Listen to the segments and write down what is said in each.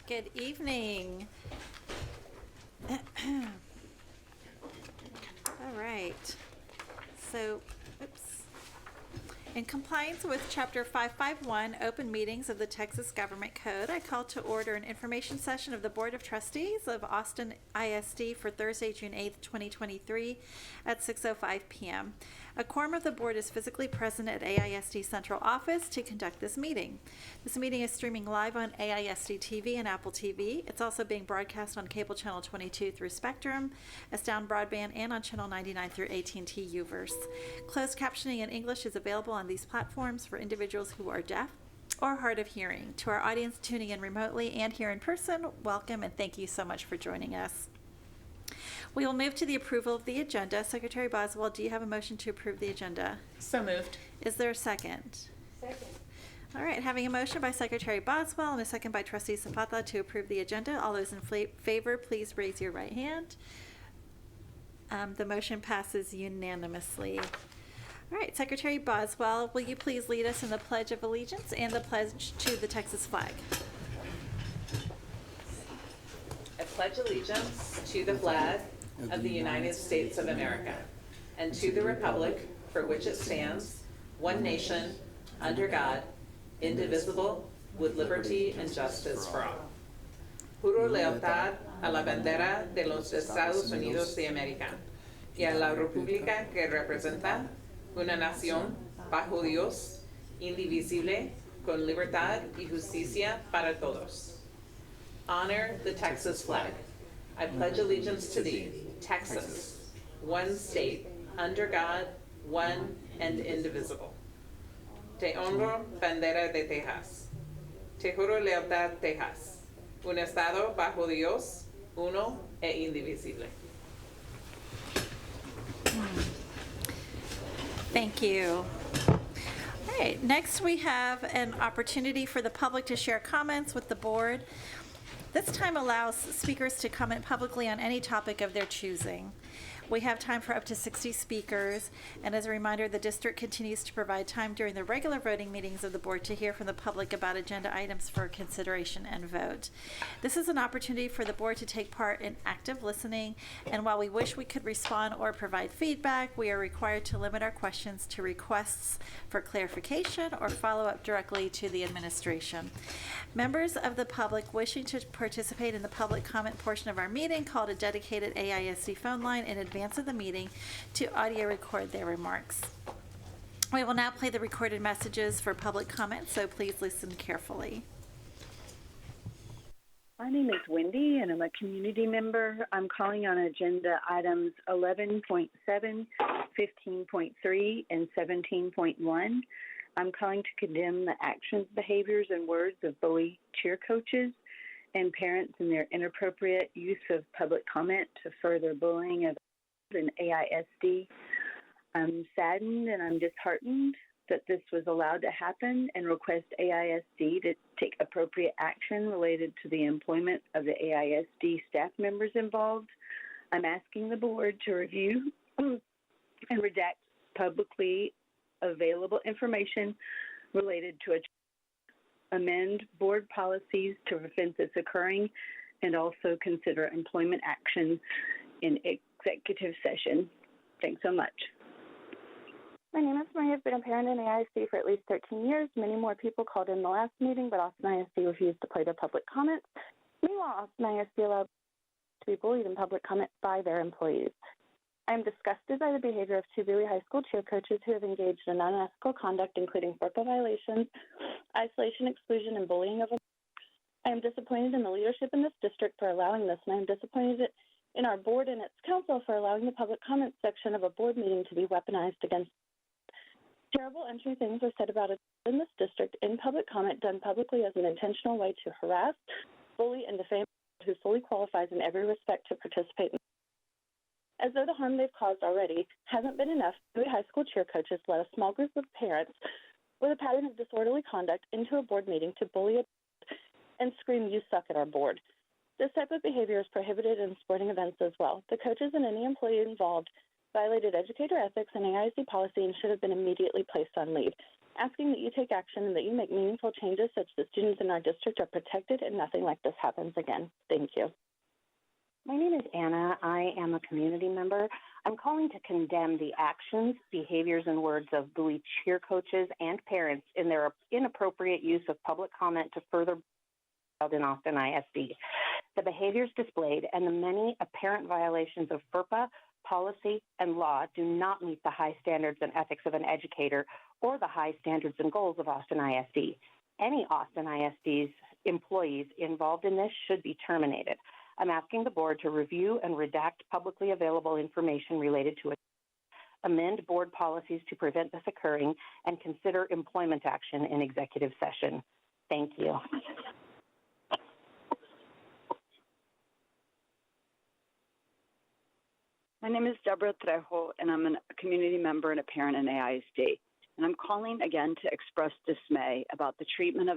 Good evening. All right. So, oops. In compliance with Chapter 551, Open Meetings of the Texas Government Code, I call to order an information session of the Board of Trustees of Austin ISD for Thursday, June 8th, 2023 at 6:05 p.m. A quorum of the board is physically present at AISD Central Office to conduct this meeting. This meeting is streaming live on AISD TV and Apple TV. It's also being broadcast on cable channel 22 through Spectrum, Astound Broadband, and on channel 99 through AT&T Uverse. Closed captioning in English is available on these platforms for individuals who are deaf or hard of hearing. To our audience tuning in remotely and here in person, welcome and thank you so much for joining us. We will move to the approval of the agenda. Secretary Boswell, do you have a motion to approve the agenda? So moved. Is there a second? Second. All right, having a motion by Secretary Boswell and a second by Trustee Zapata to approve the agenda. All those in favor, please raise your right hand. The motion passes unanimously. All right, Secretary Boswell, will you please lead us in the Pledge of Allegiance and the pledge to the Texas flag? I pledge allegiance to the flag of the United States of America and to the republic for which it stands, one nation, under God, indivisible, with liberty and justice for all. Juro lealtad a la bandera de los Estados Unidos de América y a la república que representa una nación bajo Dios, indivisible, con libertad y justicia para todos. Honor the Texas flag. I pledge allegiance to thee, Texas, one state, under God, one and indivisible. Te honro, bandera de Texas. Te juro lealtad, Texas. Un estado bajo Dios, uno e indivisible. Thank you. All right, next we have an opportunity for the public to share comments with the board. This time allows speakers to comment publicly on any topic of their choosing. We have time for up to 60 speakers, and as a reminder, the district continues to provide time during the regular voting meetings of the board to hear from the public about agenda items for consideration and vote. This is an opportunity for the board to take part in active listening, and while we wish we could respond or provide feedback, we are required to limit our questions to requests for clarification or follow-up directly to the administration. Members of the public wishing to participate in the public comment portion of our meeting called a dedicated AISD phone line in advance of the meeting to audio record their remarks. We will now play the recorded messages for public comment, so please listen carefully. My name is Wendy, and I'm a community member. I'm calling on agenda items 11.7, 15.3, and 17.1. I'm calling to condemn the actions, behaviors, and words of bully cheer coaches and parents in their inappropriate use of public comment to further bullying of in AISD. I'm saddened and I'm disheartened that this was allowed to happen and request AISD to take appropriate action related to the employment of the AISD staff members involved. I'm asking the board to review and redact publicly available information related to amend board policies to prevent this occurring and also consider employment action in executive session. Thanks so much. My name is Maria. I've been a parent in AISD for at least 13 years. Many more people called in the last meeting, but Austin ISD refused to play their public comments. Meanwhile, Austin ISD allowed to be bullied in public comment by their employees. I am disgusted by the behavior of two Bowie High School cheer coaches who have engaged in unethical conduct, including FERPA violations, isolation, exclusion, and bullying of. I am disappointed in the leadership in this district for allowing this, and I am disappointed in our board and its council for allowing the public comment section of a board meeting to be weaponized against. Terrible and true things are said about it in this district in public comment done publicly as an intentional way to harass, bully, and defame who fully qualifies in every respect to participate in. As though the harm they've caused already hasn't been enough, Bowie High School cheer coaches led a small group of parents with a pattern of disorderly conduct into a board meeting to bully and scream, "You suck" at our board. This type of behavior is prohibited in sporting events as well. The coaches and any employee involved violated educator ethics and AISD policy and should have been immediately placed on leave. asking that you take action and that you make meaningful changes such that students in our district are protected and nothing like this happens again. Thank you. My name is Anna. I am a community member. I'm calling to condemn the actions, behaviors, and words of buoy cheer coaches and parents in their inappropriate use of public comment to further in Austin ISD. The behaviors displayed and the many apparent violations of FERPA, policy, and law do not meet the high standards and ethics of an educator or the high standards and goals of Austin ISD. Any Austin ISD's employees involved in this should be terminated. I'm asking the board to review and redact publicly available information related to it, amend board policies to prevent this occurring, and consider employment action in executive session. Thank you. My name is Deborah Trejo, and I'm a community member and a parent in AISD. And I'm calling again to express dismay about the treatment of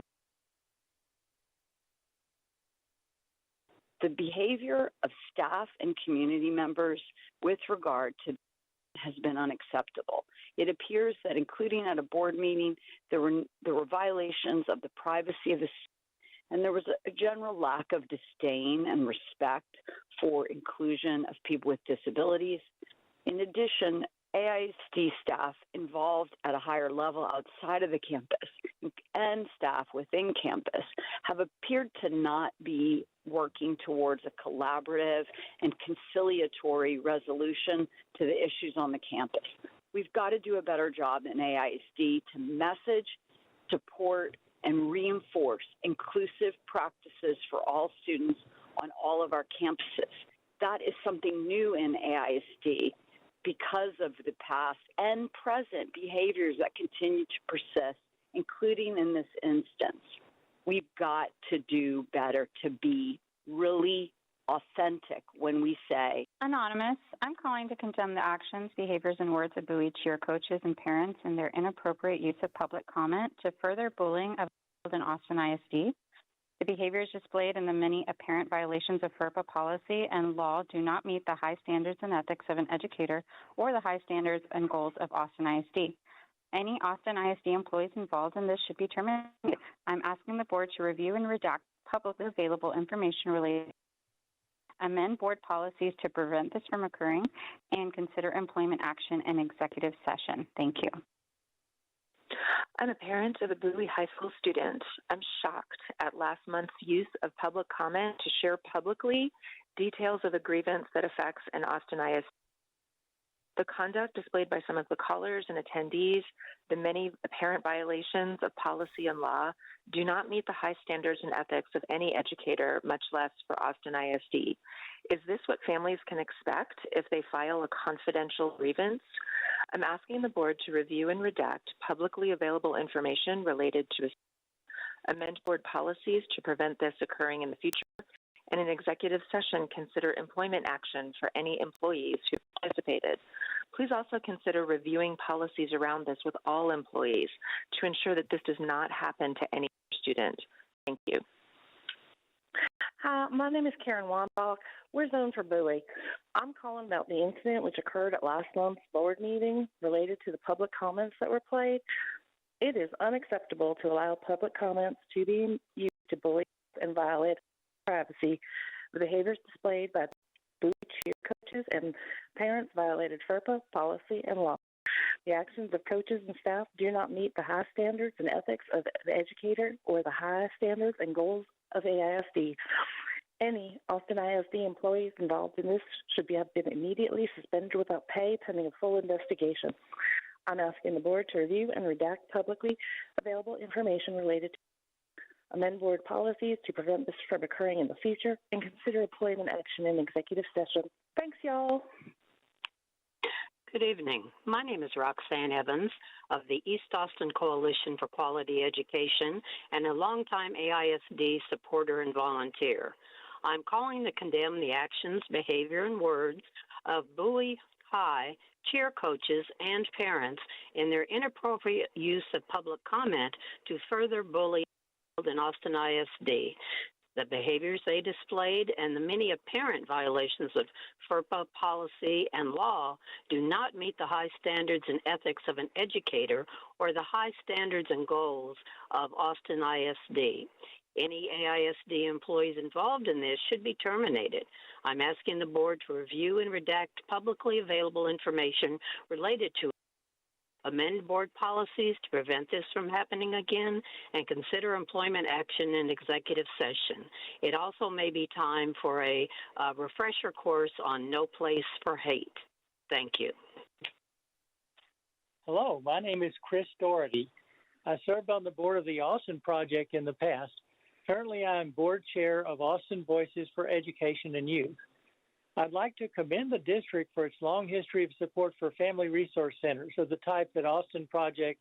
the behavior of staff and community members with regard to has been unacceptable. It appears that, including at a board meeting, there were violations of the privacy of the and there was a general lack of disdain and respect for inclusion of people with disabilities. In addition, AISD staff involved at a higher level outside of the campus and staff within campus have appeared to not be working towards a collaborative and conciliatory resolution to the issues on the campus. We've got to do a better job in AISD to message, support, and reinforce inclusive practices for all students on all of our campuses. That is something new in AISD because of the past and present behaviors that continue to persist, including in this instance. We've got to do better to be really authentic when we say. Anonymous, I'm calling to condemn the actions, behaviors, and words of buoy cheer coaches and parents and their inappropriate use of public comment to further bullying of in Austin ISD. The behaviors displayed and the many apparent violations of FERPA policy and law do not meet the high standards and ethics of an educator or the high standards and goals of Austin ISD. Any Austin ISD employees involved in this should be terminated. I'm asking the board to review and redact publicly available information related, amend board policies to prevent this from occurring, and consider employment action in executive session. Thank you. I'm a parent of a Bowie High School student. I'm shocked at last month's use of public comment to share publicly details of a grievance that affects an Austin ISD. The conduct displayed by some of the callers and attendees, the many apparent violations of policy and law, do not meet the high standards and ethics of any educator, much less for Austin ISD. Is this what families can expect if they file a confidential grievance? I'm asking the board to review and redact publicly available information related to amend board policies to prevent this occurring in the future, and in executive session, consider employment action for any employees who participated. Please also consider reviewing policies around this with all employees to ensure that this does not happen to any student. Thank you. Hi, my name is Karen Wambach. We're zoned for Bowie. I'm calling about the incident which occurred at last month's board meeting related to the public comments that were played. It is unacceptable to allow public comments to be used to bully and violate privacy. The behaviors displayed by Bowie cheer coaches and parents violated FERPA policy and law. The actions of coaches and staff do not meet the high standards and ethics of the educator or the high standards and goals of AISD. Any Austin ISD employees involved in this should have been immediately suspended without pay pending a full investigation. I'm asking the board to review and redact publicly available information related to amend board policies to prevent this from occurring in the future, and consider employment action in executive session. Thanks, y'all. Good evening. My name is Roxanne Evans of the East Austin Coalition for Quality Education and a longtime AISD supporter and volunteer. I'm calling to condemn the actions, behavior, and words of Bowie High cheer coaches and parents in their inappropriate use of public comment to further bully in Austin ISD. The behaviors they displayed and the many apparent violations of FERPA policy and law do not meet the high standards and ethics of an educator or the high standards and goals of Austin ISD. Any AISD employees involved in this should be terminated. I'm asking the board to review and redact publicly available information related to amend board policies to prevent this from happening again, and consider employment action in executive session. It also may be time for a refresher course on No Place for Hate. Thank you. Hello, my name is Chris Doherty. I served on the board of the Austin Project in the past. Currently, I am board chair of Austin Voices for Education and Youth. I'd like to commend the district for its long history of support for family resource centers of the type that Austin Project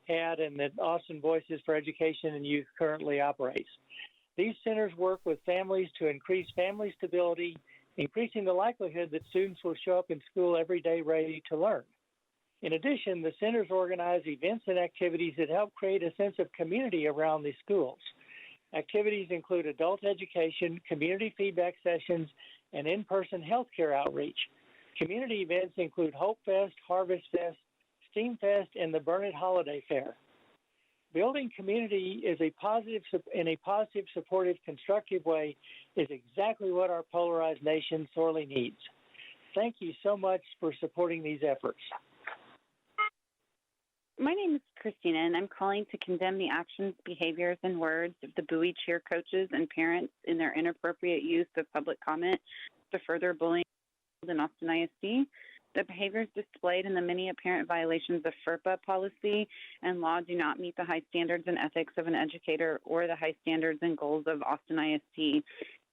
had and that Austin Voices for Education and Youth currently operates. These centers work with families to increase family stability, increasing the likelihood that students will show up in school every day ready to learn. In addition, the centers organize events and activities that help create a sense of community around the schools. Activities include adult education, community feedback sessions, and in-person healthcare outreach. Community events include Hope Fest, Harvest Fest, Steam Fest, and the Burnett Holiday Fair. Building community is in a positive, supportive, constructive way is exactly what our polarized nation sorely needs. Thank you so much for supporting these efforts. My name is Christina, and I'm calling to condemn the actions, behaviors, and words of the Bowie cheer coaches and parents in their inappropriate use of public comment to further bullying in Austin ISD. The behaviors displayed and the many apparent violations of FERPA policy and law do not meet the high standards and ethics of an educator or the high standards and goals of Austin ISD.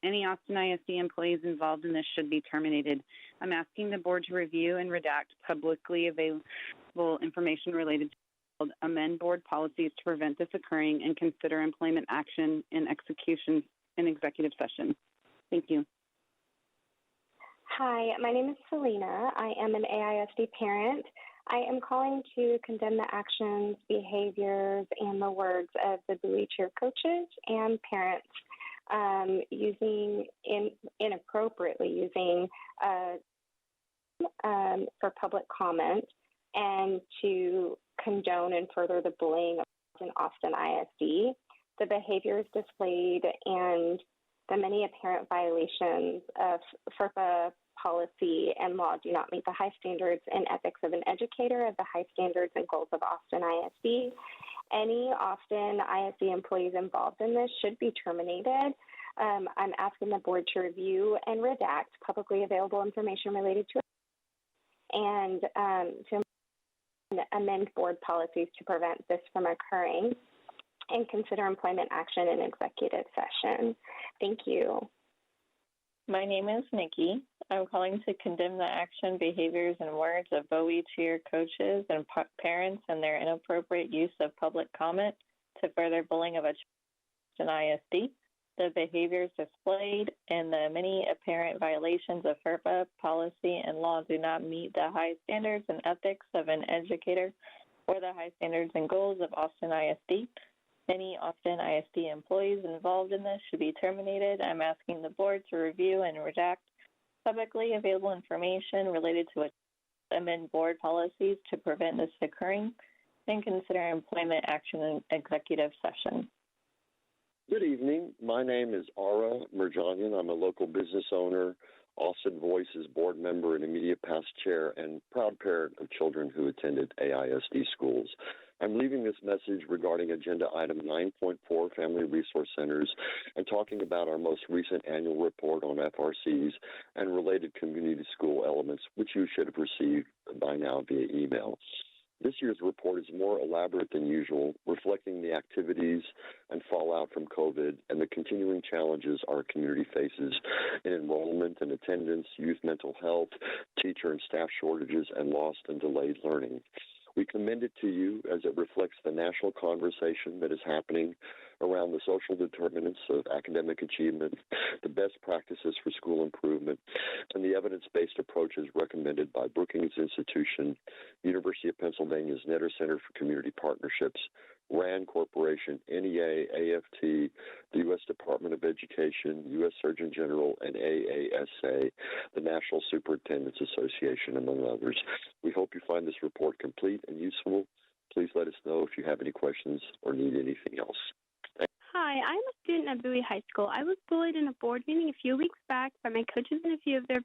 Any Austin ISD employees involved in this should be terminated. I'm asking the board to review and redact publicly available information related to amend board policies to prevent this occurring and consider employment action in execution in executive session. Thank you. Hi, my name is Selena. I am an AISD parent. I am calling to condemn the actions, behaviors, and the words of the Bowie cheer coaches and parents inappropriately using for public comment and to condone and further the bullying in Austin ISD. The behaviors displayed and the many apparent violations of FERPA policy and law do not meet the high standards and ethics of an educator of the high standards and goals of Austin ISD. Any Austin ISD employees involved in this should be terminated. I'm asking the board to review and redact publicly available information related to it and to amend board policies to prevent this from occurring and consider employment action in executive session. Thank you. My name is Nikki. I'm calling to condemn the action, behaviors, and words of Bowie cheer coaches and parents and their inappropriate use of public comment to further bullying of a child in ISD. The behaviors displayed and the many apparent violations of FERPA policy and law do not meet the high standards and ethics of an educator or the high standards and goals of Austin ISD. Any Austin ISD employees involved in this should be terminated. I'm asking the board to review and redact publicly available information related to amend board policies to prevent this occurring and consider employment action in executive session. Good evening. My name is Ara Merjanian. I'm a local business owner, Austin Voices board member and immediate past chair, and proud parent of children who attended AISD schools. I'm leaving this message regarding agenda item 9.4, Family Resource Centers, and talking about our most recent annual report on FRCs and related community school elements, which you should have received by now via email. This year's report is more elaborate than usual, reflecting the activities and fallout from COVID and the continuing challenges our community faces in enrollment and attendance, youth mental health, teacher and staff shortages, and lost and delayed learning. We commend it to you as it reflects the national conversation that is happening around the social determinants of academic achievement, the best practices for school improvement, and the evidence-based approaches recommended by Brookings Institution, University of Pennsylvania's Netter Center for Community Partnerships, RAND Corporation, NEA, AFT, the U.S. Department of Education, U.S. Surgeon General, and AASA, the National Superintendents Association, among others. We hope you find this report complete and useful. Please let us know if you have any questions or need anything else. Hi, I'm a student at Bowie High School. I was bullied in a board meeting a few weeks back by my coaches and a few of their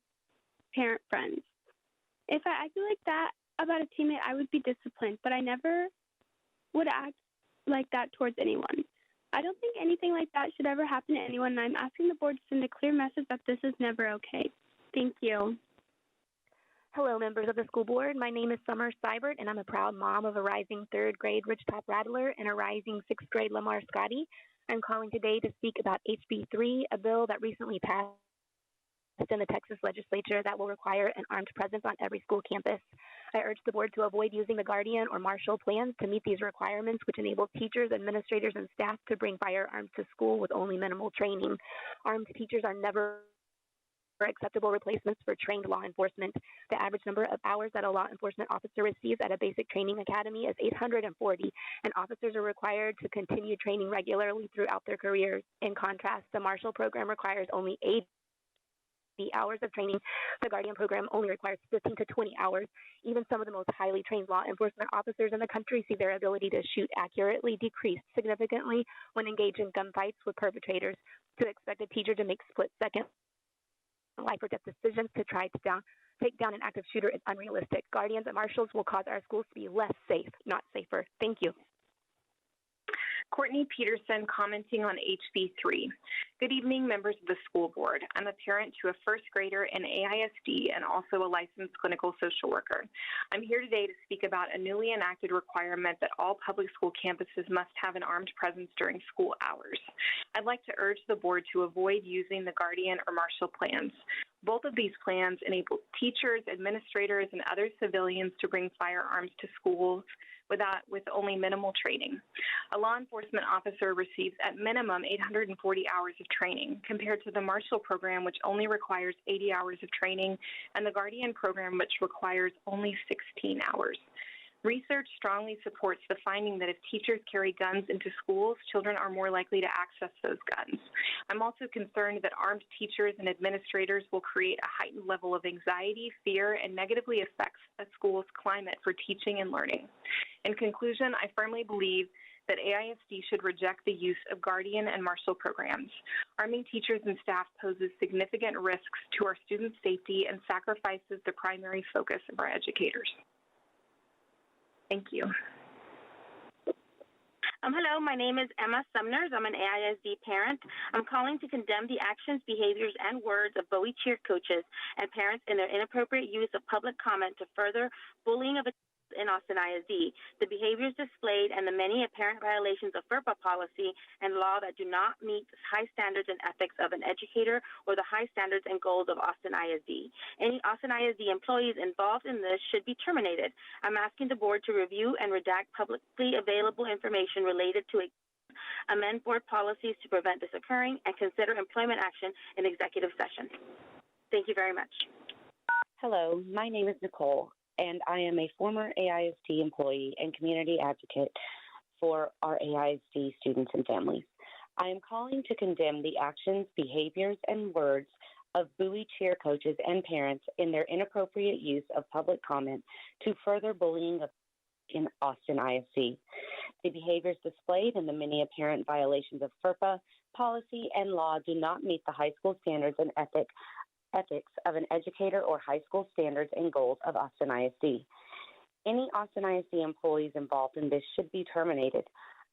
parent friends. If I acted like that about a teammate, I would be disciplined, but I never would act like that towards anyone. I don't think anything like that should ever happen to anyone, and I'm asking the board to send a clear message that this is never okay. Thank you. Hello, members of the school board. My name is Summer Seibert, and I'm a proud mom of a rising third grade Ridgetop Rattler and a rising sixth grade Lamar Scotty. I'm calling today to speak about HB 3, a bill that recently passed in the Texas legislature that will require an armed presence on every school campus. I urge the board to avoid using the Guardian or Marshal plans to meet these requirements, which enable teachers, administrators, and staff to bring firearms to school with only minimal training. Armed teachers are never acceptable replacements for trained law enforcement. The average number of hours that a law enforcement officer receives at a basic training academy is 840, and officers are required to continue training regularly throughout their careers. In contrast, the Marshal program requires only 80 hours of training. The Guardian program only requires 15 to 20 hours. Even some of the most highly trained law enforcement officers in the country see their ability to shoot accurately decrease significantly when engaged in gunfights with perpetrators. To expect a teacher to make split-second life or death decisions to try to take down an active shooter is unrealistic. Guardians and Marshals will cause our schools to be less safe, not safer. Thank you. Courtney Peterson commenting on HB 3. Good evening, members of the school board. I'm a parent to a first grader in AISD and also a licensed clinical social worker. I'm here today to speak about a newly enacted requirement that all public school campuses must have an armed presence during school hours. I'd like to urge the board to avoid using the Guardian or Marshal plans. Both of these plans enable teachers, administrators, and other civilians to bring firearms to schools with only minimal training. A law enforcement officer receives at minimum 840 hours of training compared to the Marshal program, which only requires 80 hours of training, and the Guardian program, which requires only 16 hours. Research strongly supports the finding that if teachers carry guns into schools, children are more likely to access those guns. I'm also concerned that armed teachers and administrators will create a heightened level of anxiety, fear, and negatively affects a school's climate for teaching and learning. In conclusion, I firmly believe that AISD should reject the use of Guardian and Marshal programs. Arming teachers and staff poses significant risks to our students' safety and sacrifices the primary focus of our educators. Thank you. Hello, my name is Emma Sumners. I'm an AISD parent. I'm calling to condemn the actions, behaviors, and words of Bowie cheer coaches and parents in their inappropriate use of public comment to further bullying of in Austin ISD, the behaviors displayed, and the many apparent violations of FERPA policy and law that do not meet the high standards and ethics of an educator or the high standards and goals of Austin ISD. Any Austin ISD employees involved in this should be terminated. I'm asking the board to review and redact publicly available information related to amend board policies to prevent this occurring and consider employment action in executive session. Thank you very much. Hello, my name is Nicole, and I am a former AISD employee and community advocate for our AISD students and families. I am calling to condemn the actions, behaviors, and words of Bowie cheer coaches and parents in their inappropriate use of public comment to further bullying in Austin ISD. The behaviors displayed and the many apparent violations of FERPA policy and law do not meet the high school standards and ethics of an educator or high school standards and goals of Austin ISD. Any Austin ISD employees involved in this should be terminated.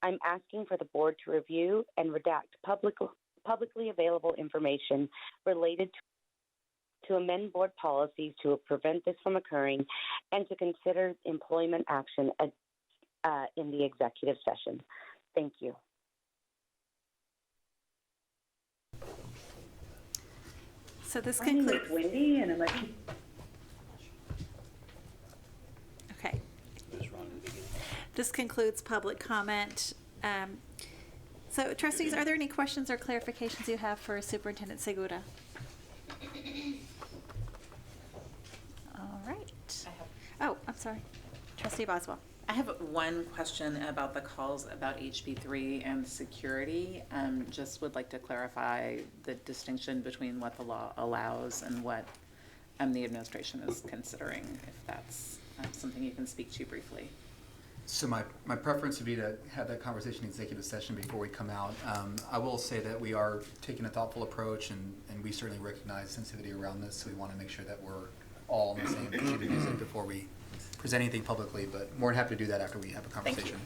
I'm asking for the board to review and redact publicly available information related to amend board policies to prevent this from occurring and to consider employment action in the executive session. Thank you. So this concludes. Wendy, and I'm Okay. This concludes public comment. So, trustees, are there any questions or clarifications you have for Superintendent Segura? All right. Oh, I'm sorry. Trustee Boswell. I have one question about the calls about HB3 and security. Just would like to clarify the distinction between what the law allows and what the administration is considering, if that's something you can speak to briefly. So my preference would be to have that conversation in executive session before we come out. I will say that we are taking a thoughtful approach, and we certainly recognize sensitivity around this, so we want to make sure that we're all on the same page of music before we present anything publicly, but more than happy to do that after we have a conversation.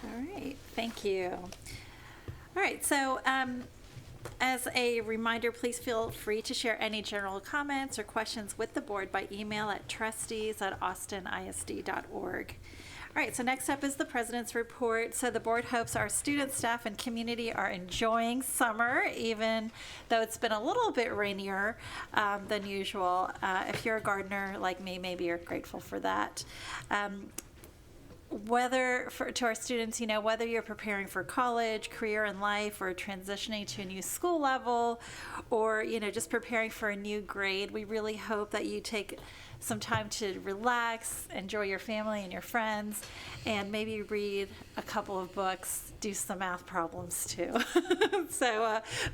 All right, thank you. All right, so as a reminder, please feel free to share any general comments or questions with the board by email at trustees@austinisd.org. All right, so next up is the president's report. So the board hopes our students, staff, and community are enjoying summer, even though it's been a little bit rainier than usual. If you're a gardener like me, maybe you're grateful for that. To our students, whether you're preparing for college, career in life, or transitioning to a new school level, or, just preparing for a new grade, we really hope that you take some time to relax, enjoy your family and your friends, and maybe read a couple of books, do some math problems too.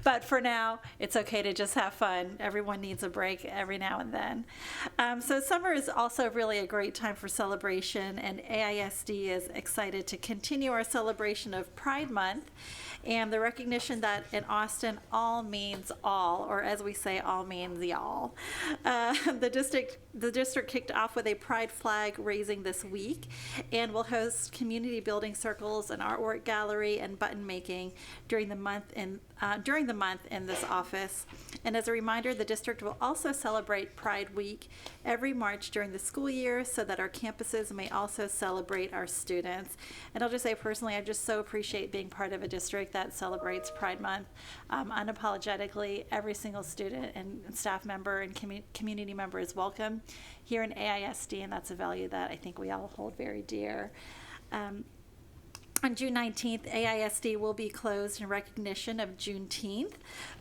But for now, it's okay to just have fun. Everyone needs a break every now and then. So summer is also really a great time for celebration, and AISD is excited to continue our celebration of Pride Month and the recognition that in Austin, all means all, or as we say, all means y'all. The district kicked off with a Pride flag raising this week, and will host community building circles, an artwork gallery, and button making during the month in this office. And as a reminder, the district will also celebrate Pride Week every March during the school year, so that our campuses may also celebrate our students. And I'll just say personally, I just so appreciate being part of a district that celebrates Pride Month unapologetically. Every single student and staff member and community member is welcome here in AISD, and that's a value that I think we all hold very dear. On June 19th, AISD will be closed in recognition of Juneteenth,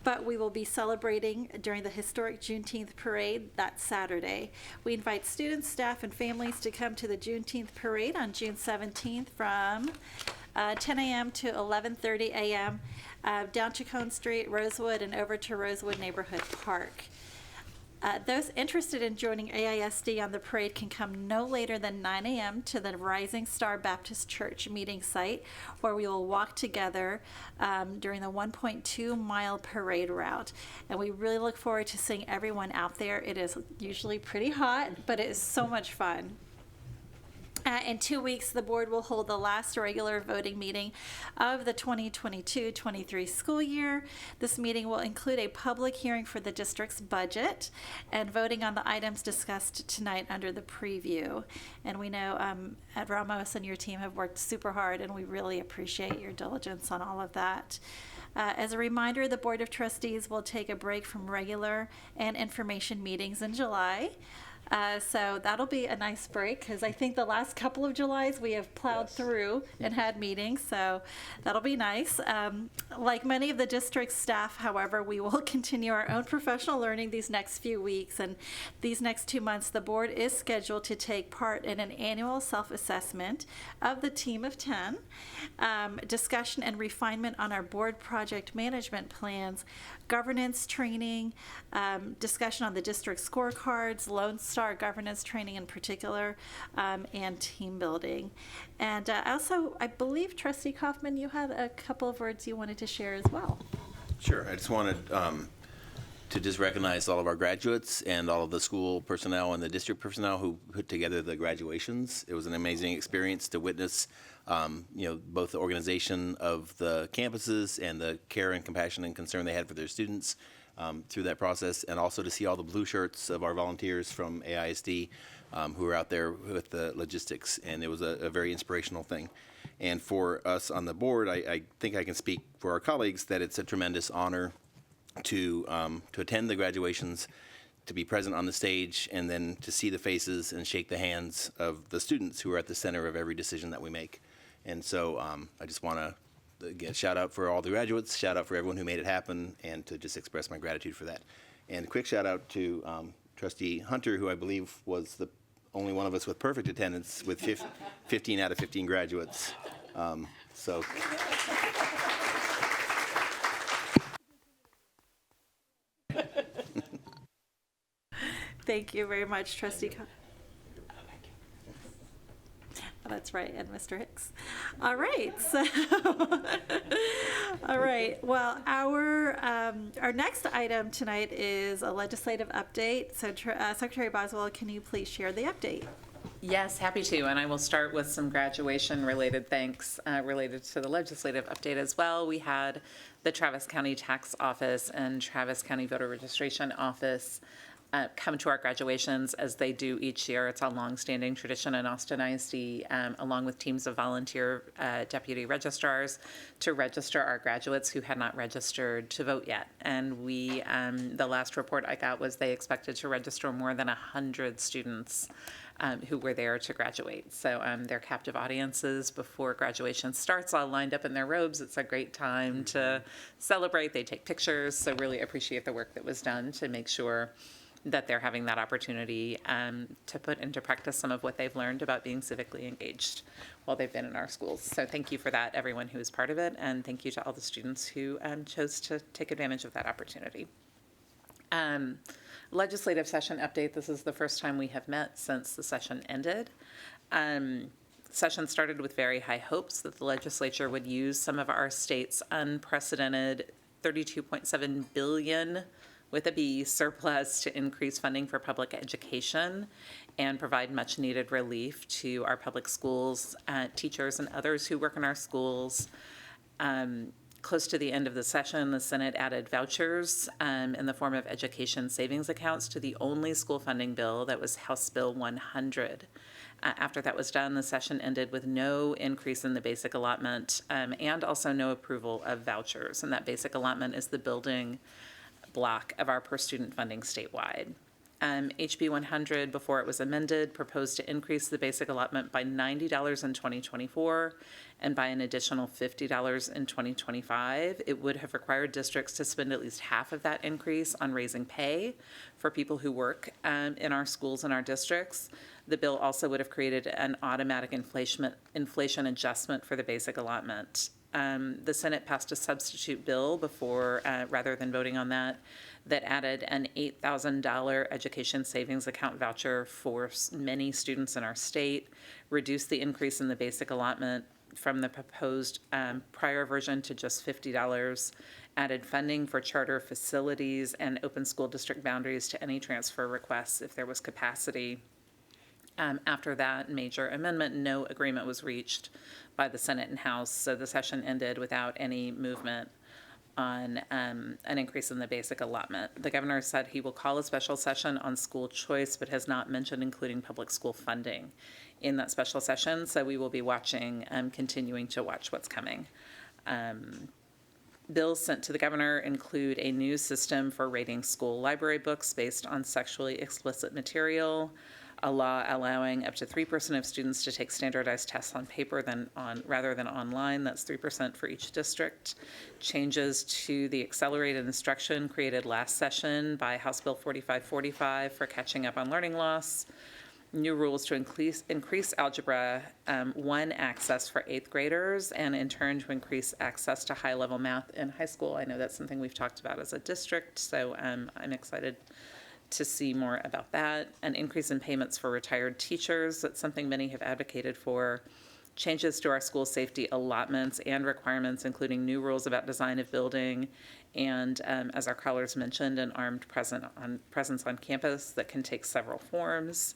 but we will be celebrating during the historic Juneteenth parade that Saturday. We invite students, staff, and families to come to the Juneteenth parade on June 17th from 10 a.m. to 11:30 a.m. Down Chacon Street, Rosewood, and over to Rosewood Neighborhood Park. Those interested in joining AISD on the parade can come no later than 9 a.m. to the Rising Star Baptist Church meeting site, where we will walk together during the 1.2-mile parade route. And we really look forward to seeing everyone out there. It is usually pretty hot, but it is so much fun. In 2 weeks, the board will hold the last regular voting meeting of the 2022-23 school year. This meeting will include a public hearing for the district's budget and voting on the items discussed tonight under the preview. And we know Ed Ramos and your team have worked super hard, and we really appreciate your diligence on all of that. As a reminder, the Board of Trustees will take a break from regular and information meetings in July. So that'll be a nice break, because I think the last couple of Julys we have plowed through and had meetings, so that'll be nice. Like many of the district staff, however, we will continue our own professional learning these next few weeks, and these next 2 months the board is scheduled to take part in an annual self-assessment of the team of 10, discussion and refinement on our board project management plans, governance training, discussion on the district scorecards, Lone Star governance training in particular, and team building. And also, I believe, Trustee Kaufman, you had a couple of words you wanted to share as well. Sure. I just wanted to just recognize all of our graduates and all of the school personnel and the district personnel who put together the graduations. It was an amazing experience to witness both the organization of the campuses and the care and compassion and concern they had for their students through that process, and also to see all the blue shirts of our volunteers from AISD who were out there with the logistics, and it was a very inspirational thing. And for us on the board, I think I can speak for our colleagues that it's a tremendous honor to attend the graduations, to be present on the stage, and then to see the faces and shake the hands of the students who are at the center of every decision that we make. And so I just want to again, shout out for all the graduates, shout out for everyone who made it happen, and to just express my gratitude for that. And a quick shout out to Trustee Hunter, who I believe was the only one of us with perfect attendance with 15 out of 15 graduates. So. Thank you very much, Trustee. That's right, and Mr. Hicks. All right, so, all right. Well, our next item tonight is a legislative update. So, Secretary Boswell, can you please share the update? Yes, happy to. And I will start with some graduation-related thanks related to the legislative update as well. We had the Travis County Tax Office and Travis County Voter Registration Office come to our graduations as they do each year. It's a longstanding tradition in Austin ISD, along with teams of volunteer deputy registrars, to register our graduates who had not registered to vote yet. And we, the last report I got was they expected to register more than 100 students who were there to graduate. So their captive audiences before graduation starts all lined up in their robes. It's a great time to celebrate. They take pictures. So really appreciate the work that was done to make sure that they're having that opportunity to put into practice some of what they've learned about being civically engaged while they've been in our schools. So thank you for that, everyone who was part of it, and thank you to all the students who chose to take advantage of that opportunity. Legislative session update. This is the first time we have met since the session ended. Session started with very high hopes that the legislature would use some of our state's unprecedented $32.7 billion with a B surplus to increase funding for public education and provide much needed relief to our public schools, teachers and others who work in our schools. Close to the end of the session, the Senate added vouchers in the form of education savings accounts to the only school funding bill that was House Bill 100. After that was done, the session ended with no increase in the basic allotment and also no approval of vouchers. And that basic allotment is the building block of our per student funding statewide. HB 100, before it was amended, proposed to increase the basic allotment by $90 in 2024 and by an additional $50 in 2025. It would have required districts to spend at least half of that increase on raising pay for people who work in our schools and our districts. The bill also would have created an automatic inflation adjustment for the basic allotment. The Senate passed a substitute bill before, rather than voting on that added an $8,000 education savings account voucher for many students in our state, reduced the increase in the basic allotment from the proposed prior version to just $50, added funding for charter facilities and open school district boundaries to any transfer requests if there was capacity. After that major amendment, no agreement was reached by the Senate and House, so the session ended without any movement on an increase in the basic allotment. The governor said he will call a special session on school choice, but has not mentioned including public school funding in that special session, so we will be watching, continuing to watch what's coming. Bills sent to the governor include a new system for rating school library books based on sexually explicit material, a law allowing up to 3% of students to take standardized tests on paper rather than online. That's 3% for each district. Changes to the accelerated instruction created last session by House Bill 4545 for catching up on learning loss. New rules to increase Algebra 1 access for 8th graders, and in turn to increase access to high-level math in high school. I know that's something we've talked about as a district, so I'm excited to see more about that. An increase in payments for retired teachers, that's something many have advocated for. Changes to our school safety allotments and requirements, including new rules about design of building, and as our callers mentioned, an armed presence on campus that can take several forms.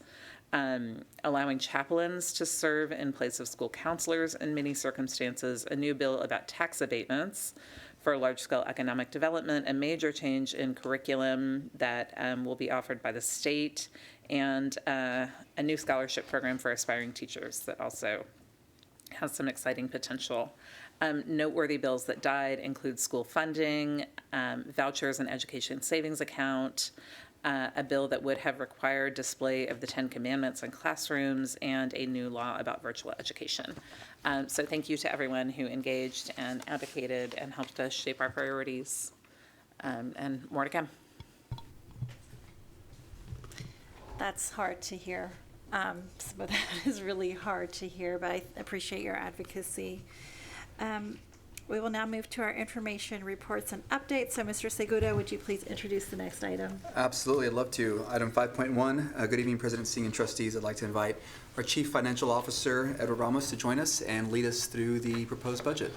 Allowing chaplains to serve in place of school counselors in many circumstances, a new bill about tax abatements for large-scale economic development, a major change in curriculum that will be offered by the state, and a new scholarship program for aspiring teachers that also has some exciting potential. Noteworthy bills that died include school funding, vouchers and education savings account, a bill that would have required display of the 10 Commandments in classrooms, and a new law about virtual education. So thank you to everyone who engaged and advocated and helped us shape our priorities, and more to come. That's hard to hear. Some of that is really hard to hear, but I appreciate your advocacy. We will now move to our information reports and updates. So, Mr. Seguda, would you please introduce the next item? Absolutely, I'd love to. Item 5.1, good evening, President Singh and trustees. I'd like to invite our Chief Financial Officer, Edward Ramos, to join us and lead us through the proposed budget.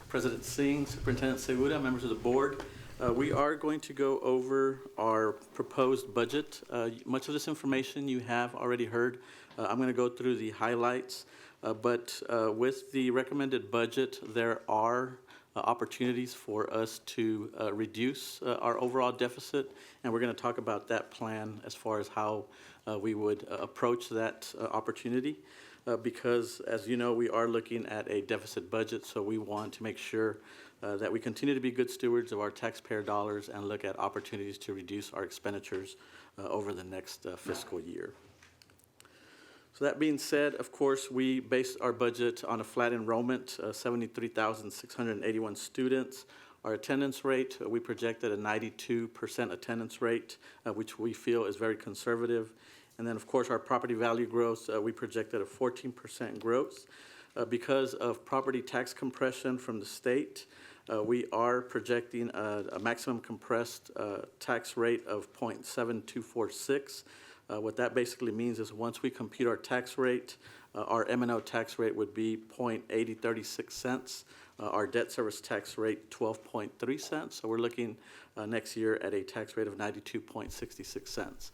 President Singh, Superintendent Seguda, members of the board. We are going to go over our proposed budget. Much of this information you have already heard. I'm going to go through the highlights, but with the recommended budget, there are opportunities for us to reduce our overall deficit, and we're going to talk about that plan as far as how we would approach that opportunity. Because, as you know, we are looking at a deficit budget, so we want to make sure that we continue to be good stewards of our taxpayer dollars and look at opportunities to reduce our expenditures over the next fiscal year. So that being said, of course, we based our budget on a flat enrollment, 73,681 students. Our attendance rate, we projected a 92% attendance rate, which we feel is very conservative. And then, of course, our property value growth, we projected a 14% growth. Because of property tax compression from the state, we are projecting a maximum compressed tax rate of 0.7246. What that basically means is once we compute our tax rate, our M&O tax rate would be 0.8036 cents. Our debt service tax rate, 12.3 cents. So we're looking next year at a tax rate of 92.66 cents,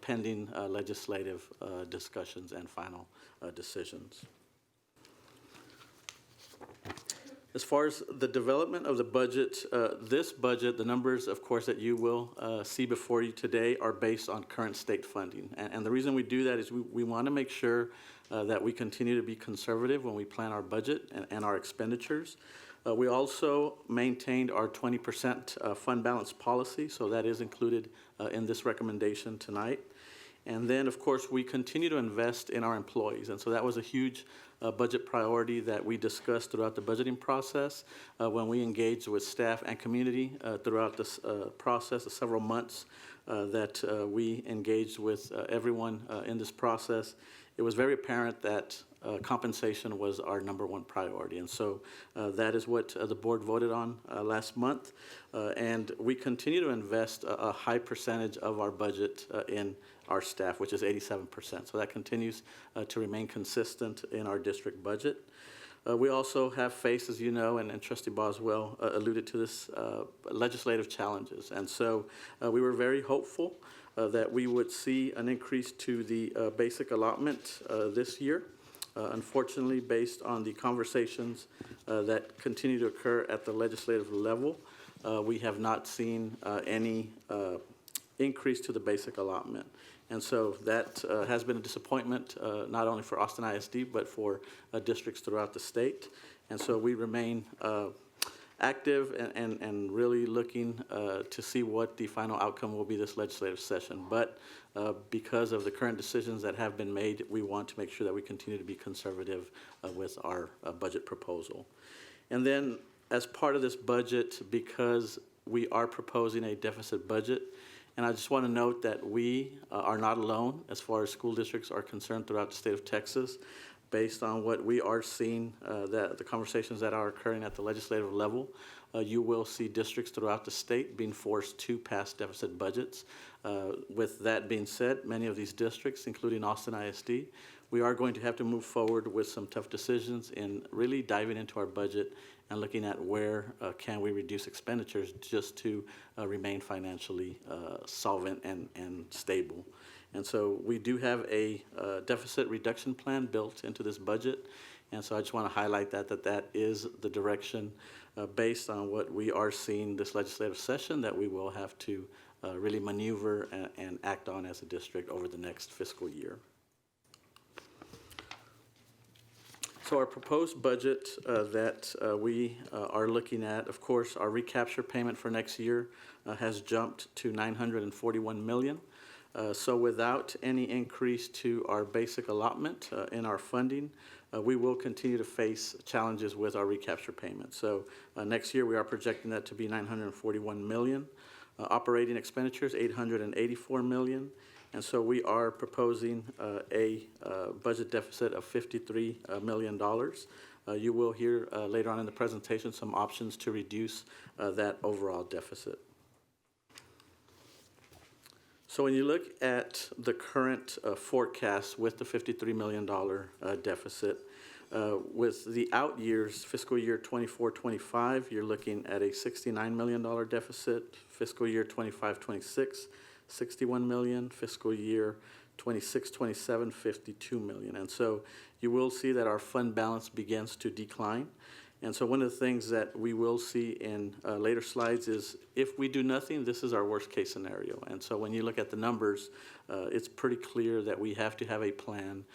pending legislative discussions and final decisions. As far as the development of the budget, this budget, the numbers, of course, that you will see before you today are based on current state funding. And the reason we do that is we want to make sure that we continue to be conservative when we plan our budget and our expenditures. We also maintained our 20% fund balance policy, so that is included in this recommendation tonight. And then, of course, we continue to invest in our employees, and so that was a huge budget priority that we discussed throughout the budgeting process when we engaged with staff and community throughout this process, the several months that we engaged with everyone in this process. It was very apparent that compensation was our number one priority, and so that is what the board voted on last month, and we continue to invest a high percentage of our budget in our staff, which is 87%. So that continues to remain consistent in our district budget. We also have faced, as you know, and Trustee Boswell alluded to this, legislative challenges. And so we were very hopeful that we would see an increase to the basic allotment this year. Unfortunately, based on the conversations that continue to occur at the legislative level, we have not seen any increase to the basic allotment. And so that has been a disappointment, not only for Austin ISD, but for districts throughout the state. And so we remain active and really looking to see what the final outcome will be this legislative session. But because of the current decisions that have been made, we want to make sure that we continue to be conservative with our budget proposal. And then as part of this budget, because we are proposing a deficit budget, and I just want to note that we are not alone as far as school districts are concerned throughout the state of Texas. Based on what we are seeing, that the conversations that are occurring at the legislative level, you will see districts throughout the state being forced to pass deficit budgets. With that being said, many of these districts, including Austin ISD, we are going to have to move forward with some tough decisions in really diving into our budget and looking at where can we reduce expenditures just to remain financially solvent and stable. And so we do have a deficit reduction plan built into this budget. And so I just want to highlight that is the direction based on what we are seeing this legislative session that we will have to really maneuver and act on as a district over the next fiscal year. So our proposed budget that we are looking at, of course, our recapture payment for next year has jumped to $941 million. So without any increase to our basic allotment in our funding, we will continue to face challenges with our recapture payment. So next year we are projecting that to be $941 million. Operating expenditures, $884 million. And so we are proposing a budget deficit of $53 million. You will hear later on in the presentation some options to reduce that overall deficit. So when you look at the current forecast with the $53 million deficit, with the out years, fiscal year 24-25, you're looking at a $69 million deficit. Fiscal year 25-26, $61 million. Fiscal year 26-27, $52 million. And so you will see that our fund balance begins to decline. And so one of the things that we will see in later slides is if we do nothing, this is our worst case scenario. And so when you look at the numbers, it's pretty clear that we have to have a plan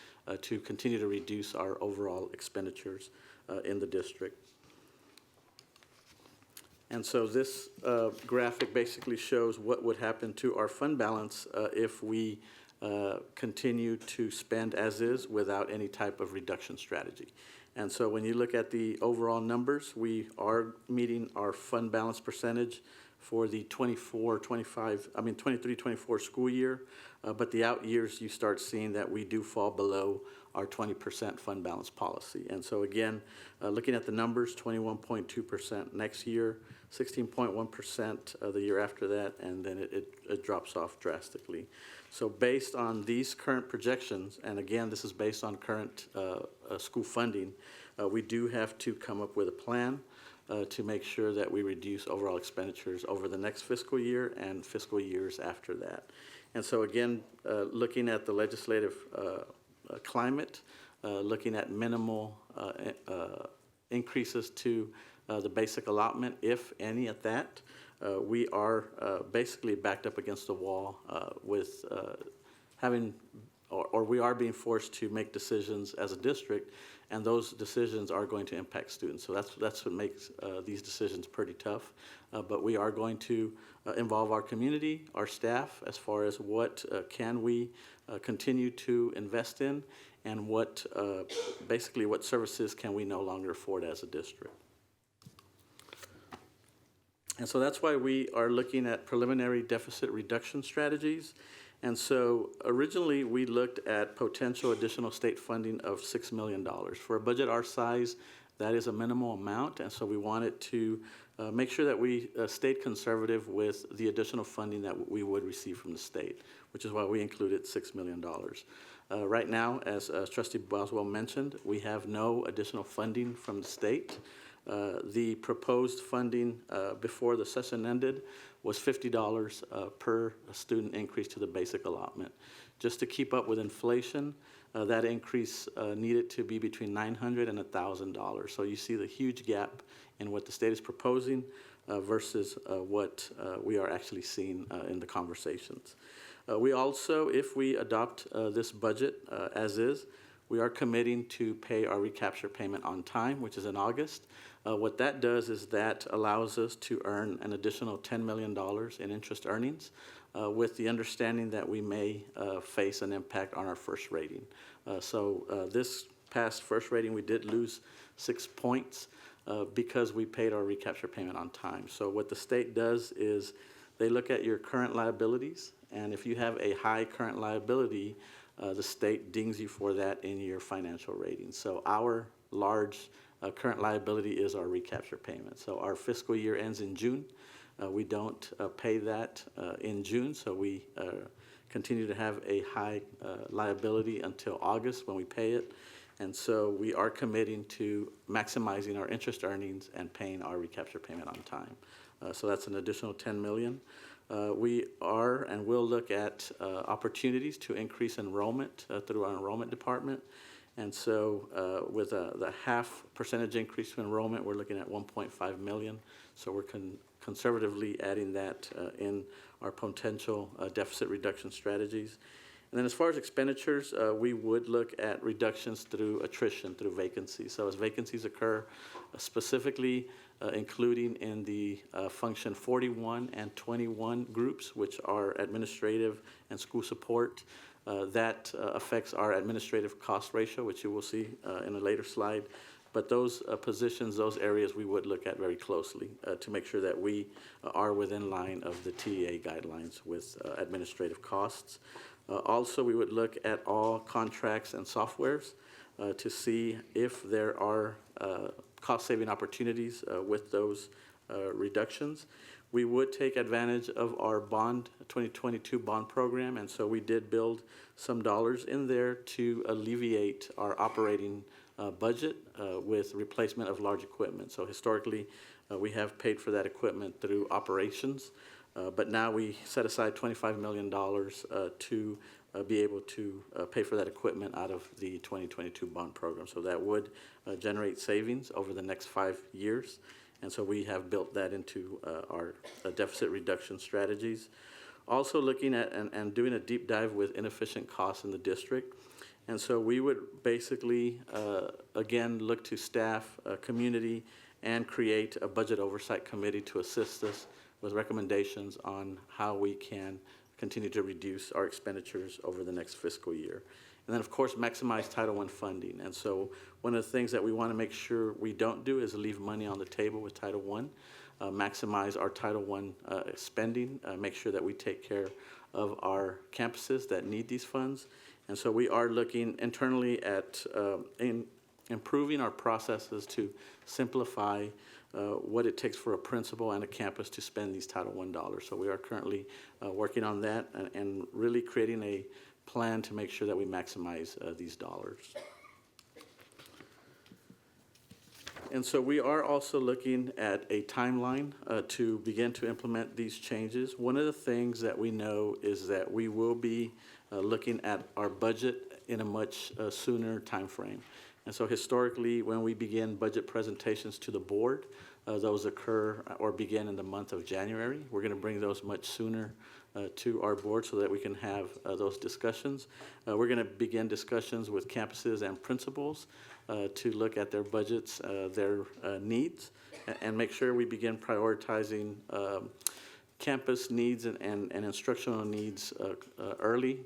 to continue to reduce our overall expenditures in the district. And so this graphic basically shows what would happen to our fund balance if we continue to spend as is without any type of reduction strategy. And so when you look at the overall numbers, we are meeting our fund balance percentage for the 23-24 school year, but the out years you start seeing that we do fall below our 20% fund balance policy. And so again, looking at the numbers, 21.2% next year, 16.1% the year after that, and then it drops off drastically. So based on these current projections, and again, this is based on current school funding, we do have to come up with a plan to make sure that we reduce overall expenditures over the next fiscal year and fiscal years after that. And so again, looking at the legislative climate, looking at minimal increases to the basic allotment, if any at that, we are basically backed up against the wall with having, or we are being forced to make decisions as a district, and those decisions are going to impact students. So that's what makes these decisions pretty tough. But we are going to involve our community, our staff, as far as what can we continue to invest in, and what basically what services can we no longer afford as a district. And so that's why we are looking at preliminary deficit reduction strategies. And so originally we looked at potential additional state funding of $6 million. For a budget our size, that is a minimal amount, and so we wanted to make sure that we stayed conservative with the additional funding that we would receive from the state, which is why we included $6 million. Right now, as Trustee Boswell mentioned, we have no additional funding from the state. The proposed funding before the session ended was $50 per student increase to the basic allotment. Just to keep up with inflation, that increase needed to be between $900 and $1,000. So you see the huge gap in what the state is proposing versus what we are actually seeing in the conversations. We also, if we adopt this budget as is, we are committing to pay our recapture payment on time, which is in August. What that does is that allows us to earn an additional $10 million in interest earnings with the understanding that we may face an impact on our first rating. So this past first rating, we did lose 6 points because we paid our recapture payment on time. So what the state does is they look at your current liabilities, and if you have a high current liability, the state dings you for that in your financial rating. So our large current liability is our recapture payment. So our fiscal year ends in June. We don't pay that in June, so we continue to have a high liability until August when we pay it. And so we are committing to maximizing our interest earnings and paying our recapture payment on time. So that's an additional $10 million. We are and will look at opportunities to increase enrollment through our enrollment department. And so with the 0.5% increase to enrollment, we're looking at $1.5 million. So we're conservatively adding that in our potential deficit reduction strategies. And then as far as expenditures, we would look at reductions through attrition, through vacancies. So as vacancies occur, specifically including in the function 41 and 21 groups, which are administrative and school support, that affects our administrative cost ratio, which you will see in a later slide. but those positions, those areas, we would look at very closely to make sure that we are within line of the TEA guidelines with administrative costs. Also, we would look at all contracts and softwares to see if there are cost-saving opportunities with those reductions. We would take advantage of our 2022 bond program, and so we did build some dollars in there to alleviate our operating budget with replacement of large equipment. So historically, we have paid for that equipment through operations, but now we set aside $25 million to be able to pay for that equipment out of the 2022 bond program. So that would generate savings over the next 5 years. And so we have built that into our deficit reduction strategies. Also looking at and doing a deep dive with inefficient costs in the district. And so we would basically, again, look to staff, community, and create a budget oversight committee to assist us with recommendations on how we can continue to reduce our expenditures over the next fiscal year. And then, of course, maximize Title I funding. And so one of the things that we want to make sure we don't do is leave money on the table with Title I, maximize our Title I spending, make sure that we take care of our campuses that need these funds. And so we are looking internally at improving our processes to simplify what it takes for a principal and a campus to spend these Title I dollars. So we are currently working on that and really creating a plan to make sure that we maximize these dollars. And so we are also looking at a timeline to begin to implement these changes. One of the things that we know is that we will be looking at our budget in a much sooner time frame. And so historically, when we begin budget presentations to the board, those occur or begin in the month of January. We're going to bring those much sooner to our board so that we can have those discussions. We're going to begin discussions with campuses and principals to look at their budgets, their needs, and make sure we begin prioritizing campus needs and instructional needs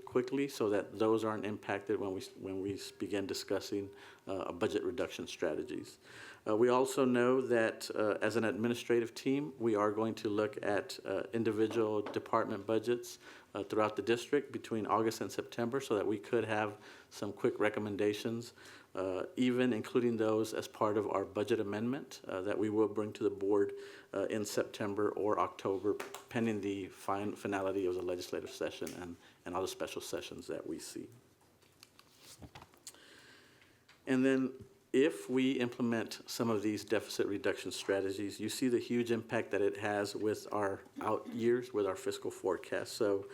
quickly, so that those aren't impacted when we begin discussing budget reduction strategies. We also know that as an administrative team, we are going to look at individual department budgets throughout the district between August and September, so that we could have some quick recommendations, even including those as part of our budget amendment that we will bring to the board in September or October, pending the finality of the legislative session and all the special sessions that we see. And then if we implement some of these deficit reduction strategies, you see the huge impact that it has with our out years, with our fiscal forecast. So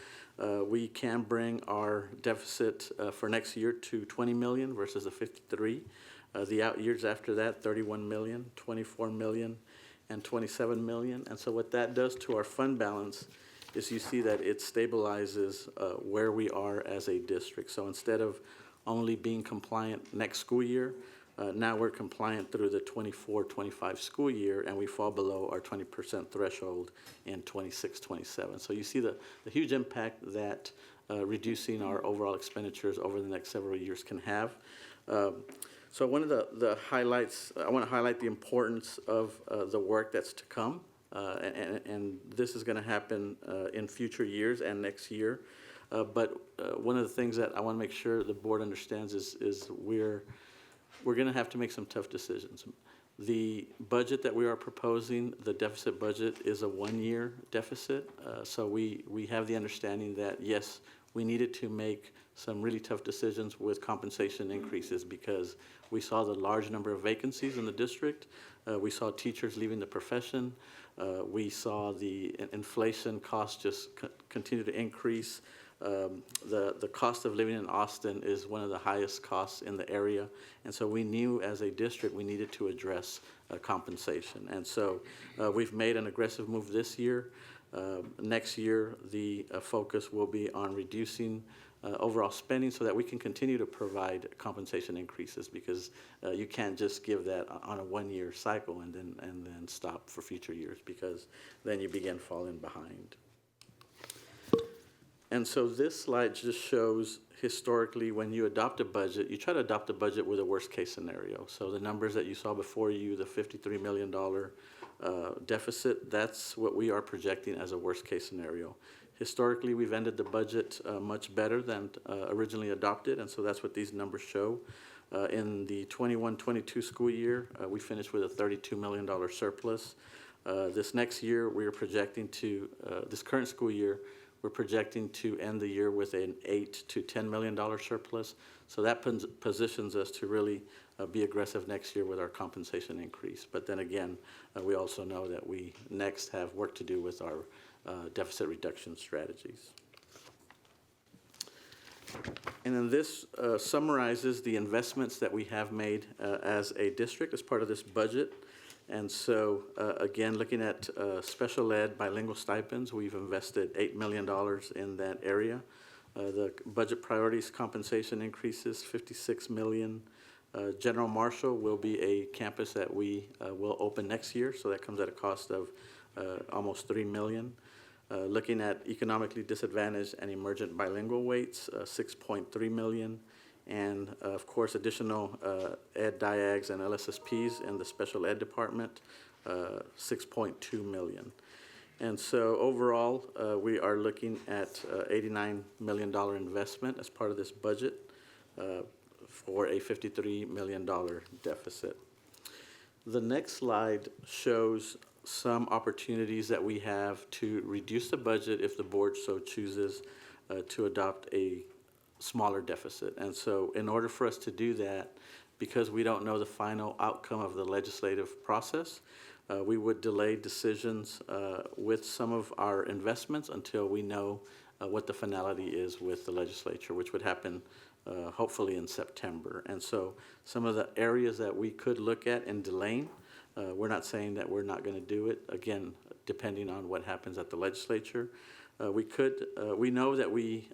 we can bring our deficit for next year to 20 million versus the 53. The out years after that, 31 million, 24 million, and 27 million. And so what that does to our fund balance is you see that it stabilizes where we are as a district. So instead of only being compliant next school year, now we're compliant through the 24-25 school year, and we fall below our 20% threshold in 26-27. So you see the huge impact that reducing our overall expenditures over the next several years can have. So one of the highlights, I want to highlight the importance of the work that's to come, and this is going to happen in future years and next year. But one of the things that I want to make sure the board understands is we're going to have to make some tough decisions. The budget that we are proposing, the deficit budget, is a one-year deficit. So we have the understanding that, yes, we needed to make some really tough decisions with compensation increases because we saw the large number of vacancies in the district. We saw teachers leaving the profession. We saw the inflation costs just continue to increase. The cost of living in Austin is one of the highest costs in the area, and so we knew as a district we needed to address compensation. And so we've made an aggressive move this year. Next year, the focus will be on reducing overall spending so that we can continue to provide compensation increases, because you can't just give that on a one-year cycle and then stop for future years, because then you begin falling behind. And so this slide just shows historically when you adopt a budget, you try to adopt a budget with a worst case scenario. So the numbers that you saw before you, the $53 million deficit, that's what we are projecting as a worst case scenario. Historically, we've ended the budget much better than originally adopted, and so that's what these numbers show. In the 21-22 school year, we finished with a $32 million surplus. This next year, we are projecting to, this current school year, we're projecting to end the year with an $8 to $10 million surplus. So that positions us to really be aggressive next year with our compensation increase. But then again, we also know that we next have work to do with our deficit reduction strategies. And then this summarizes the investments that we have made as a district as part of this budget. And so, again, looking at special ed bilingual stipends, we've invested $8 million in that area. The budget priorities compensation increases, $56 million. General Marshall will be a campus that we will open next year, so that comes at a cost of almost $3 million. Looking at economically disadvantaged and emergent bilingual weights, $6.3 million. And of course, additional ed diags and LSSPs in the special ed department, $6.2 million. And so overall, we are looking at $89 million investment as part of this budget for a $53 million deficit. The next slide shows some opportunities that we have to reduce the budget if the board so chooses to adopt a smaller deficit. And so in order for us to do that, because we don't know the final outcome of the legislative process, we would delay decisions with some of our investments until we know what the finality is with the legislature, which would happen hopefully in September. And so some of the areas that we could look at in delaying, we're not saying that we're not going to do it, again, depending on what happens at the legislature. We know that we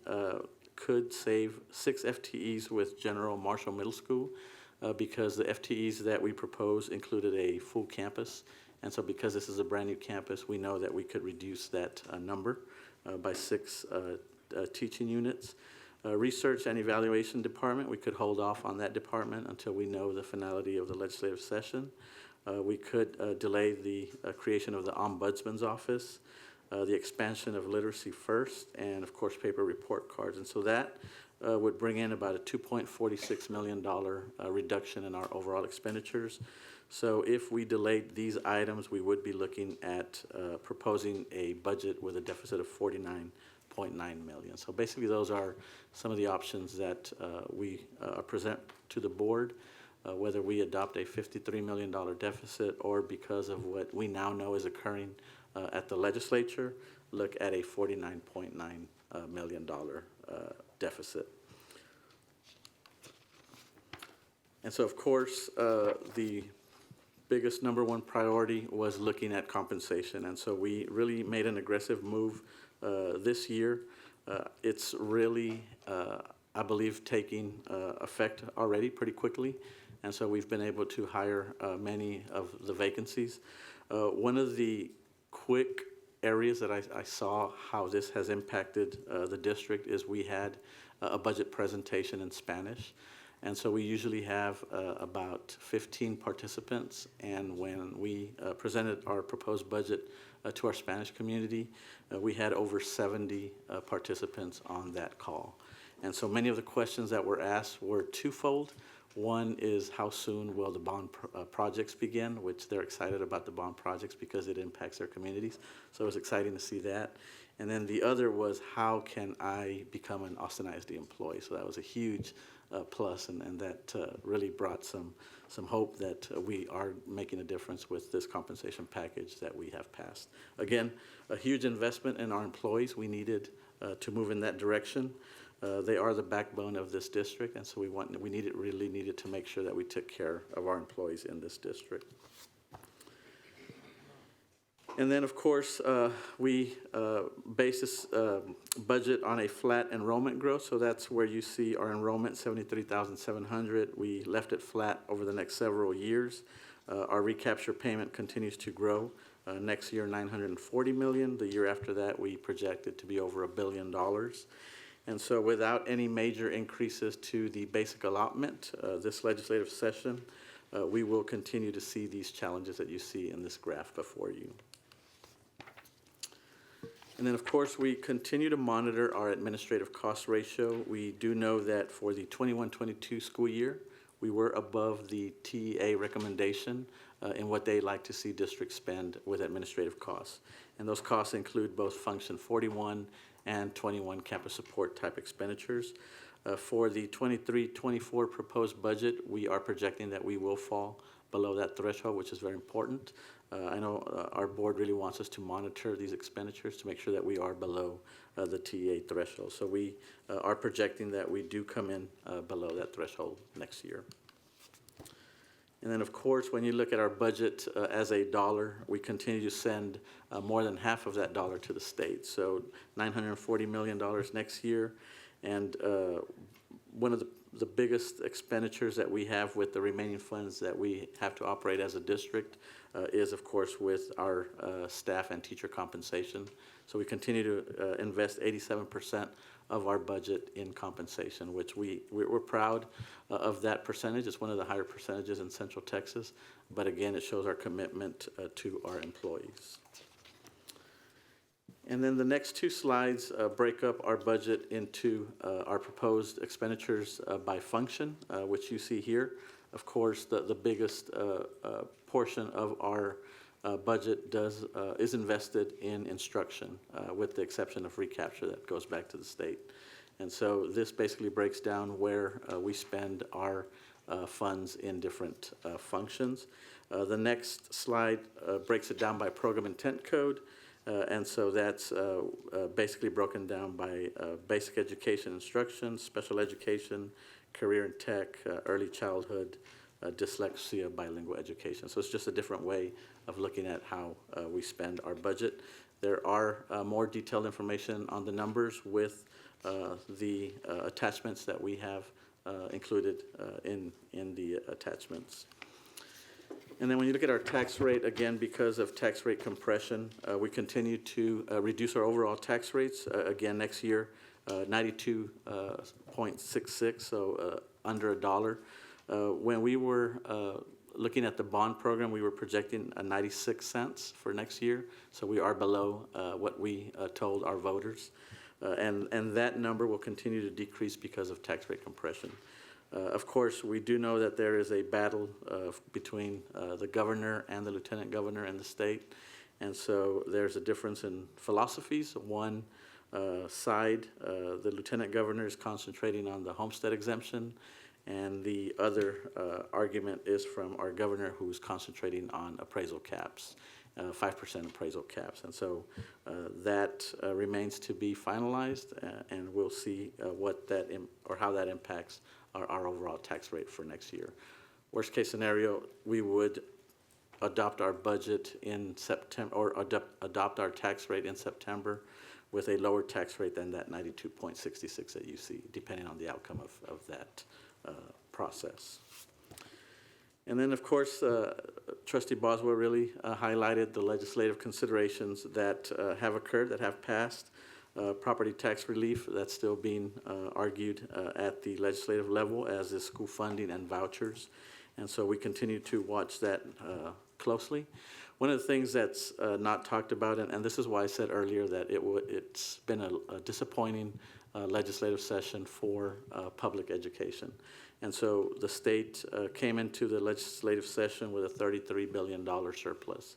could save 6 FTEs with General Marshall Middle School because the FTEs that we propose included a full campus. And so because this is a brand new campus, we know that we could reduce that number by 6 teaching units. Research and Evaluation Department, we could hold off on that department until we know the finality of the legislative session. We could delay the creation of the Ombudsman's Office, the expansion of Literacy First, and of course paper report cards. And so that would bring in about a $2.46 million reduction in our overall expenditures. So if we delayed these items, we would be looking at proposing a budget with a deficit of $49.9 million. So basically those are some of the options that we present to the board, whether we adopt a $53 million deficit or because of what we now know is occurring at the legislature, look at a $49.9 million deficit. And so, of course, the biggest number one priority was looking at compensation. And so we really made an aggressive move this year. It's really, I believe, taking effect already pretty quickly. And so we've been able to hire many of the vacancies. One of the quick areas that I saw how this has impacted the district is we had a budget presentation in Spanish. And so we usually have about 15 participants. And when we presented our proposed budget to our Spanish community, we had over 70 participants on that call. And so many of the questions that were asked were twofold. One is how soon will the bond projects begin, which they're excited about the bond projects because it impacts their communities. So it was exciting to see that. And then the other was how can I become an Austin ISD employee? So that was a huge plus, and that really brought some hope that we are making a difference with this compensation package that we have passed. Again, a huge investment in our employees. We needed to move in that direction. They are the backbone of this district, and so we really needed to make sure that we took care of our employees in this district. And then, of course, we base this budget on a flat enrollment growth. So that's where you see our enrollment, 73,700. We left it flat over the next several years. Our recapture payment continues to grow Next year, $940 million. The year after that, we project it to be over $1 billion. And so without any major increases to the basic allotment, this legislative session, we will continue to see these challenges that you see in this graph before you. And then, of course, we continue to monitor our administrative cost ratio. We do know that for the 21-22 school year, we were above the TEA recommendation in what they like to see districts spend with administrative costs. And those costs include both Function 41 and 21 campus support type expenditures. For the 23-24 proposed budget, we are projecting that we will fall below that threshold, which is very important. I know our board really wants us to monitor these expenditures to make sure that we are below the TEA threshold. So we are projecting that we do come in below that threshold next year. And then, of course, when you look at our budget as a dollar, we continue to send more than half of that dollar to the state. So $940 million next year. And one of the biggest expenditures that we have with the remaining funds that we have to operate as a district is, of course, with our staff and teacher compensation. So we continue to invest 87% of our budget in compensation, which we're proud of that percentage. It's one of the higher percentages in Central Texas, but again, it shows our commitment to our employees. And then the next two slides break up our budget into our proposed expenditures by function, which you see here. Of course, the biggest portion of our budget is invested in instruction, with the exception of recapture that goes back to the state. And so this basically breaks down where we spend our funds in different functions. The next slide breaks it down by program intent code. And so that's basically broken down by basic education instruction, special education, career and tech, early childhood, dyslexia, bilingual education. So it's just a different way of looking at how we spend our budget. There are more detailed information on the numbers with the attachments that we have included in the attachments. And then when you look at our tax rate, again, because of tax rate compression, we continue to reduce our overall tax rates. Again, next year, 92.66, so under $1. When we were looking at the bond program, we were projecting 96 cents for next year. So we are below what we told our voters. And that number will continue to decrease because of tax rate compression. Of course, we do know that there is a battle between the governor and the lieutenant governor in the state. And so there's a difference in philosophies. One side, the lieutenant governor is concentrating on the homestead exemption, and the other argument is from our governor, who's concentrating on appraisal caps, 5% appraisal caps. And so that remains to be finalized, and we'll see what that or how that impacts our overall tax rate for next year. Worst case scenario, we would adopt our budget in September, or adopt our tax rate in September with a lower tax rate than that 92.66 that you see, depending on the outcome of that process. And then, of course, Trustee Boswell really highlighted the legislative considerations that have occurred, that have passed. Property tax relief, that's still being argued at the legislative level, as is school funding and vouchers. And so we continue to watch that closely. One of the things that's not talked about, and this is why I said earlier that it's been a disappointing legislative session for public education. And so the state came into the legislative session with a $33 billion surplus.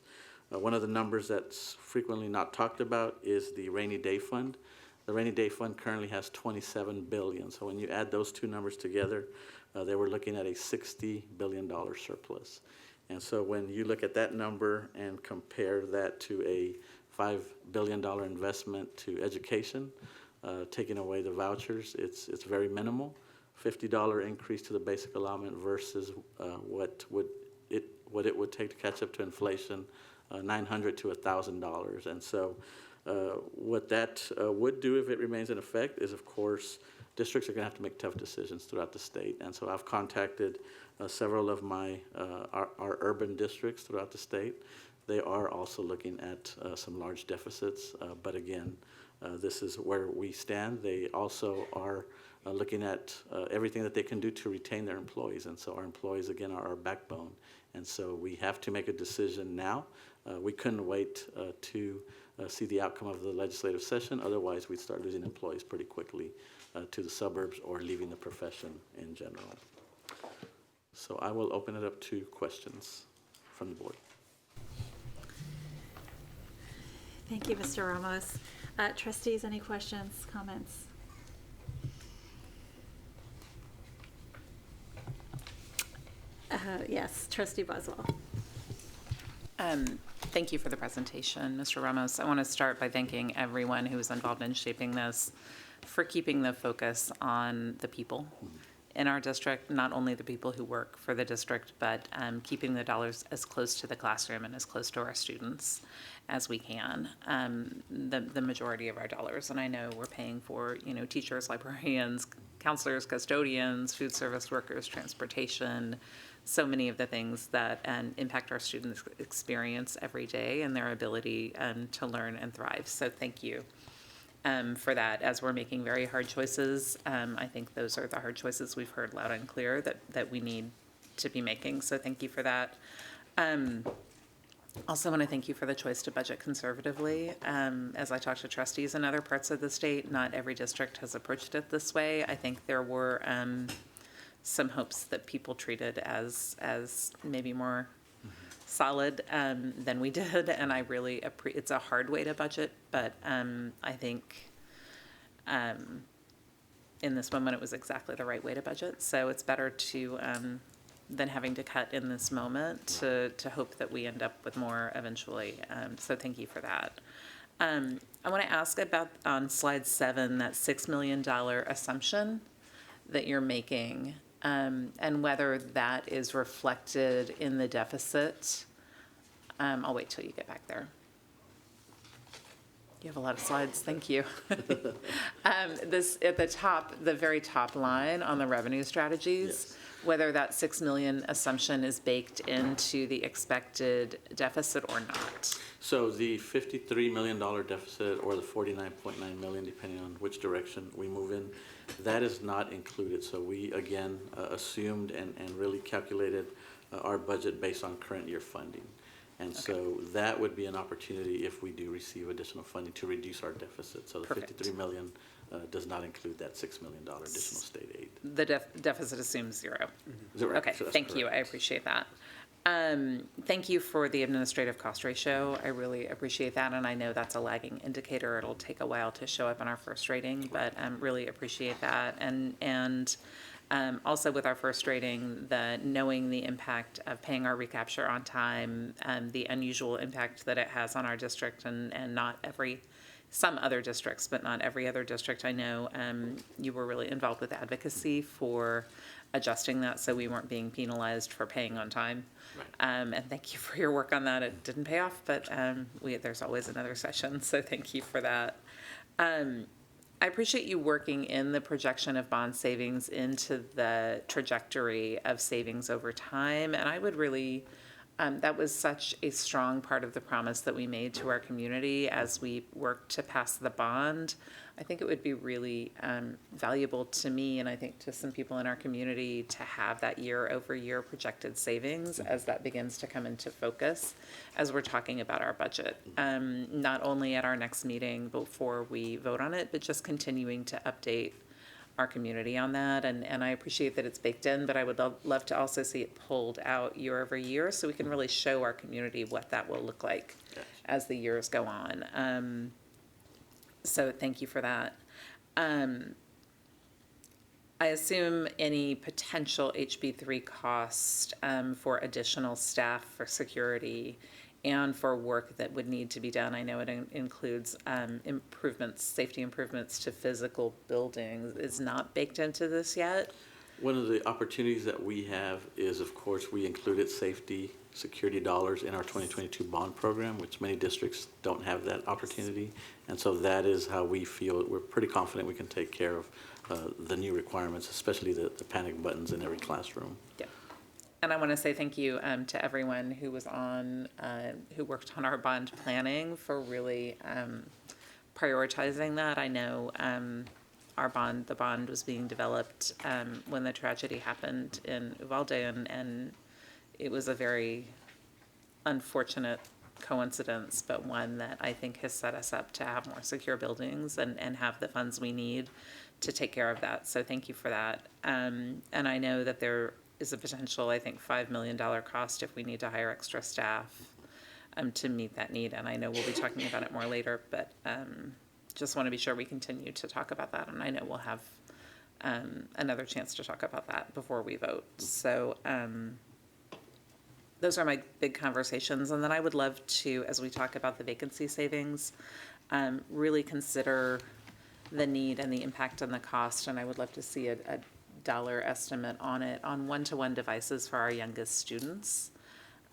One of the numbers that's frequently not talked about is the rainy day fund. The rainy day fund currently has $27 billion. So when you add those two numbers together, they were looking at a $60 billion surplus. And so when you look at that number and compare that to a $5 billion investment to education, taking away the vouchers, it's very minimal. $50 increase to the basic allotment versus what it would take to catch up to inflation, $900 to $1,000. And so what that would do if it remains in effect is, of course, districts are going to have to make tough decisions throughout the state. And so I've contacted several of our urban districts throughout the state. They are also looking at some large deficits, but again, this is where we stand. They also are looking at everything that they can do to retain their employees, and so our employees, again, are our backbone. And so we have to make a decision now. We couldn't wait to see the outcome of the legislative session. Otherwise, we'd start losing employees pretty quickly to the suburbs or leaving the profession in general. So I will open it up to questions from the board. Thank you, Mr. Ramos. Trustees, any questions, comments? Yes, Trustee Boswell. Thank you for the presentation, Mr. Ramos. I want to start by thanking everyone who was involved in shaping this for keeping the focus on the people in our district, not only the people who work for the district, but keeping the dollars as close to the classroom and as close to our students as we can, the majority of our dollars. And I know we're paying for, teachers, librarians, counselors, custodians, food service workers, transportation, so many of the things that impact our students' experience every day and their ability to learn and thrive. So thank you for that. As we're making very hard choices, I think those are the hard choices we've heard loud and clear that we need to be making. So thank you for that. Also want to thank you for the choice to budget conservatively. As I talk to trustees in other parts of the state, not every district has approached it this way. I think there were some hopes that people treated as maybe more solid than we did, and I really it's a hard way to budget, but I think in this moment it was exactly the right way to budget. So it's better to than having to cut in this moment to hope that we end up with more eventually. So thank you for that. I want to ask about on slide 7 that $6 million assumption that you're making. And whether that is reflected in the deficit. I'll wait till you get back there. You have a lot of slides, thank you. This at the top, the very top line on the revenue strategies, whether that $6 million assumption is baked into the expected deficit or not. So the $53 million deficit or the $49.9 million, depending on which direction we move in, that is not included. So we, again, assumed and really calculated our budget based on current year funding. And okay. So that would be an opportunity if we do receive additional funding to reduce our deficit. So the Perfect. $53 million does not include that $6 million additional state aid. The deficit assumes zero. Mm-hmm. Zero. Okay, So thank correct. you. I appreciate that. Thank you for the administrative cost ratio. I really appreciate that, and I know that's a lagging indicator. It'll take a while to show up in our first rating, but really appreciate that. And also with our first rating, knowing the impact of paying our recapture on time, the unusual impact that it has on our district, and not some other districts, but not every other district. I know you were really involved with advocacy for adjusting that so we weren't being penalized for paying on time. Right. And thank you for your work on that. It didn't pay off, but there's always another session, so thank you for that. I appreciate you working in the projection of bond savings into the trajectory of savings over time, and I would really, that was such a strong part of the promise that we made to our community as we worked to pass the bond. I think it would be really valuable to me, and I think to some people in our community, to have that year-over-year projected savings as that begins to come into focus as we're talking about our budget. Not only at our next meeting before we vote on it, but just continuing to update our community on that. And I appreciate that it's baked in, but I would love to also see it pulled out year over year so we can really show our community what that will look like as the years go on. So thank you for that. I assume any potential HB3 cost for additional staff for security and for work that would need to be done. I know it includes safety improvements to physical buildings. Is not baked into this yet. One of the opportunities that we have is, of course, we included security dollars in our 2022 bond program, which many districts don't have that opportunity. And so that is how we feel we're pretty confident we can take care of the new requirements, especially the panic buttons in every classroom. Yeah. And I want to say thank you to everyone who was on, who worked on our bond planning for really prioritizing that. I know the bond was being developed when the tragedy happened in Uvalde, and it was a very unfortunate coincidence, but one that I think has set us up to have more secure buildings and have the funds we need to take care of that. So thank you for that. And I know that there is a potential, I think, $5 million cost if we need to hire extra staff to meet that need. And I know we'll be talking about it more later, but just want to be sure we continue to talk about that. And I know we'll have another chance to talk about that before we vote. So those are my big conversations. And then I would love to, as we talk about the vacancy savings, really consider the need and the impact and the cost. And I would love to see a dollar estimate on it on one-to-one devices for our youngest students.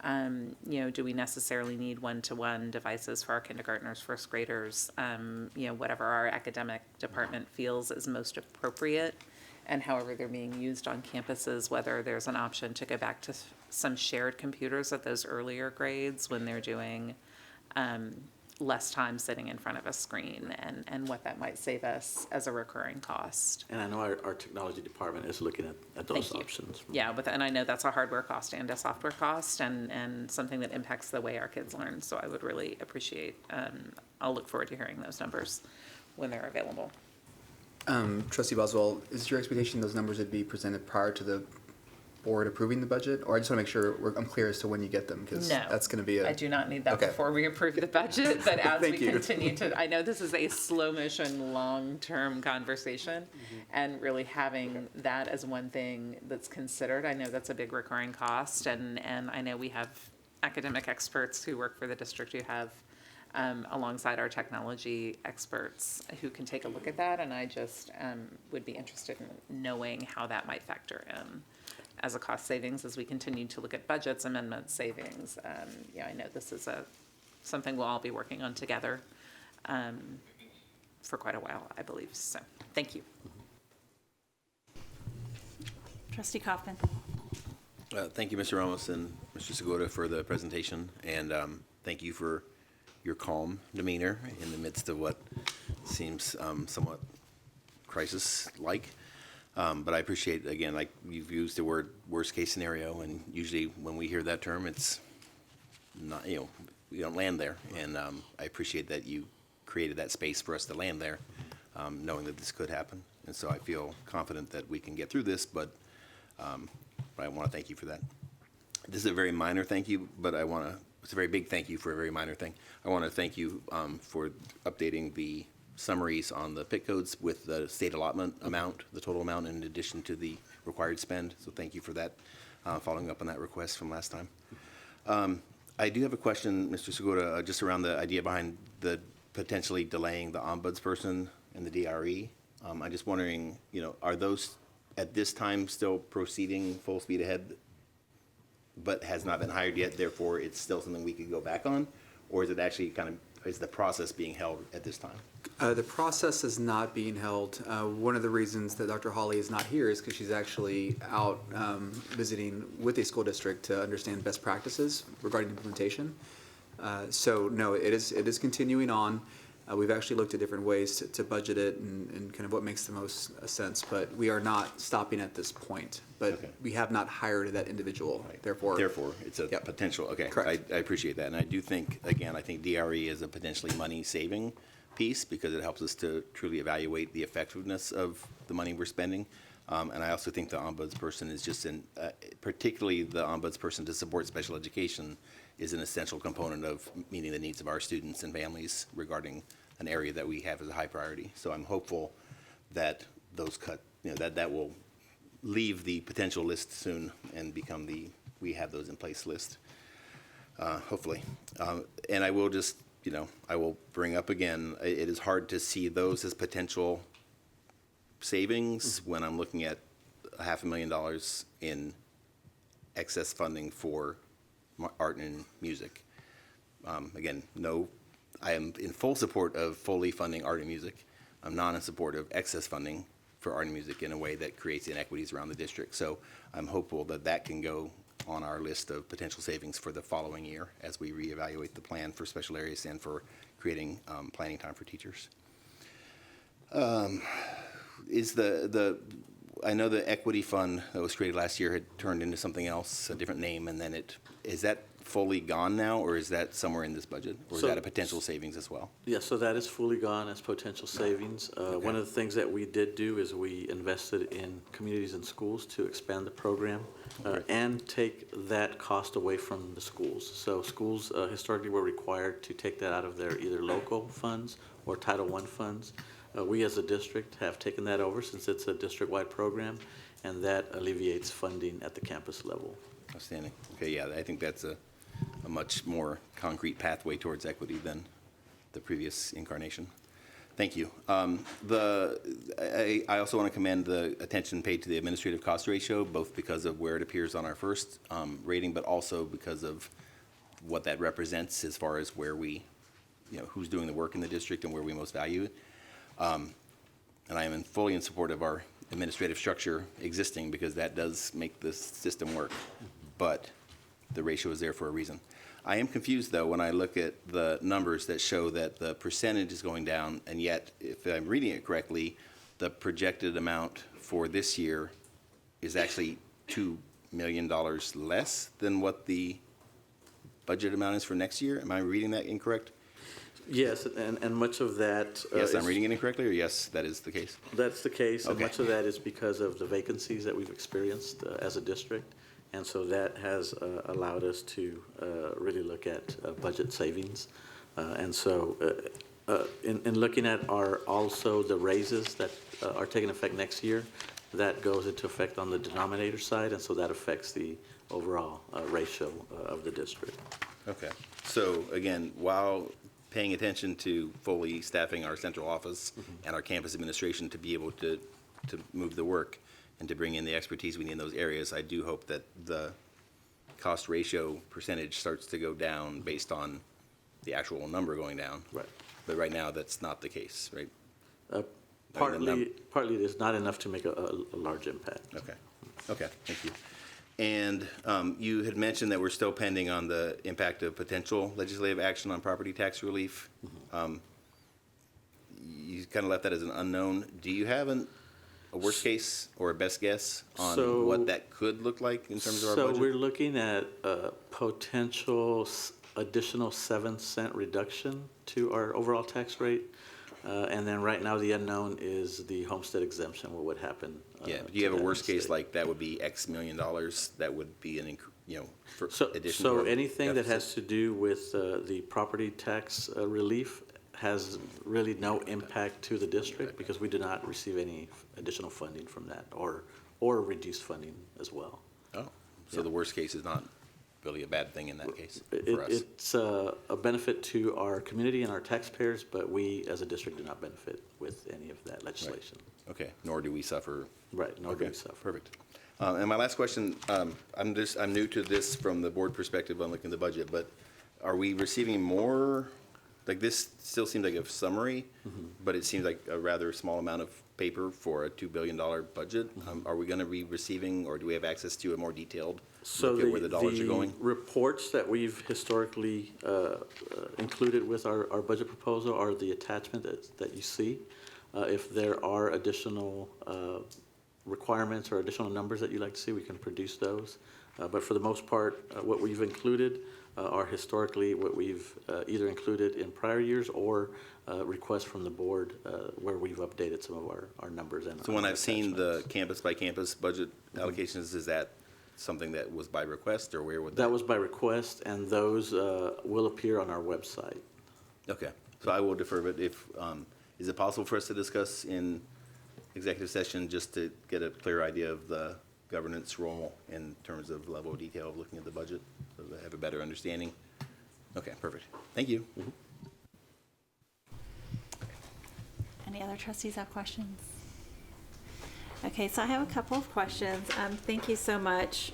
Do we necessarily need one-to-one devices for our kindergartners, first graders, whatever our academic department feels is most appropriate, and however they're being used on campuses, whether there's an option to go back to some shared computers at those earlier grades when they're doing less time sitting in front of a screen, and what that might save us as a recurring cost. And I know our technology department is looking at those options. Yeah, and I know that's a hardware cost and a software cost, and something that impacts the way our kids learn. So I would really appreciate, I'll look forward to hearing those numbers when they're available. Trustee Boswell, is your expectation those numbers would be presented prior to the board approving the budget? Or I just want to make sure I'm clear as to when you get them, because that's going to be I do not need that before we approve the budget, but as we continue to, I know this is a slow motion, long-term conversation, and really having that as one thing that's considered. I know that's a big recurring cost, and I know we have academic experts who work for the district who have alongside our technology experts who can take a look at that, and I just would be interested in knowing how that might factor in as a cost savings as we continue to look at budgets, amendments, savings. I know this is something we'll all be working on together for quite a while, I believe. So thank you. Trustee Kaufman. Thank you, Mr. Ramos and Mr. Segura, for the presentation, and thank you for your calm demeanor in the midst of what seems somewhat crisis-like. But I appreciate, again, like you've used the word worst case scenario, and usually when we hear that term, it's not, we don't land there. And I appreciate that you created that space for us to land there, knowing that this could happen. And so I feel confident that we can get through this, but I want to thank you for that. This is a very minor thank you, but it's a very big thank you for a very minor thing. I want to thank you for updating the summaries on the PIC codes with the state allotment amount, the total amount, in addition to the required spend. So thank you for that, following up on that request from last time. I do have a question, Mr. Segura, just around the idea behind the potentially delaying the ombudsperson and the DRE. I'm just wondering, are those at this time still proceeding full speed ahead, but has not been hired yet, therefore it's still something we could go back on? Or is it actually is the process being held at this time? The process is not being held. One of the reasons that Dr. Hawley is not here is because she's actually out visiting with a school district to understand best practices regarding implementation. So no, it is continuing on. We've actually looked at different ways to budget it and kind of what makes the most sense, but we are not stopping at this point. But we have not hired that individual. Right. Therefore, it's a potential. Okay, correct. I appreciate that, and I do think, again, I think DRE is a potentially money-saving piece because it helps us to truly evaluate the effectiveness of the money we're spending. And I also think the ombudsperson is just particularly the ombudsperson to support special education is an essential component of meeting the needs of our students and families regarding an area that we have as a high priority. So I'm hopeful that those that will leave the potential list soon and become we have those in place list, hopefully. And I will just, I will bring up again, it is hard to see those as potential savings when I'm looking at $500,000 in excess funding for art and music. Again, I am in full support of fully funding art and music. I'm not in support of excess funding for art and music in a way that creates inequities around the district. So I'm hopeful that can go on our list of potential savings for the following year as we reevaluate the plan for special areas and for creating planning time for teachers. I know the equity fund that was created last year had turned into something else, a different name, and then is that fully gone now, or is that somewhere in this budget, or is that a potential savings as well? Yeah, so that is fully gone as potential savings. One of the things that we did do is we invested in communities and schools to expand the program and take that cost away from the schools. So schools historically were required to take that out of their either local funds or Title I funds. We as a district have taken that over since it's a district-wide program, and that alleviates funding at the campus level. Outstanding. Okay, yeah, I think that's a much more concrete pathway towards equity than the previous incarnation. Thank you. I also want to commend the attention paid to the administrative cost ratio, both because of where it appears on our first rating, but also because of what that represents as far as where we, who's doing the work in the district and where we most value it. And I am fully in support of our administrative structure existing because that does make this system work. But the ratio is there for a reason. I am confused, though, when I look at the numbers that show that the percentage is going down, and yet, if I'm reading it correctly, the projected amount for this year is actually $2 million less than what the budget amount is for next year. Am I reading that incorrect? Yes, and much of that... Yes, I'm reading it incorrectly, or yes, that is the case? That's the case, and Okay. much of that is because of the vacancies that we've experienced as a district. And so that has allowed us to really look at budget savings. And so in looking at also the raises that are taking effect next year, that goes into effect on the denominator side, and so that affects the overall ratio of the district. Okay. So again, while paying attention to fully staffing our central office and our campus administration to be able to move the work, and to bring in the expertise we need in those areas, I do hope that the cost ratio percentage starts to go down based on the actual number going down. Right. But right now, that's not the case, right? Partly it is not enough to make a large impact. Okay. Okay, thank you. And you had mentioned that we're still pending on the impact of potential legislative action on property tax relief. You kind of left that as an unknown. Do you have a worst case or a best guess on what that could look like in terms of our budget? So we're looking at a potential additional 7-cent reduction to our overall tax rate. And then right now the unknown is the homestead exemption, what would happen. Yeah, but do you have a worst case like that would be X million dollars? That would be an, for addition to So our anything that deficit? has to do with the property tax relief has really no impact to the district because we do not receive any additional funding from that or reduced funding as well. Oh, so the worst case is not really a bad thing in that case for us? It's a benefit to our community and our taxpayers, but we as a district do not benefit with any of that legislation. Right. Okay, nor do we suffer. Right, nor do we suffer. Perfect. And my last question, I'm new to this from the board perspective on looking at the budget, but are we receiving more? Like this still seems like a summary, but it seems like a rather small amount of paper for a $2 billion budget. Are we going to be receiving, or do we have access to a more detailed look at where the dollars are going? Reports that we've historically included with our budget proposal are the attachment that you see. If there are additional requirements or additional numbers that you'd like to see, we can produce those. But for the most part, what we've included are historically what we've either included in prior years or requests from the board where we've updated some of our numbers. So when I've seen the campus by campus budget allocations, is that something that was by request, or where would that was by request, and those will appear on our website. Okay, so I will defer, but if is it possible for us to discuss in executive session just to get a clear idea of the governance role in terms of level of detail of looking at the budget, so that I have a better understanding? Okay, perfect. Thank you. Any other trustees have questions? Okay, so I have a couple of questions. Thank you so much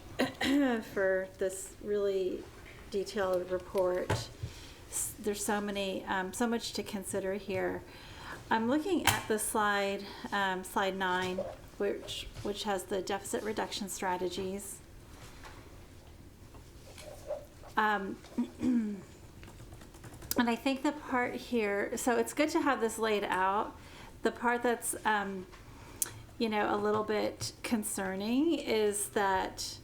for this really detailed report. There's so much to consider here. I'm looking at the slide 9, which has the deficit reduction strategies. And I think the part here, so it's good to have this laid out. The part that's, you know, a little bit concerning is that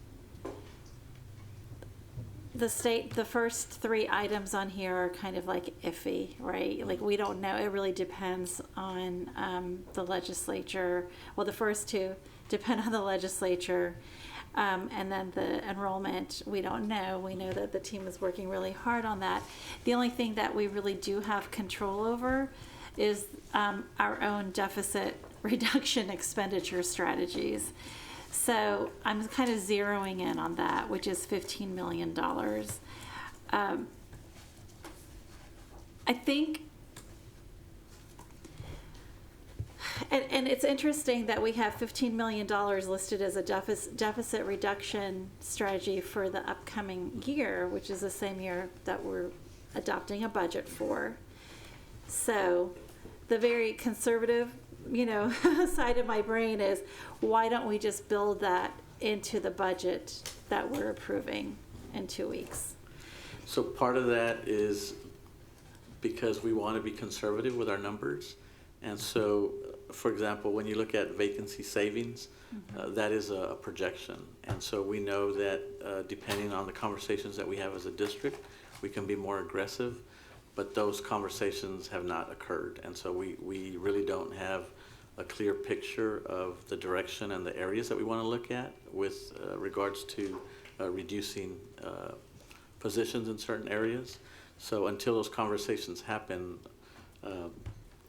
the first three items on here are kind of like iffy, right? Like we don't know. It really depends on the legislature. Well, the first two depend on the legislature. And then the enrollment, we don't know. We know that the team is working really hard on that. The only thing that we really do have control over is our own deficit reduction expenditure strategies. So I'm kind of zeroing in on that, which is $15 million. I think, and it's interesting that we have $15 million listed as a deficit reduction strategy for the upcoming year, which is the same year that we're adopting a budget for. So the very conservative, you know, side of my brain is, why don't we just build that into the budget that we're approving in 2 weeks? So part of that is because we want to be conservative with our numbers. And so, for example, when you look at vacancy savings, that is a projection. And so we know that depending on the conversations that we have as a district, we can be more aggressive, but those conversations have not occurred. And so we really don't have a clear picture of the direction and the areas that we want to look at with regards to reducing positions in certain areas. So until those conversations happen,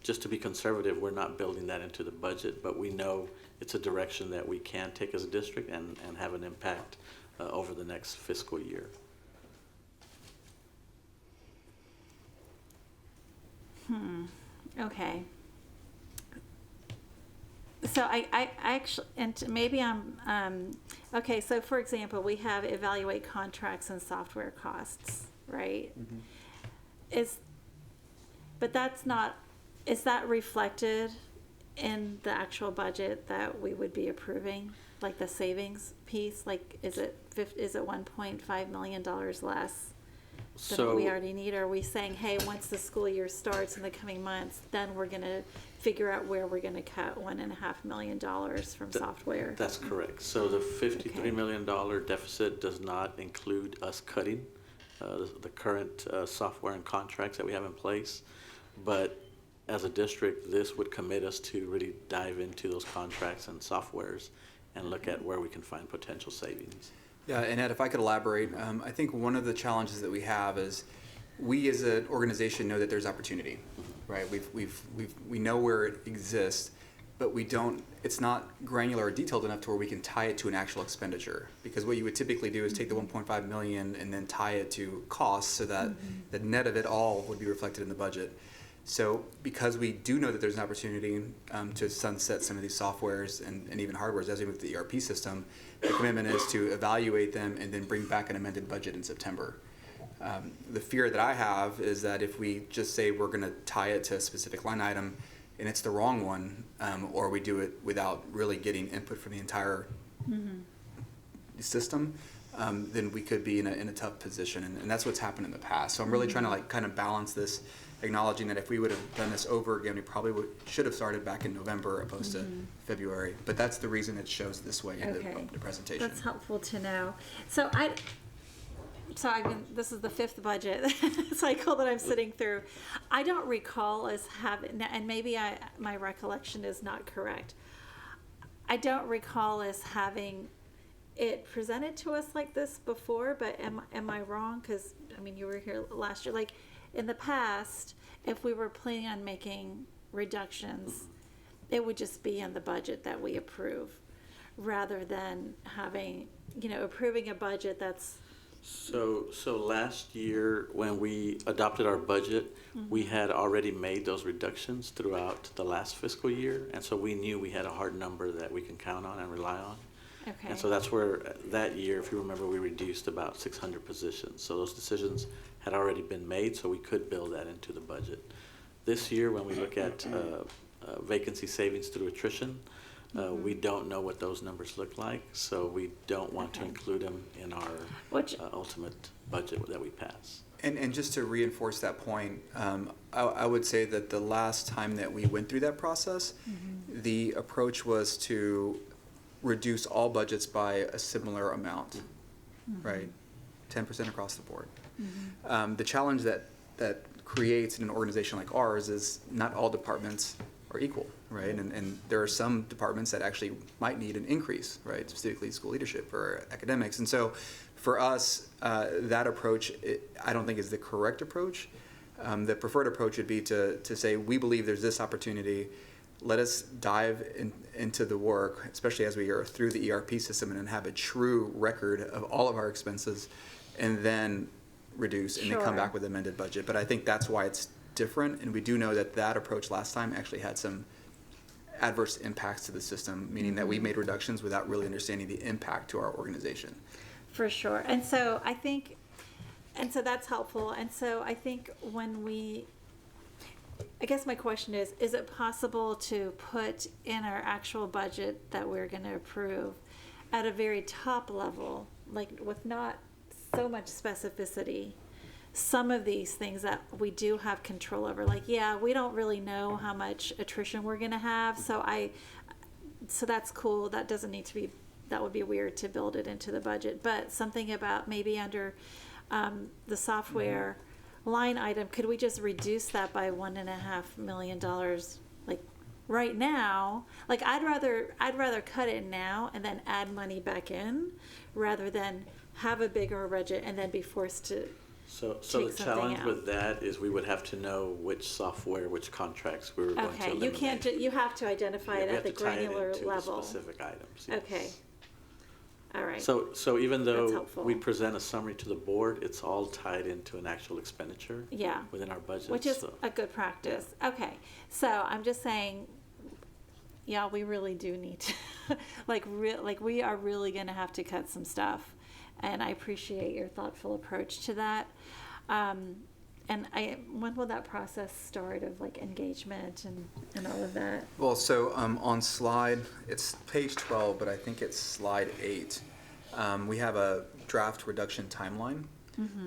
just to be conservative, we're not building that into the budget, but we know it's a direction that we can take as a district and have an impact over the next fiscal year. Okay. So I actually, and maybe I'm, okay, so for example, we have evaluate contracts and software costs, right? But that's not, is that reflected in the actual budget that we would be approving? Like the savings piece, like is it $1.5 million less than what we already need? Or are we saying, hey, once the school year starts in the coming months, then we're gonna figure out where we're gonna cut $1.5 million from software? That's correct. So the $53 million deficit does not include us cutting the current software and contracts that we have in place. But as a district, this would commit us to really dive into those contracts and softwares and look at where we can find potential savings. Yeah, and Ed, if I could elaborate, I think one of the challenges that we have is we as an organization know that there's opportunity, right? We know where it exists, but we don't, it's not granular or detailed enough to where we can tie it to an actual expenditure. Because what you would typically do is take the 1.5 million and then tie it to costs so that the net of it all would be reflected in the budget. So because we do know that there's an opportunity to sunset some of these softwares and even hardwares as we move to the ERP system, the commitment is to evaluate them and then bring back an amended budget in September. The fear that I have is that if we just say we're going to tie it to a specific line item and it's the wrong one, or we do it without really getting input from the entire system, then we could be in a tough position. And that's what's happened in the past. So I'm really trying to kind of balance this, acknowledging that if we would have done this over again, we probably should have started back in November opposed to February. But that's the reason it shows this way in the presentation. That's helpful to know. So this is the fifth budget cycle that I'm sitting through. I don't recall as having, and maybe my recollection is not correct. I don't recall as having it presented to us like this before, but am I wrong? Because, I mean, you were here last year. Like, in the past, if we were planning on making reductions, it would just be in the budget that we approve, rather than having, approving a budget that's... So last year, when we adopted our budget, we had already made those reductions throughout the last fiscal year, and so we knew we had a hard number that we can count on and rely on. Okay. And so that's where that year, if you remember, we reduced about 600 positions. So those decisions had already been made, so we could build that into the budget. This year, when we look at vacancy savings through attrition, We don't know what those numbers look like, so we don't want to include them in our ultimate budget that we pass. And just to reinforce that point, I would say that the last time that we went through that process, the approach was to reduce all budgets by a similar amount, right? 10% across the board. The challenge that creates in an organization like ours is not all departments are equal, right? And there are some departments that actually might need an increase, right? Specifically school leadership or academics. And so for us, that approach, I don't think is the correct approach. The preferred approach would be to say, we believe there's this opportunity. Let us dive into the work, especially as we are through the ERP system and have a true record of all of our expenses, and then reduce and then come back with an amended budget. But I think that's why it's different, and we do know that approach last time actually had some adverse impacts to the system, meaning that we made reductions without really understanding the impact to our organization. For sure. And so I think, and so that's helpful. And so I think I guess my question is it possible to put in our actual budget that we're going to approve at a very top level, like with not so much specificity, some of these things that we do have control over? Like, yeah, we don't really know how much attrition we're going to have. So that's cool. That doesn't need to be, that would be weird to build it into the budget, but something about maybe under the software line item, could we just reduce that by $1.5 million? Like right now, like I'd rather cut it now and then add money back in rather than have a bigger budget and then be forced to So the challenge with that is we would have to know which software, which contracts we were going to eliminate. You can't, you have to identify it at the granular level. level. Specific items. Yes. Okay. All right. So even though we present a summary to the board, it's all tied into an actual expenditure within our budget. Which is a good practice. Yeah. Okay. So I'm just saying, yeah, we really do need to, like we are really going to have to cut some stuff. And I appreciate your thoughtful approach to that. And when will that process start of like engagement and all of that? Well, so on slide, it's page 12, but I think it's slide 8. We have a draft reduction timeline.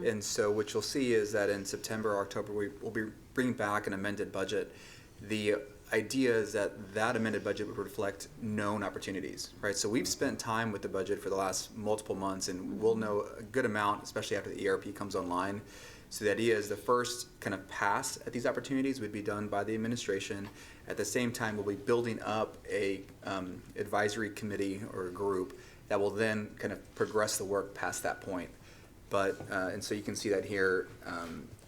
And so what you'll see is that in September or October, we'll be bringing back an amended budget. The idea is that amended budget would reflect known opportunities, right? So we've spent time with the budget for the last multiple months, and we'll know a good amount, especially after the ERP comes online. So the idea is the first kind of pass at these opportunities would be done by the administration. At the same time, we'll be building up a advisory committee or a group that will then kind of progress the work past that point. But and so you can see that here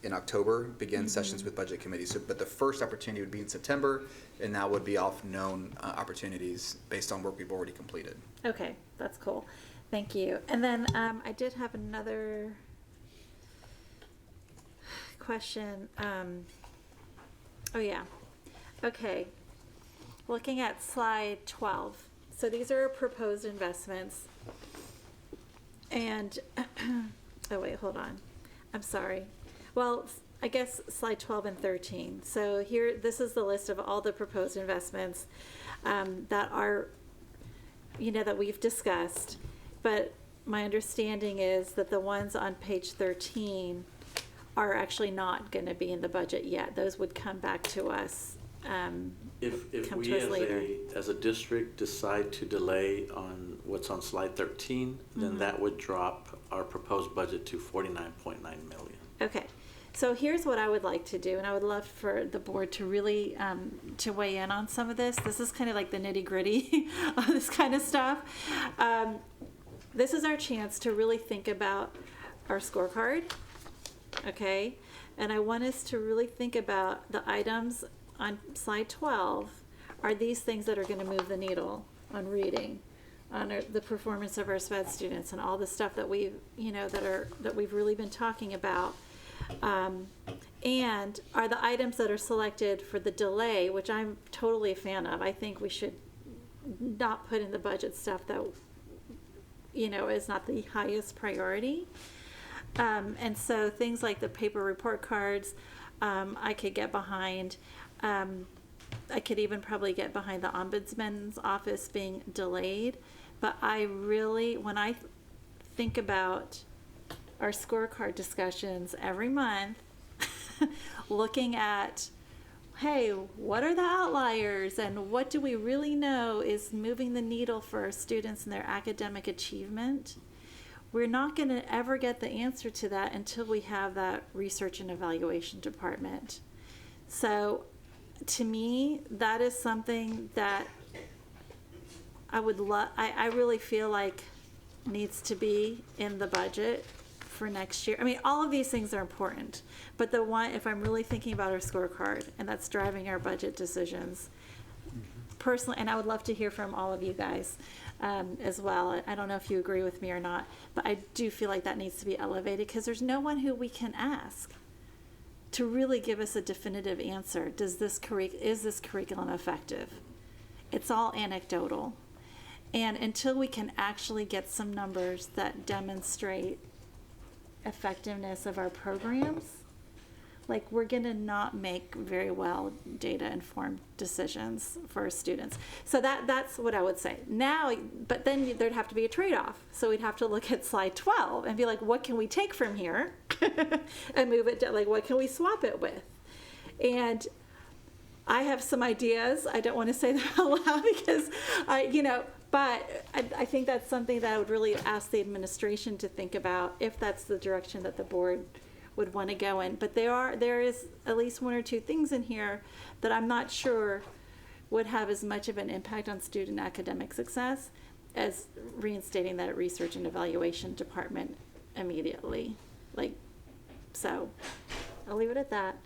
in October, begin sessions with budget committees. But the first opportunity would be in September, and that would be off known opportunities based on work we've already completed. Okay, that's cool. Thank you. And then I did have another question. Oh yeah. Okay. Looking at slide 12. So these are proposed investments. And, oh wait, hold on. I'm sorry. Well, I guess slide 12 and 13. So here, this is the list of all the proposed investments that are, that we've discussed. But my understanding is that the ones on page 13 are actually not going to be in the budget yet. Those would come back to us. If we as a district decide to delay on what's on slide 13, then that would drop our proposed budget to $49.9 million. Okay. So here's what I would like to do, and I would love for the board to really to weigh in on some of this. This is kind of like the nitty-gritty of this kind of stuff. This is our chance to really think about our scorecard, okay? And I want us to really think about the items on slide 12. Are these things that are going to move the needle on reading, on the performance of our SPED students, and all the stuff that we've, that we've really been talking about? And are the items that are selected for the delay, which I'm totally a fan of. I think we should not put in the budget stuff that, is not the highest priority. And so things like the paper report cards, I could get behind. I could even probably get behind the ombudsman's office being delayed. But I really, when I think about our scorecard discussions every month, looking at, hey, what are the outliers and what do we really know is moving the needle for our students and their academic achievement? We're not going to ever get the answer to that until we have that research and evaluation department. So to me, that is something that I would love, I really feel like needs to be in the budget for next year. I mean, all of these things are important, but the one, if I'm really thinking about our scorecard and that's driving our budget decisions, personally, and I would love to hear from all of you guys as well. I don't know if you agree with me or not, but I do feel like that needs to be elevated because there's no one who we can ask to really give us a definitive answer. Is this curriculum effective? It's all anecdotal. And until we can actually get some numbers that demonstrate effectiveness of our programs, like we're gonna not make very well data-informed decisions for our students. So that's what I would say. Now, but then there'd have to be a trade-off. So we'd have to look at slide 12 and be like, what can we take from here and move it to, like, what can we swap it with? And I have some ideas. I don't want to say them out loud because but I think that's something that I would really ask the administration to think about if that's the direction that the board would want to go in. But there is at least one or two things in here that I'm not sure would have as much of an impact on student academic success as reinstating that research and evaluation department immediately. So I'll leave it at that,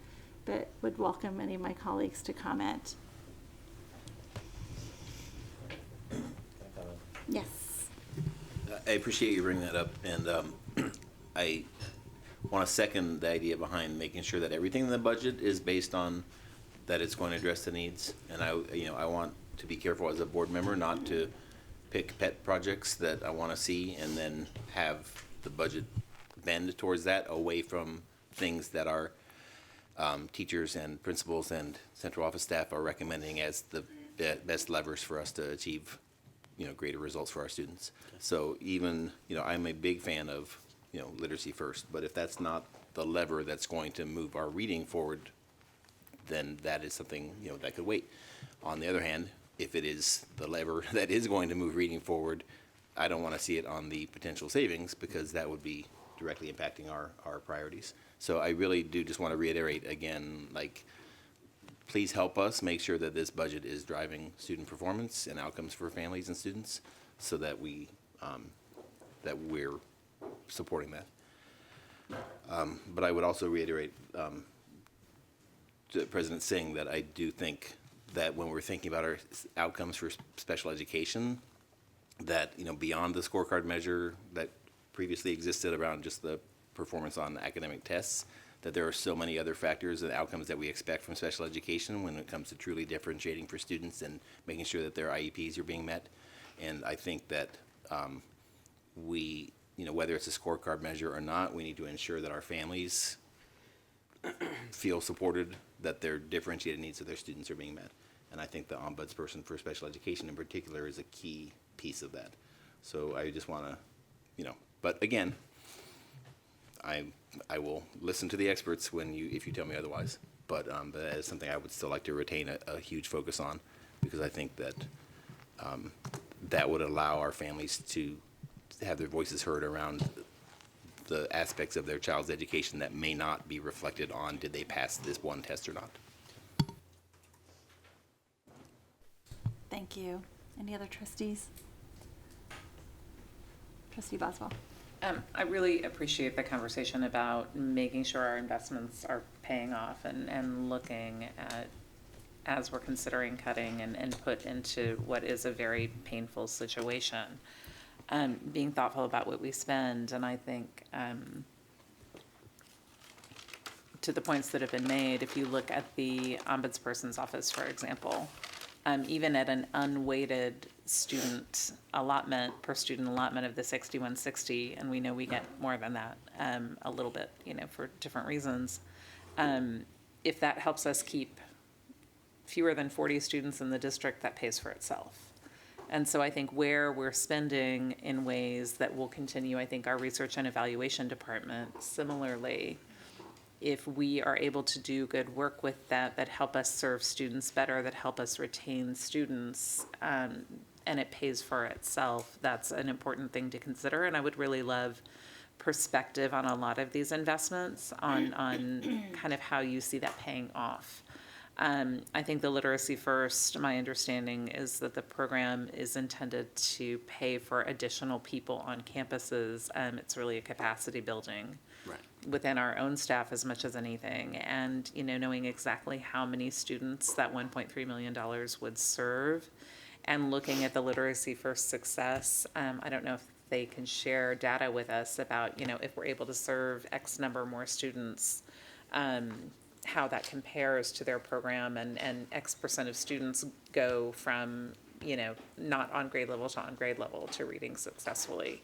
but would welcome any of my colleagues to comment. Yes. I appreciate you bringing that up, and I want to second the idea behind making sure that everything in the budget is based on that it's going to address the needs. And I want to be careful as a board member not to pick pet projects that I want to see and then have the budget bend towards that away from things that our teachers and principals and central office staff are recommending as the best levers for us to achieve greater results for our students. So even, I'm a big fan of, literacy first, but if that's not the lever that's going to move our reading forward, then that is something, that could wait. On the other hand, if it is the lever that is going to move reading forward, I don't want to see it on the potential savings because that would be directly impacting our priorities. So I really do just want to reiterate again, please help us make sure that this budget is driving student performance and outcomes for families and students so that we're supporting that. But I would also reiterate to President Singh that I do think that when we're thinking about our outcomes for special education, that, beyond the scorecard measure that previously existed around just the performance on academic tests, that there are so many other factors and outcomes that we expect from special education when it comes to truly differentiating for students and making sure that their IEPs are being met. And I think that we, whether it's a scorecard measure or not, we need to ensure that our families feel supported, that their differentiated needs of their students are being met. And I think the ombudsperson for special education in particular is a key piece of that. So I just want to, but again, I will listen to the experts if you tell me otherwise. But that is something I would still like to retain a huge focus on, because I think that that would allow our families to have their voices heard around the aspects of their child's education that may not be reflected on did they pass this one test or not. Thank you. Any other trustees? Trustee Boswell. I really appreciate the conversation about making sure our investments are paying off and looking at, as we're considering cutting and input into what is a very painful situation, being thoughtful about what we spend. And I think to the points that have been made, if you look at the ombudsperson's office, for example, even at an unweighted student allotment, per student allotment of the 6160, and we know we get more than that a little bit, for different reasons. If that helps us keep fewer than 40 students in the district, that pays for itself. And so I think where we're spending in ways that will continue, I think our research and evaluation department similarly, if we are able to do good work with that help us serve students better, that help us retain students, and it pays for itself, that's an important thing to consider. And I would really love perspective on a lot of these investments on kind of how you see that paying off. I think the Literacy First, my understanding is that the program is intended to pay for additional people on campuses. It's really a capacity building within our own staff as much as anything. And, knowing exactly how many students that $1.3 million would serve, and looking at the Literacy First success, I don't know if they can share data with us about, if we're able to serve X number more students, how that compares to their program, and X percent of students go from, not on grade level to on grade level to reading successfully.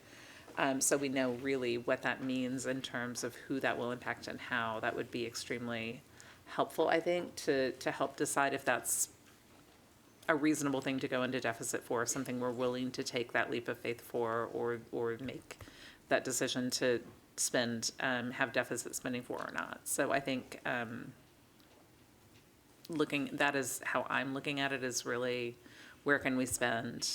So we know really what that means in terms of who that will impact and how. That would be extremely helpful, I think, to help decide if that's a reasonable thing to go into deficit for, something we're willing to take that leap of faith for, or make that decision to spend, have deficit spending for or not. So I think that is how I'm looking at it, is really where can we spend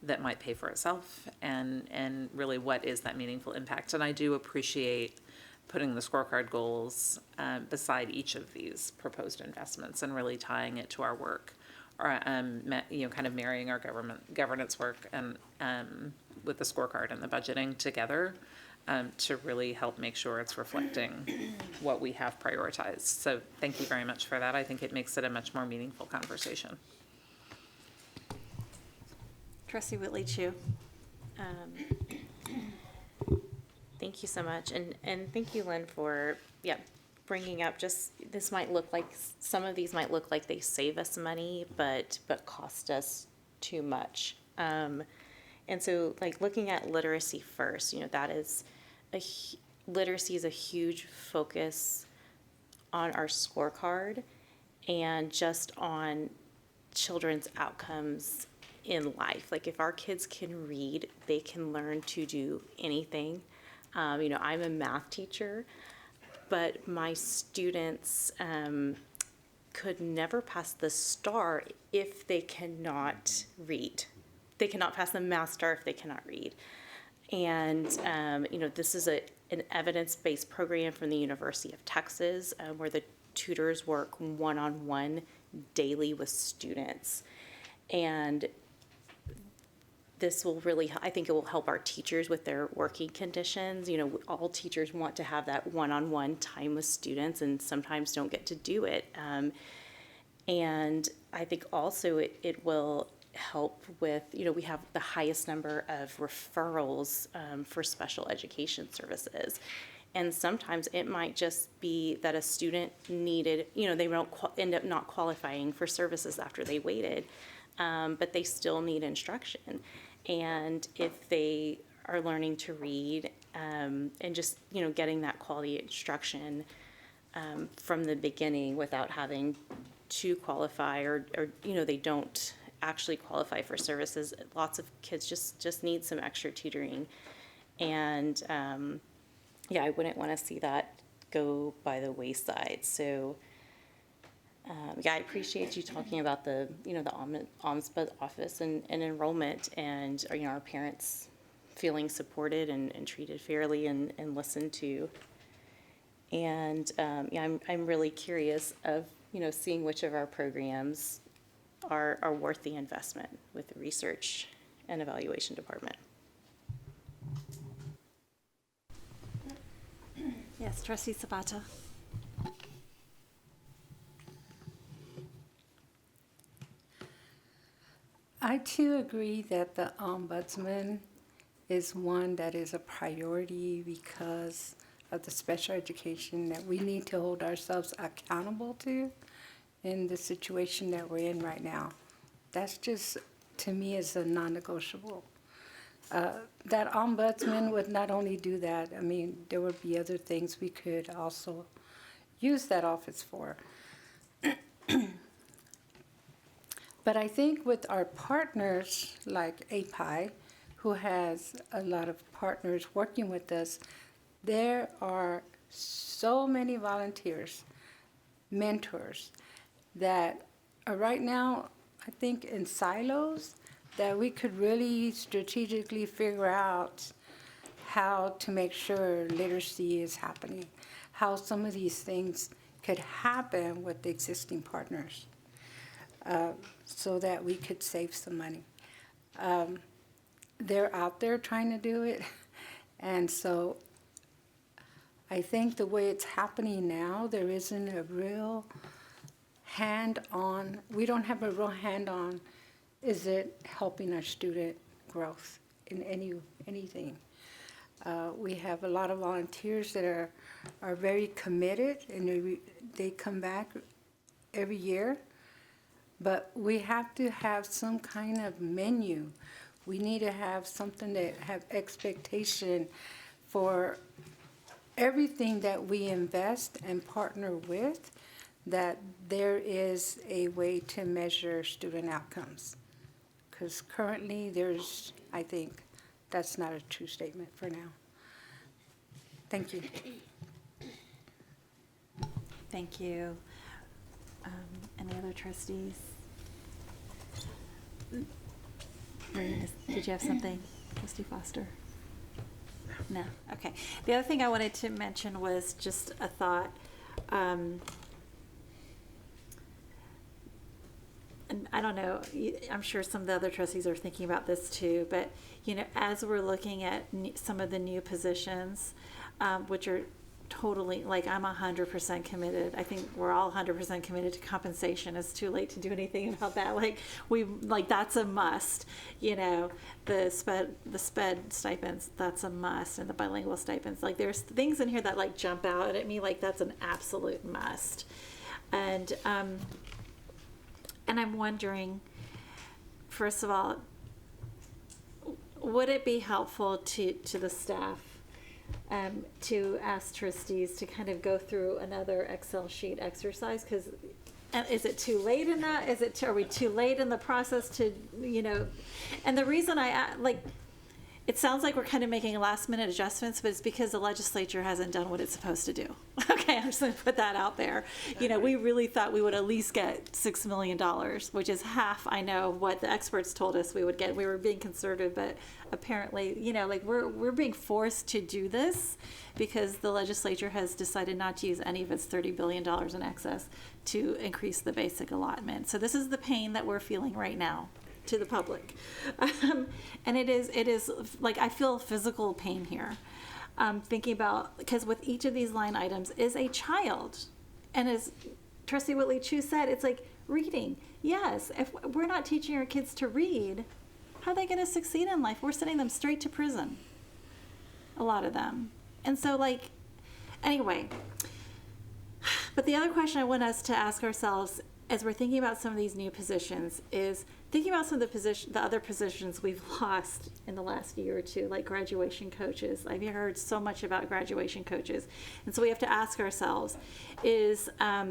that might pay for itself, and really what is that meaningful impact. And I do appreciate putting the scorecard goals beside each of these proposed investments and really tying it to our work, or kind of marrying our governance work and with the scorecard and the budgeting together, to really help make sure it's reflecting what we have prioritized. So thank you very much for that. I think it makes it a much more meaningful conversation. Trustee Whitley Chu. Thank you so much, and thank you, Lynn, for bringing up just this might look like, some of these might look like they save us money, but cost us too much. And so, like, looking at Literacy First, that is literacy is a huge focus on our scorecard and just on children's outcomes in life. Like, if our kids can read, they can learn to do anything. I'm a math teacher, but my students could never pass the STAR if they cannot read. They cannot pass the math STAR if they cannot read. And, this is an evidence-based program from the University of Texas, where the tutors work one-on-one daily with students. And this will really, I think it will help our teachers with their working conditions. All teachers want to have that one-on-one time with students and sometimes don't get to do it. And I think also it will help with, we have the highest number of referrals for special education services. And sometimes it might just be that a student needed, they won't end up not qualifying for services after they waited, but they still need instruction. And if they are learning to read and just, getting that quality instruction from the beginning without having to qualify or they don't actually qualify for services, lots of kids just need some extra tutoring. And I wouldn't want to see that go by the wayside. So I appreciate you talking about the Ombudsman office and enrollment, and our parents feeling supported and treated fairly and listened to. And I'm really curious of seeing which of our programs are worth the investment with the research and evaluation department. Yes, Trustee Sabata. I too agree that the Ombudsman is one that is a priority because of the special education that we need to hold ourselves accountable to in the situation that we're in right now. That's just, to me, is a non-negotiable. That Ombudsman would not only do that, there would be other things we could also use that office for. But I think with our partners like API, who has a lot of partners working with us, there are so many volunteers, mentors, that are right now, I think, in silos, that we could really strategically figure out how to make sure literacy is happening, how some of these things could happen with the existing partners, so that we could save some money. They're out there trying to do it, and so I think the way it's happening now, there isn't a real hand-on, we don't have a real hand-on, is it helping our student growth in anything? We have a lot of volunteers that are very committed, and they come back every year, but we have to have some kind of menu. We need to have something that have expectation for everything that we invest and partner with, that there is a way to measure student outcomes. Because currently I think that's not a true statement for now. Thank you. Thank you. Any other trustees? Did you have something, Trustee Foster? No. Okay. The other thing I wanted to mention was just a thought. And I don't know, I'm sure some of the other trustees are thinking about this too, but, as we're looking at some of the new positions, which are totally, like, I'm 100% committed. I think we're all 100% committed to compensation. It's too late to do anything about that. That's a must. The SPED stipends, that's a must, and the bilingual stipends. There's things in here that jump out at me, that's an absolute must. And I'm wondering, first of all, would it be helpful to the staff to ask trustees to kind of go through another Excel sheet exercise? Because is it too late in that? Are we too late in the process to, and the reason it sounds like we're kind of making last minute adjustments, but it's because the legislature hasn't done what it's supposed to do. Okay, I'm just going to put that out there. We really thought we would at least get $6 million, which is half, I know, what the experts told us we would get. We were being conservative, but apparently, we're being forced to do this because the legislature has decided not to use any of its $30 billion in excess to increase the basic allotment. So this is the pain that we're feeling right now to the public. And it is I feel physical pain here. Thinking about, because with each of these line items is a child. And as Trustee Whitley Chu said, it's like reading. Yes, if we're not teaching our kids to read, how are they going to succeed in life? We're sending them straight to prison. A lot of them. And so anyway, but the other question I want us to ask ourselves as we're thinking about some of these new positions is thinking about some of the other positions we've lost in the last year or two, like graduation coaches. I've heard so much about graduation coaches. And so we have to ask ourselves, is our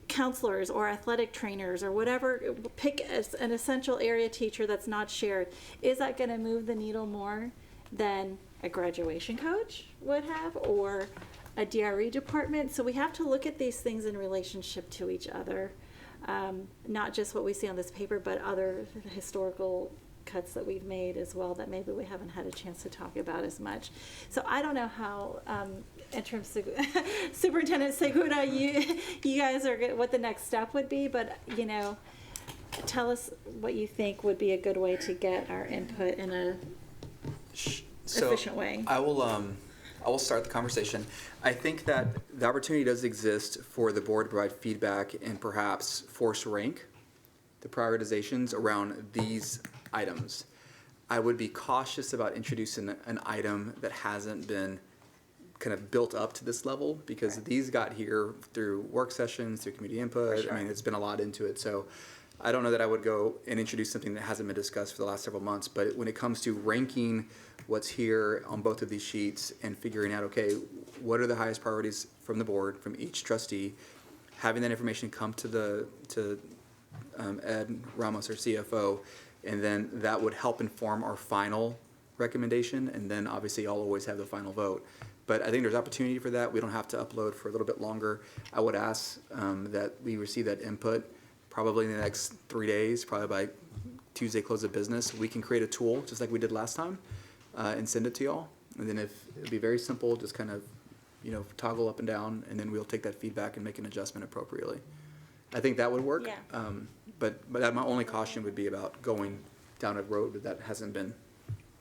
counselors or athletic trainers or whatever, pick an essential area teacher that's not shared, is that going to move the needle more than a graduation coach would have, or a DRE department? So we have to look at these things in relationship to each other, not just what we see on this paper, but other historical cuts that we've made as well that maybe we haven't had a chance to talk about as much. So I don't know how, Interim Superintendent Segura, you guys are what the next step would be, but tell us what you think would be a good way to get our input in a efficient way. I will start the conversation. I think that the opportunity does exist for the board to provide feedback and perhaps force rank the prioritizations around these items. I would be cautious about introducing an item that hasn't been kind of built up to this level, because these got here through work sessions, through community input. Sure. I mean, it's been a lot into it. So I don't know that I would go and introduce something that hasn't been discussed for the last several months, but when it comes to ranking what's here on both of these sheets and figuring out, okay, what are the highest priorities from the board, from each trustee, having that information come to Ed Ramos, our CFO, and then that would help inform our final recommendation, and then obviously I'll always have the final vote. But I think there's opportunity for that. We don't have to upload for a little bit longer. I would ask that we receive that input probably in the next 3 days, probably by Tuesday close of business. We can create a tool, just like we did last time, and send it to y'all. And then it'd be very simple, just kind of, toggle up and down, and then we'll take that feedback and make an adjustment appropriately. I think that would work. Yeah. But my only caution would be about going down a road that hasn't been.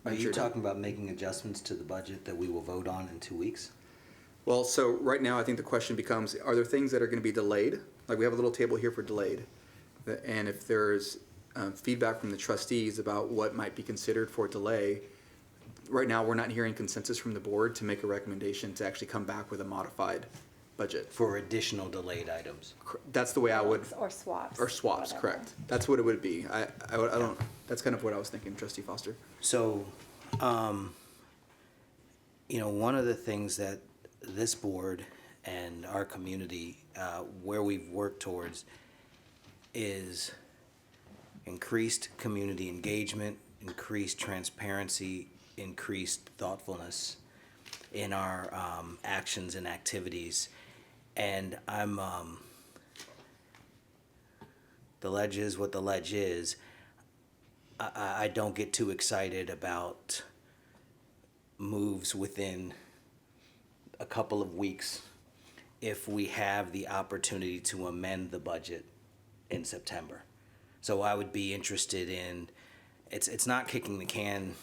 Are you talking about making adjustments to the budget that we will vote on in 2 weeks? Well, so right now I think the question becomes, are there things that are going to be delayed? Like we have a little table here for delayed. And if there's feedback from the trustees about what might be considered for delay, right now we're not hearing consensus from the board to make a recommendation to actually come back with a modified budget. For additional delayed items? That's the way I would. Or swaps. Or swaps, whatever. correct. That's what it would be. I don't, that's kind of what I was thinking, Trustee Foster. So, one of the things that this board and our community, where we've worked towards, is increased community engagement, increased transparency, increased thoughtfulness in our actions and activities. And the ledge is what the ledge is. I don't get too excited about moves within a couple of weeks if we have the opportunity to amend the budget in September. So I would be interested in, it's not kicking the can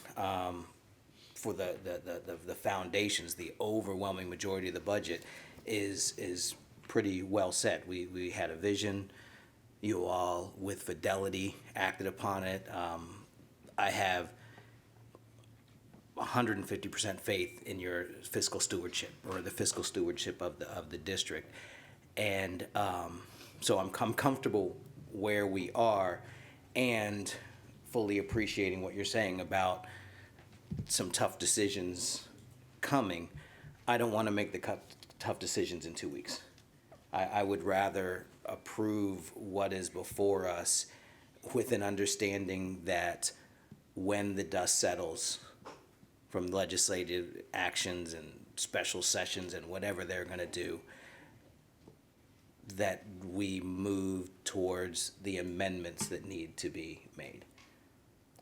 for the foundations. The overwhelming majority of the budget is pretty well set. We had a vision. You all, with fidelity, acted upon it. I have 150% faith in your fiscal stewardship, or the fiscal stewardship of the district, and so I'm comfortable where we are, and fully appreciating what you're saying about some tough decisions coming. I don't want to make the tough decisions in 2 weeks. I would rather approve what is before us with an understanding that when the dust settles from legislative actions and special sessions and whatever they're going to do, that we move towards the amendments that need to be made.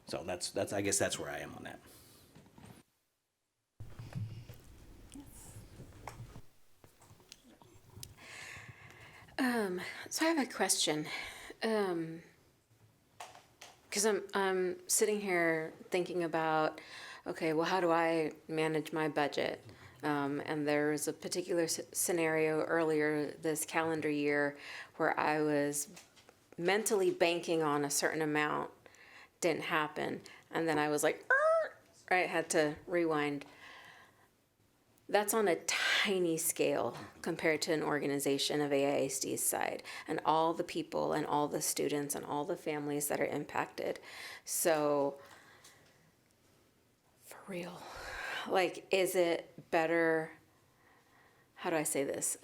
So that's I guess that's where I am on that. So I have a question, because I'm sitting here thinking about, okay, well, how do I manage my budget? And there was a particular scenario earlier this calendar year where I was mentally banking on a certain amount, didn't happen, and then I was like, right, had to rewind. That's on a tiny scale compared to an organization of AISD's side and all the people and all the students and all the families that are impacted. So, for real, like, is it better, how do I say this?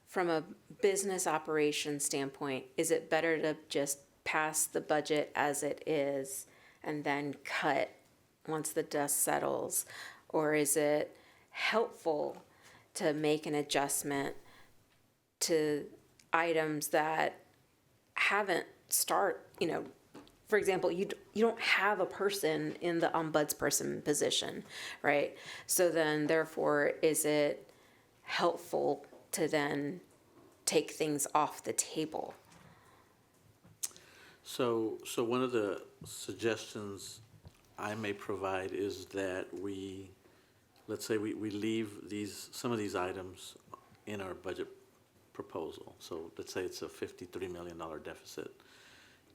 From a business operation standpoint, is it better to just pass the budget as it is and then cut once the dust settles? Or is it helpful to make an adjustment to items that haven't for example, you don't have a person in the ombudsperson position, right? So then therefore, is it helpful to then take things off the table? So one of the suggestions I may provide is that let's say we leave some of these items in our budget proposal. So let's say it's a $53 million deficit.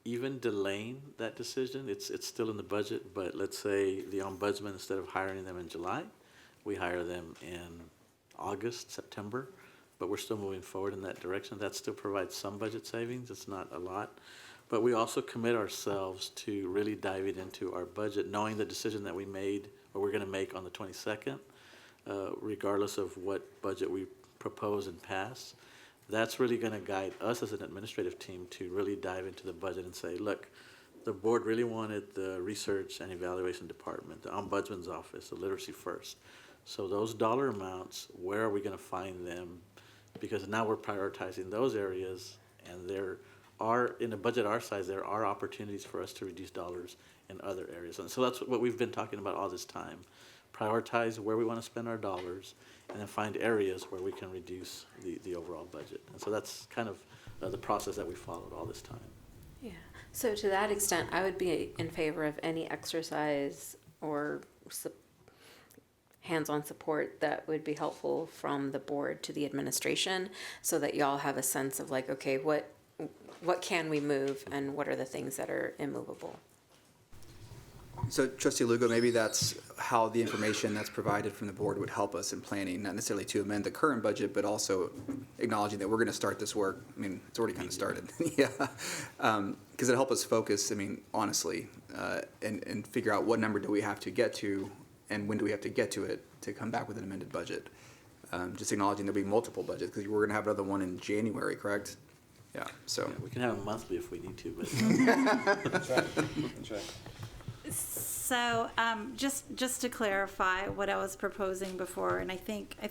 Even delaying that decision, it's still in the budget, but let's say the ombudsman, instead of hiring them in July, we hire them in August, September, but we're still moving forward in that direction. That still provides some budget savings. It's not a lot. But we also commit ourselves to really diving into our budget, knowing the decision that we made or we're going to make on the 22nd, regardless of what budget we propose and pass. That's really going to guide us as an administrative team to really dive into the budget and say, look, the board really wanted the research and evaluation department, the ombudsman's office, the literacy first. So those dollar amounts, where are we going to find them? Because now we're prioritizing those areas, and there are, in a budget our size, there are opportunities for us to reduce dollars in other areas. And so that's what we've been talking about all this time. Prioritize where we want to spend our dollars, and then find areas where we can reduce the overall budget. And so that's kind of the process that we followed all this time. Yeah. So to that extent, I would be in favor of any exercise or hands-on support that would be helpful from the board to the administration, so that y'all have a sense of like, okay, what can we move and what are the things that are immovable. So Trustee Lugo, maybe that's how the information that's provided from the board would help us in planning, not necessarily to amend the current budget, but also acknowledging that we're going to start this work. I mean, it's already kind of started. Yeah. Because it'll help us focus, I mean, honestly, and figure out what number do we have to get to and when do we have to get to it to come back with an amended budget. Just acknowledging there'll be multiple budgets, because we're going to have another one in January, correct? Yeah, so. Yeah, we can have a monthly if we need to, but. That's right. That's right. So just to clarify what I was proposing before, and I think I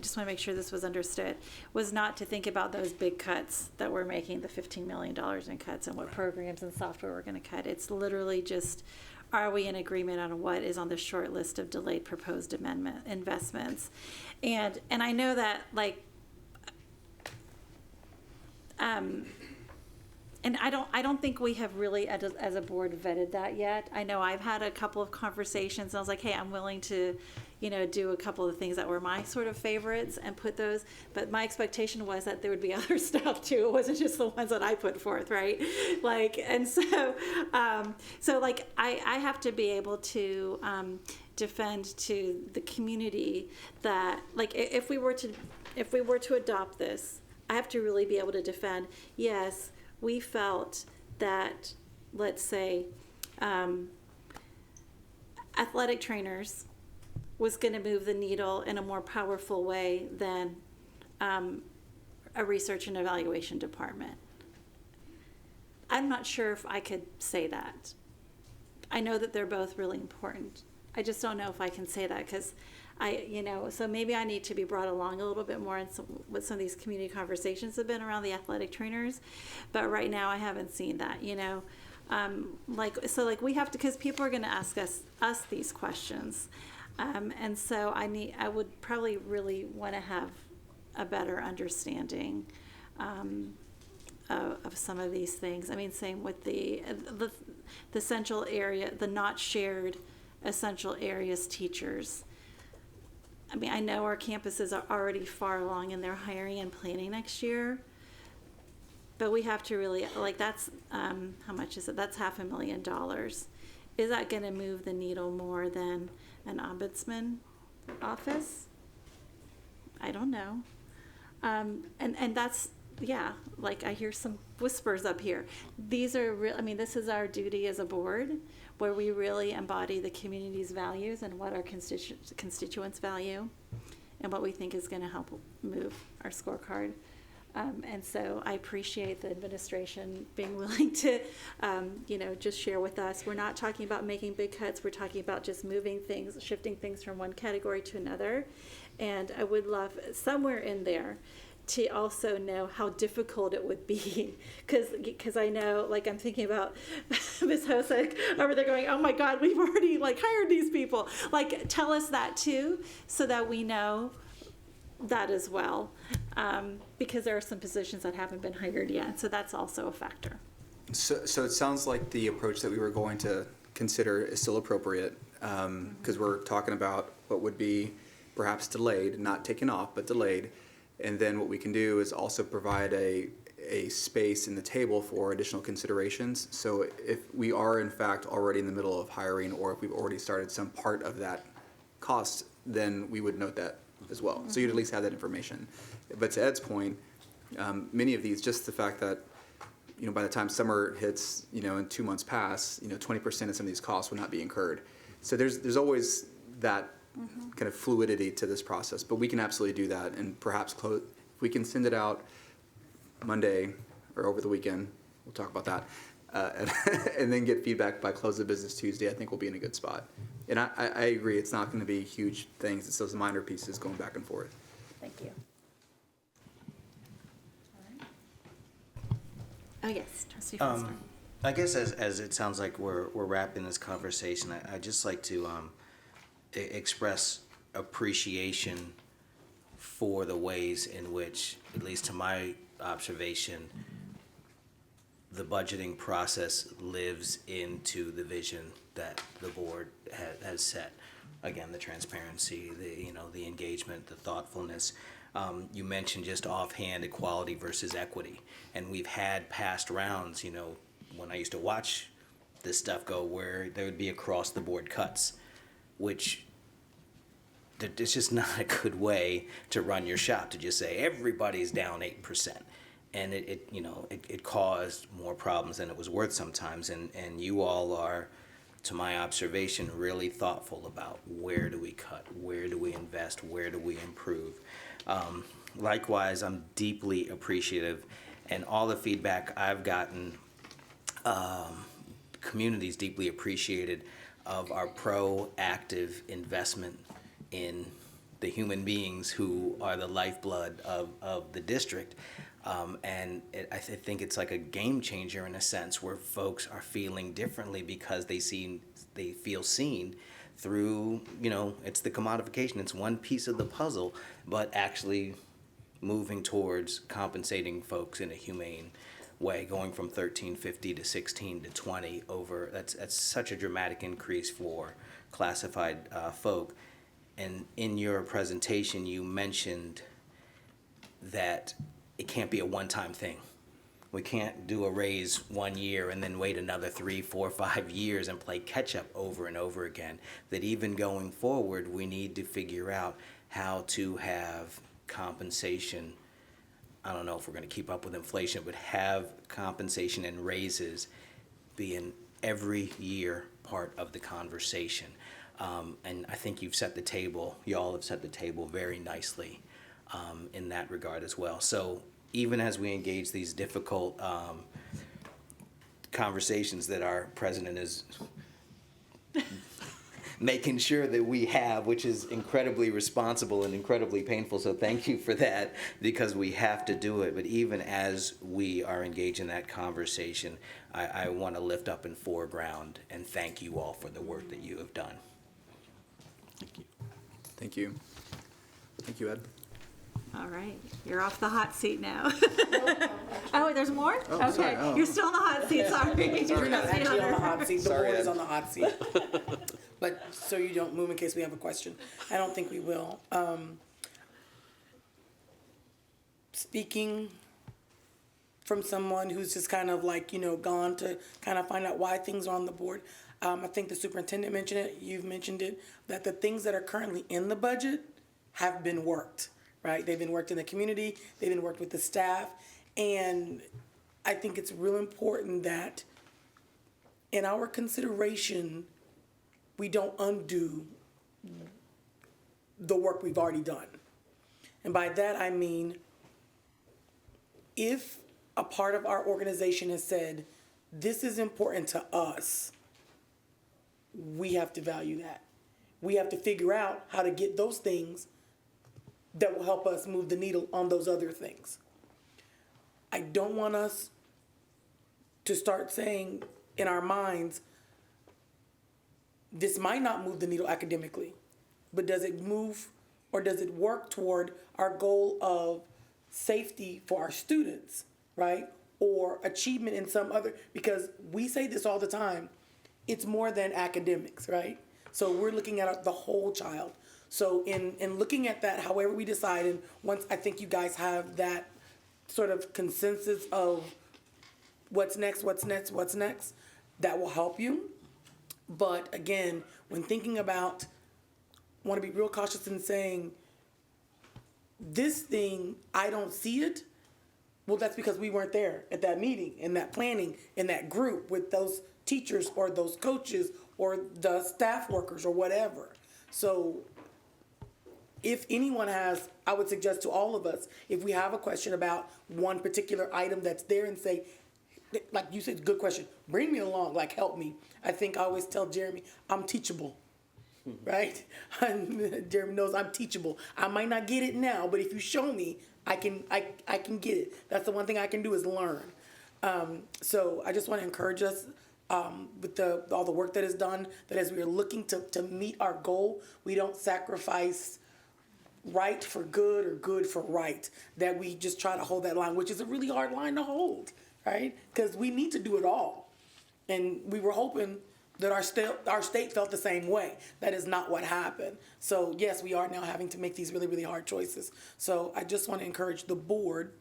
just want to make sure this was understood, was not to think about those big cuts that we're making, the $15 million in cuts and what programs and software we're going to cut. It's literally just, are we in agreement on what is on the short list of delayed proposed amendment investments? And I know that, like, and I don't think we have really, as a board, vetted that yet. I know I've had a couple of conversations, and I was like, hey, I'm willing to, do a couple of things that were my sort of favorites and put those. But my expectation was that there would be other stuff too. It wasn't just the ones that I put forth, right? Like, and so, like, I have to be able to defend to the community that, like, if we were to adopt this, I have to really be able to defend, yes, we felt that, let's say, athletic trainers was going to move the needle in a more powerful way than a research and evaluation department. I'm not sure if I could say that. I know that they're both really important. I just don't know if I can say that, because so maybe I need to be brought along a little bit more in what some of these community conversations have been around the athletic trainers. But right now I haven't seen that, we have to, because people are going to ask us these questions. And so I would probably really want to have a better understanding of some of these things. I mean, same with the essential area, the not shared essential areas teachers. I mean, I know our campuses are already far along in their hiring and planning next year, but we have to really, like, that's, how much is it? That's $500,000. Is that going to move the needle more than an ombudsman office? I don't know. And that's, yeah, like, I hear some whispers up here. These are real, I mean, this is our duty as a board, where we really embody the community's values and what our constituents value and what we think is going to help move our scorecard. And so I appreciate the administration being willing to, just share with us. We're not talking about making big cuts. We're talking about just moving things, shifting things from one category to another. And I would love somewhere in there to also know how difficult it would be, because I know, like, I'm thinking about Ms. Hosek over there going, oh my God, we've already, like, hired these people. Like, tell us that too, so that we know that as well, because there are some positions that haven't been hired yet, so that's also a factor. So it sounds like the approach that we were going to consider is still appropriate, because we're talking about what would be perhaps delayed, not taken off, but delayed. And then what we can do is also provide a space in the table for additional considerations. So if we are in fact already in the middle of hiring, or if we've already started some part of that cost, then we would note that as well. So you'd at least have that information. But to Ed's point, many of these, just the fact that, by the time summer hits, and 2 months pass, 20% of some of these costs will not be incurred. So there's always that kind of fluidity to this process, but we can absolutely do that, and perhaps if we can send it out Monday or over the weekend, we'll talk about that, and then get feedback by close of business Tuesday, I think we'll be in a good spot. And I agree, it's not going to be huge things, it's those minor pieces going back and forth. Thank you. Oh, yes, Trustee Foster. I guess as it sounds like we're wrapping this conversation, I'd just like to express appreciation for the ways in which, at least to my observation, the budgeting process lives into the vision that the board has set. Again, the transparency, the engagement, the thoughtfulness. You mentioned just offhand equality versus equity, and we've had past rounds, when I used to watch this stuff go, where there would be across the board cuts, which it's just not a good way to run your shop, to just say everybody's down 8%. And it caused more problems than it was worth sometimes. And you all are, to my observation, really thoughtful about where do we cut, where do we invest, where do we improve. Likewise, I'm deeply appreciative, and all the feedback I've gotten, communities deeply appreciated of our proactive investment in the human beings who are the lifeblood of the district. And I think it's like a game changer in a sense, where folks are feeling differently because they feel seen through, it's the commodification. It's one piece of the puzzle, but actually moving towards compensating folks in a humane way, going from 1350 to 16 to 20 over. That's such a dramatic increase for classified folk. And in your presentation, you mentioned that it can't be a one-time thing. We can't do a raise 1 year and then wait another 3, 4, 5 years and play catch-up over and over again. That even going forward, we need to figure out how to have compensation. I don't know if we're going to keep up with inflation, but have compensation and raises be an every year part of the conversation. And I think you've set the table, y'all have set the table very nicely in that regard as well. So even as we engage these difficult conversations that our president is making sure that we have, which is incredibly responsible and incredibly painful. So thank you for that, because we have to do it. But even as we are engaged in that conversation, I want to lift up in foreground and thank you all for the work that you have done. Thank you. Thank you. Thank you, Ed. All right, you're off the hot seat now. Oh, there's more? Oh, okay, sorry. Oh. You're still on the hot seat. Sorry. You're not actually on the hot seat. The Sorry, board is Ed. on the hot seat. But so you don't move in case we have a question. I don't think we will. Speaking from someone who's just kind of like, gone to kind of find out why things are on the board. I think the superintendent mentioned it, you've mentioned it, that the things that are currently in the budget have been worked, right? They've been worked in the community, they've been worked with the staff, and I think it's real important that in our consideration, we don't undo the work we've already done. And by that I mean, if a part of our organization has said, this is important to us, we have to value that. We have to figure out how to get those things that will help us move the needle on those other things. I don't want us to start saying in our minds, this might not move the needle academically, but does it move or does it work toward our goal of safety for our students, right? Or achievement in some other, because we say this all the time, it's more than academics, right? So we're looking at the whole child. So in looking at that, however we decide, and once I think you guys have that sort of consensus of what's next, that will help you. But again, when thinking about, I want to be real cautious in saying, this thing, I don't see it. Well, that's because we weren't there at that meeting, in that planning, in that group with those teachers or those coaches or the staff workers or whatever. So if anyone has, I would suggest to all of us, if we have a question about one particular item that's there and say, like you said, good question, bring me along, like help me. I think I always tell Jeremy, I'm teachable, right? Jeremy knows I'm teachable. I might not get it now, but if you show me, I can get it. That's the one thing I can do is learn. So I just want to encourage us with all the work that is done, that as we are looking to meet our goal, we don't sacrifice right for good or good for right, that we just try to hold that line, which is a really hard line to hold, right? Because we need to do it all. And we were hoping that our state felt the same way. That is not what happened. So yes, we are now having to make these really, really hard choices. So I just want to encourage the board,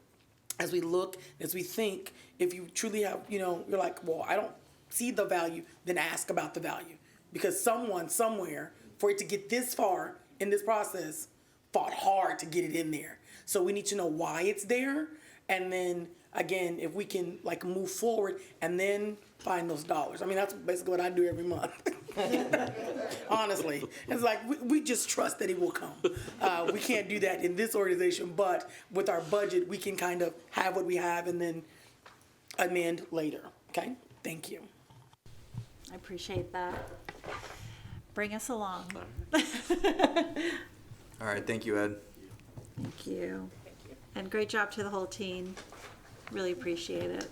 as we look, as we think, if you truly have, you're like, well, I don't see the value, then ask about the value. Because someone, somewhere, for it to get this far in this process, fought hard to get it in there. So we need to know why it's there. And then, again, if we can move forward and then find those dollars. I mean, that's basically what I do every month. Honestly, it's like we just trust that it will come. We can't do that in this organization, but with our budget, we can kind of have what we have and then amend later. Okay? Thank you. I appreciate that. Bring us along. All right, thank you, Ed. Thank you. And great job to the whole team. Really appreciate it.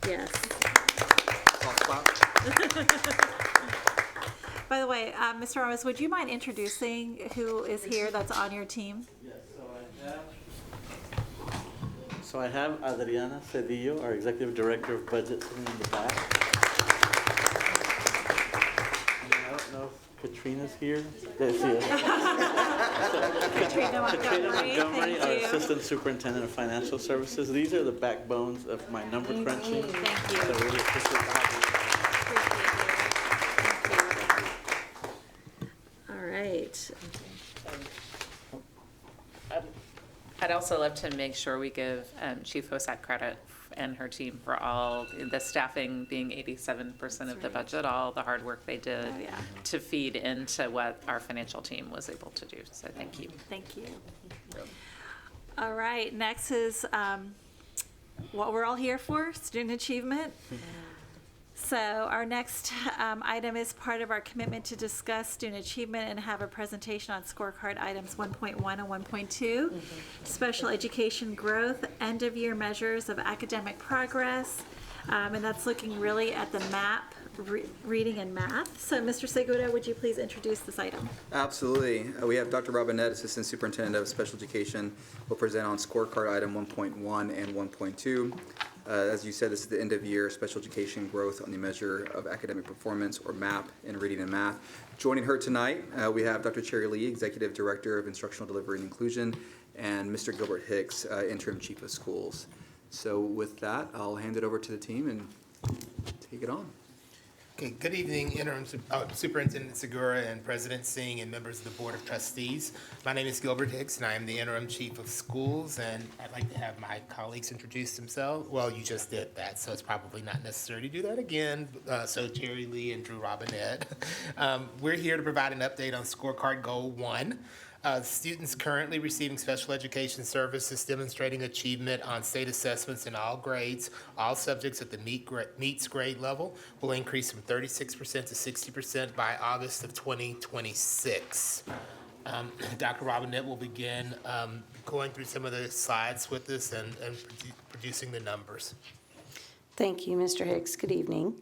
Yes. By the way, Mr. Ramos, would you mind introducing who is here that's on your team? Yes, so I have Adriana Cedillo, our Executive Director of Budget, sitting in the back. And I don't know if Katrina's here. There she is. Katrina Montgomery, our Assistant Superintendent of Financial Services. These are the backbones of my number crunching. Thank you. So really appreciate that. All right. I'd also love to make sure we give Chief Hosat credit and her team for all the staffing being 87% of the budget, all the hard work they did to feed into what our financial team was able to do. So thank you. Thank you. All right, next is what we're all here for, student achievement. So our next item is part of our commitment to discuss student achievement and have a presentation on scorecard items 1.1 and 1.2, special education growth, end of year measures of academic progress, and that's looking really at the MAP, reading and math. So Mr. Segura, would you please introduce this item? Absolutely. We have Dr. Robinette, Assistant Superintendent of Special Education, will present on scorecard item 1.1 and 1.2. As you said, this is the end of year special education growth on the measure of academic performance, or MAP, in reading and math. Joining her tonight, we have Dr. Cherry Lee, Executive Director of Instructional Delivery and Inclusion, and Mr. Gilbert Hicks, Interim Chief of Schools. So with that, I'll hand it over to the team and take it on. Okay, good evening, Interim Superintendent Segura and President Singh and members of the Board of Trustees. My name is Gilbert Hicks, and I am the Interim Chief of Schools, and I'd like to have my colleagues introduce themselves. Well, you just did that, so it's probably not necessary to do that again. So Jerry Lee and Drew Robinette. We're here to provide an update on Scorecard Goal 1. Students currently receiving special education services demonstrating achievement on state assessments in all grades, all subjects at the meets grade level will increase from 36% to 60% by August of 2026. Dr. Robinette will begin going through some of the slides with us and producing the numbers. Thank you, Mr. Hicks. Good evening.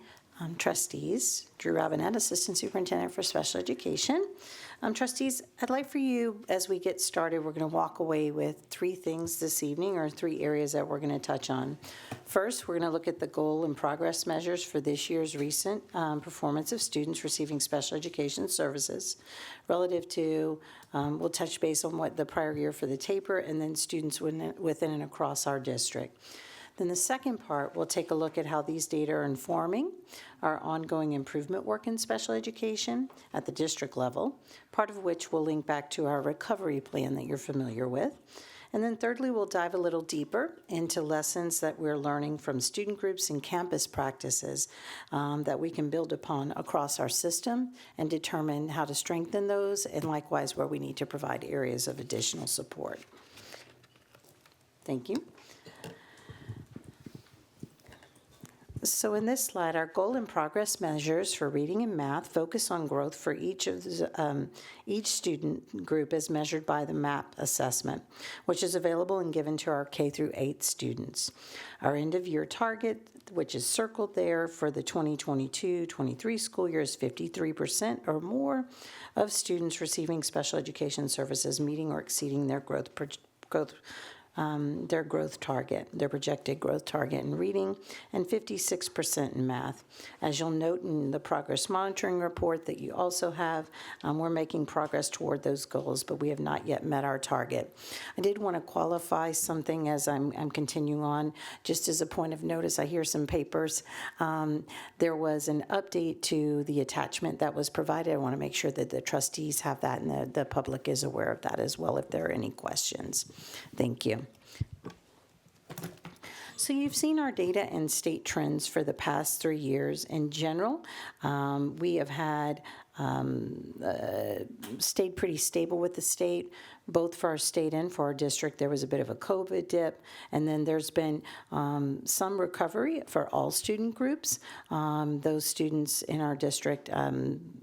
Trustees, Drew Robinette, Assistant Superintendent for Special Education. Trustees, I'd like for you, as we get started, we're going to walk away with 3 things this evening, or 3 areas that we're going to touch on. First, we're going to look at the goal and progress measures for this year's recent performance of students receiving special education services relative to, we'll touch base on what the prior year for the taper, and then students within and across our district. Then the second part, we'll take a look at how these data are informing our ongoing improvement work in special education at the district level, part of which will link back to our recovery plan that you're familiar with. And then thirdly, we'll dive a little deeper into lessons that we're learning from student groups and campus practices that we can build upon across our system and determine how to strengthen those, and likewise where we need to provide areas of additional support. Thank you. So in this slide, our goal and progress measures for reading and math focus on growth for each student group as measured by the MAP assessment, which is available and given to our K through 8 students. Our end of year target, which is circled there for the 2022-23 school year, is 53% or more of students receiving special education services meeting or exceeding their growth target, their projected growth target in reading, and 56% in math. As you'll note in the progress monitoring report that you also have, we're making progress toward those goals, but we have not yet met our target. I did want to qualify something as I'm continuing on, just as a point of notice. I hear some papers. There was an update to the attachment that was provided. I want to make sure that the trustees have that and the public is aware of that as well if there are any questions. Thank you. So you've seen our data and state trends for the past 3 years. In general, we have had stayed pretty stable with the state, both for our state and for our district. There was a bit of a COVID dip, and then there's been some recovery for all student groups. Those students in our district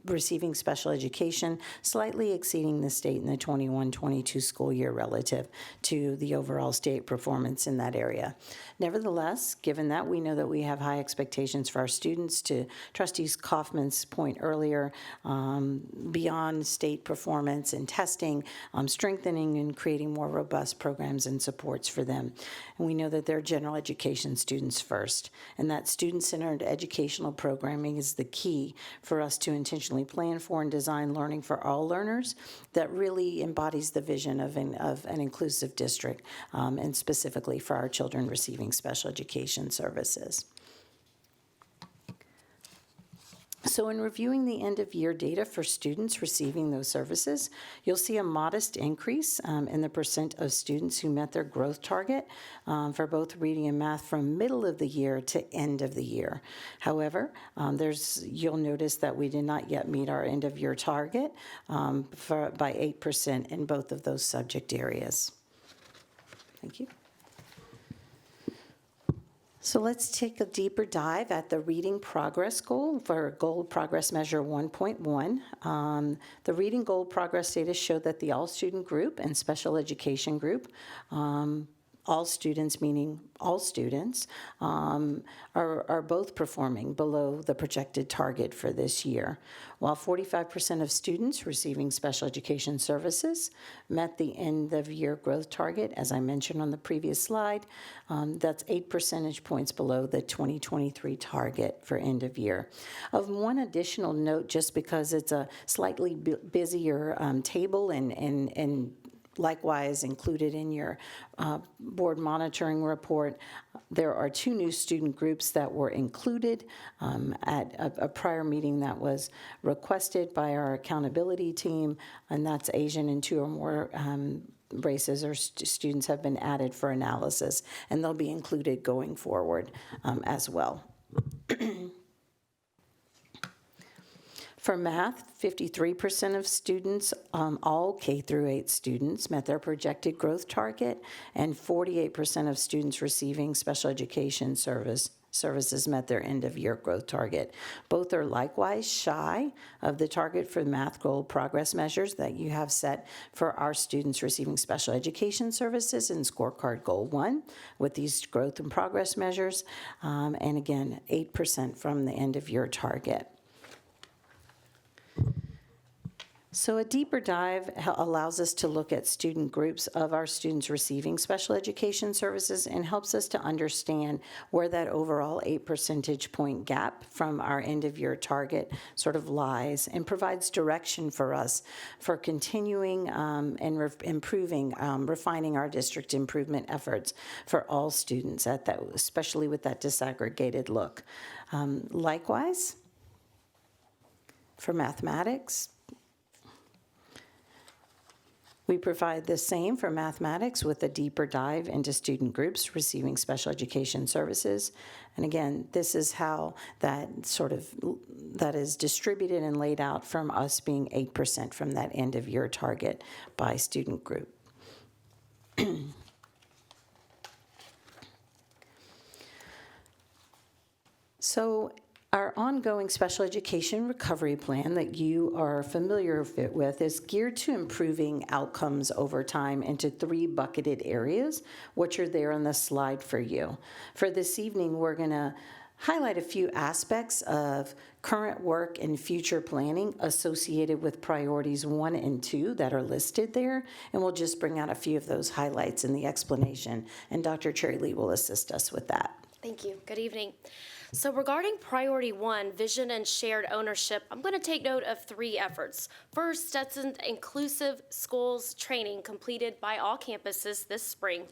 receiving special education slightly exceeding the state in the 21-22 school year relative to the overall state performance in that area. Nevertheless, given that, we know that we have high expectations for our students. To Trustees Kaufman's point earlier, beyond state performance and testing, strengthening and creating more robust programs and supports for them. And we know that they're general education students first, and that student-centered educational programming is the key for us to intentionally plan for and design learning for all learners that really embodies the vision of an inclusive district, and specifically for our children receiving special education services. So in reviewing the end-of-year data for students receiving those services, you'll see a modest increase in the percent of students who met their growth target for both reading and math from middle of the year to end of the year. However, you'll notice that we did not yet meet our end-of-year target by 8% in both of those subject areas. Thank you. So let's take a deeper dive at the reading progress goal for goal progress measure 1.1. The reading goal progress data showed that the all student group and special education group, all students meaning all students, are both performing below the projected target for this year. While 45% of students receiving special education services met the end of year growth target, as I mentioned on the previous slide, that's 8 percentage points below the 2023 target for end of year. Of one additional note, just because it's a slightly busier table and likewise included in your board monitoring report, there are 2 new student groups that were included at a prior meeting that was requested by our accountability team, and that's Asian and 2 or more races or students have been added for analysis, and they'll be included going forward as well. For math, 53% of students, all K through 8 students, met their projected growth target, and 48% of students receiving special education services met their end-of-year growth target. Both are likewise shy of the target for math goal progress measures that you have set for our students receiving special education services in scorecard goal 1 with these growth and progress measures, and again, 8% from the end-of-year target. So a deeper dive allows us to look at student groups of our students receiving special education services and helps us to understand where that overall 8 percentage point gap from our end of year target sort of lies, and provides direction for us for continuing and improving, refining our district improvement efforts for all students at that, especially with that disaggregated look. Likewise, for mathematics, we provide the same for mathematics with a deeper dive into student groups receiving special education services. And again, this is how that is distributed and laid out from us being 8% from that end of year target by student group. So our ongoing special education recovery plan that you are familiar with is geared to improving outcomes over time into 3 bucketed areas, which are there on the slide for you. For this evening, we're going to highlight a few aspects of current work and future planning associated with priorities 1 and 2 that are listed there, and we'll just bring out a few of those highlights in the explanation, and Dr. Cherry Lee will assist us with that. Thank you. Good evening. So regarding priority 1, vision and shared ownership, I'm going to take note of 3 efforts. First, Stetson's inclusive schools training completed by all campuses this spring,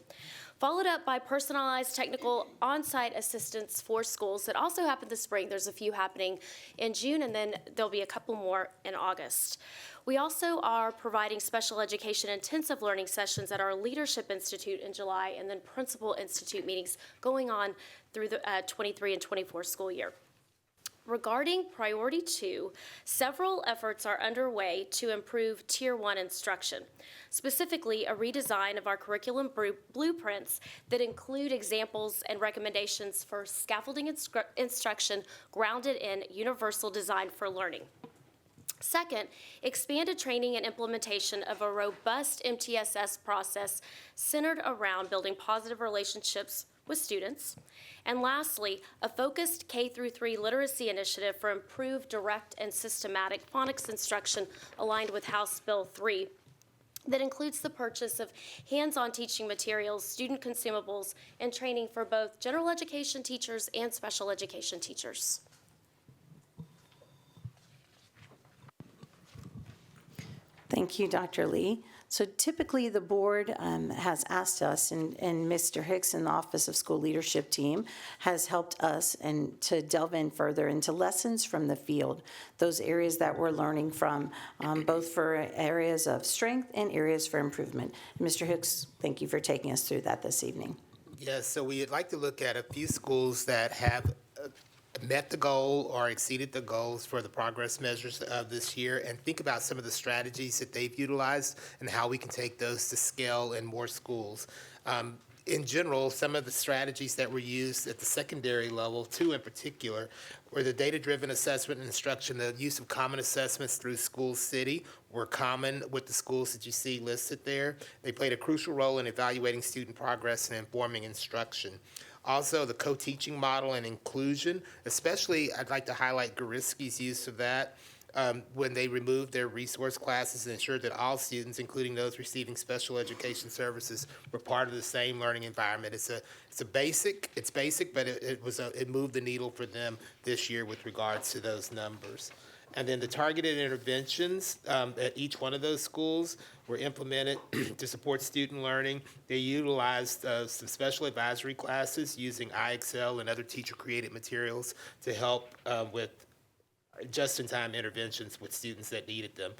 followed up by personalized technical on-site assistance for schools that also happened this spring. There's a few happening in June, and then there'll be a couple more in August. We also are providing special education intensive learning sessions at our Leadership Institute in July, and then Principal Institute meetings going on through the 23 and 24 school year. Regarding priority 2, several efforts are underway to improve Tier 1 instruction, specifically a redesign of our curriculum blueprints that include examples and recommendations for scaffolding instruction grounded in universal design for learning. Second, expanded training and implementation of a robust MTSS process centered around building positive relationships with students. And lastly, a focused K-3 literacy initiative for improved direct and systematic phonics instruction aligned with House Bill 3 that includes the purchase of hands-on teaching materials, student consumables, and training for both general education teachers and special education teachers. Thank you, Dr. Lee. So typically the board has asked us, and Mr. Hicks in the Office of School Leadership team has helped us and to delve in further into lessons from the field, those areas that we're learning from, both for areas of strength and areas for improvement. Mr. Hicks, thank you for taking us through that this evening. Yes, so we'd like to look at a few schools that have met the goal or exceeded the goals for the progress measures of this year, and think about some of the strategies that they've utilized and how we can take those to scale in more schools. In general, some of the strategies that were used at the secondary level, 2 in particular, were the data-driven assessment and instruction. The use of common assessments through School City were common with the schools that you see listed there. They played a crucial role in evaluating student progress and informing instruction. Also, the co-teaching model and inclusion, especially I'd like to highlight Goriski's use of that when they removed their resource classes and ensured that all students, including those receiving special education services, were part of the same learning environment. It's basic, but it moved the needle for them this year with regards to those numbers. And then the targeted interventions at each one of those schools were implemented to support student learning. They utilized some special advisory classes using IXL and other teacher-created materials to help with just-in-time interventions with students that needed them.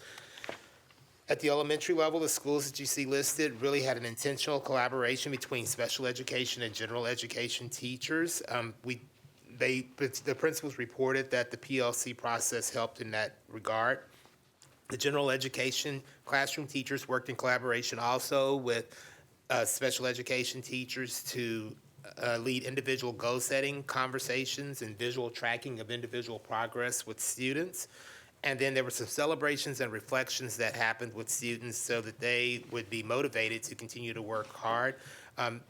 At the elementary level, the schools that you see listed really had an intentional collaboration between special education and general education teachers. The principals reported that the PLC process helped in that regard. The general education classroom teachers worked in collaboration also with special education teachers to lead individual goal-setting conversations and visual tracking of individual progress with students. And then there were some celebrations and reflections that happened with students so that they would be motivated to continue to work hard.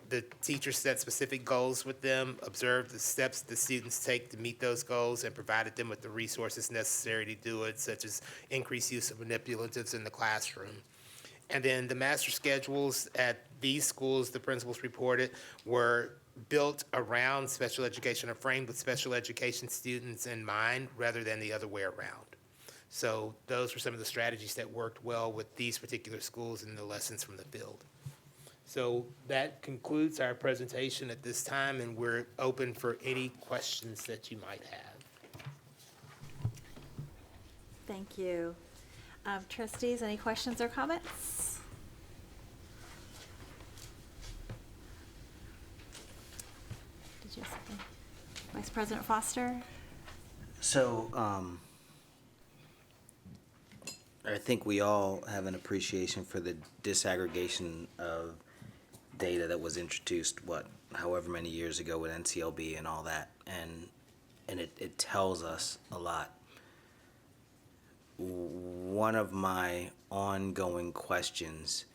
The teacher set specific goals with them, observed the steps the students take to meet those goals, and provided them with the resources necessary to do it, such as increased use of manipulatives in the classroom. And then the master schedules at these schools, the principals reported, were built around special education or framed with special education students in mind rather than the other way around. So those were some of the strategies that worked well with these particular schools and the lessons from the field. So that concludes our presentation at this time, and we're open for any questions that you might have. Thank you. Trustees, any questions or comments? Did you have something? Vice President Foster? So, I think we all have an appreciation for the disaggregation of data that was introduced, however many years ago with NCLB and all that, and it tells us a lot. One of my ongoing questions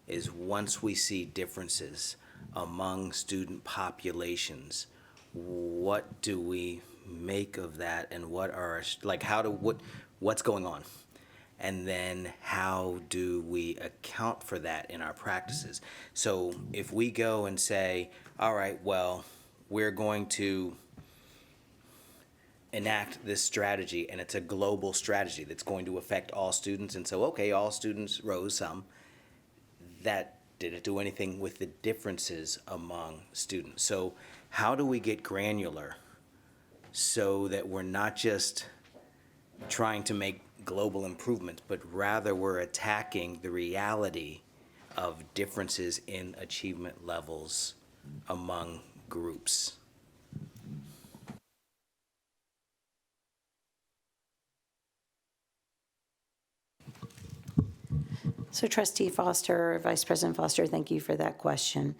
is, once we see differences among student populations, what do we make of that, and what's going on? And then how do we account for that in our practices? So if we go and say, all right, well, we're going to enact this strategy, and it's a global strategy that's going to affect all students, and so, okay, all students rose some, that didn't do anything with the differences among students. So how do we get granular so that we're not just trying to make global improvements, but rather we're attacking the reality of differences in achievement levels among groups? So Trustee Foster, Vice President Foster, thank you for that question.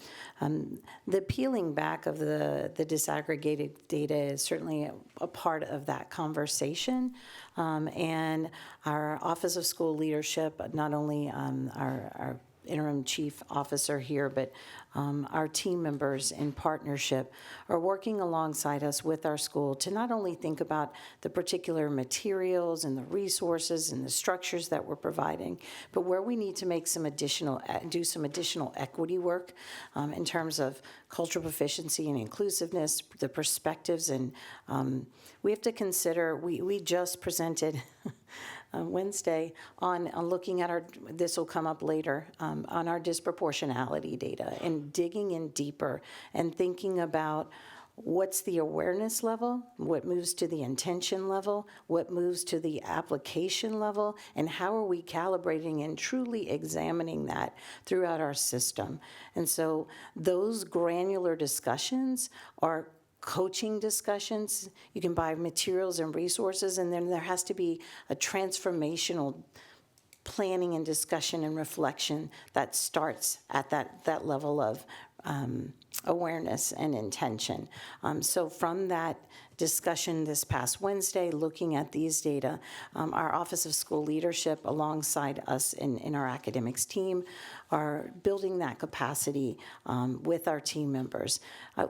The peeling back of the disaggregated data is certainly a part of that conversation. And our Office of School Leadership, not only our interim chief officer here, but our team members in partnership are working alongside us with our school to not only think about the particular materials and the resources and the structures that we're providing, but where we need to make do some additional equity work in terms of cultural proficiency and inclusiveness, the perspectives, and we have to consider, we just presented Wednesday on looking at this will come up later, on our disproportionality data and digging in deeper and thinking about what's the awareness level, what moves to the intention level, what moves to the application level, and how are we calibrating and truly examining that throughout our system. And so those granular discussions are coaching discussions. You can buy materials and resources, and then there has to be a transformational planning and discussion and reflection that starts at that level of awareness and intention. So from that discussion this past Wednesday, looking at these data, our Office of School Leadership, alongside us in our academics team, are building that capacity with our team members.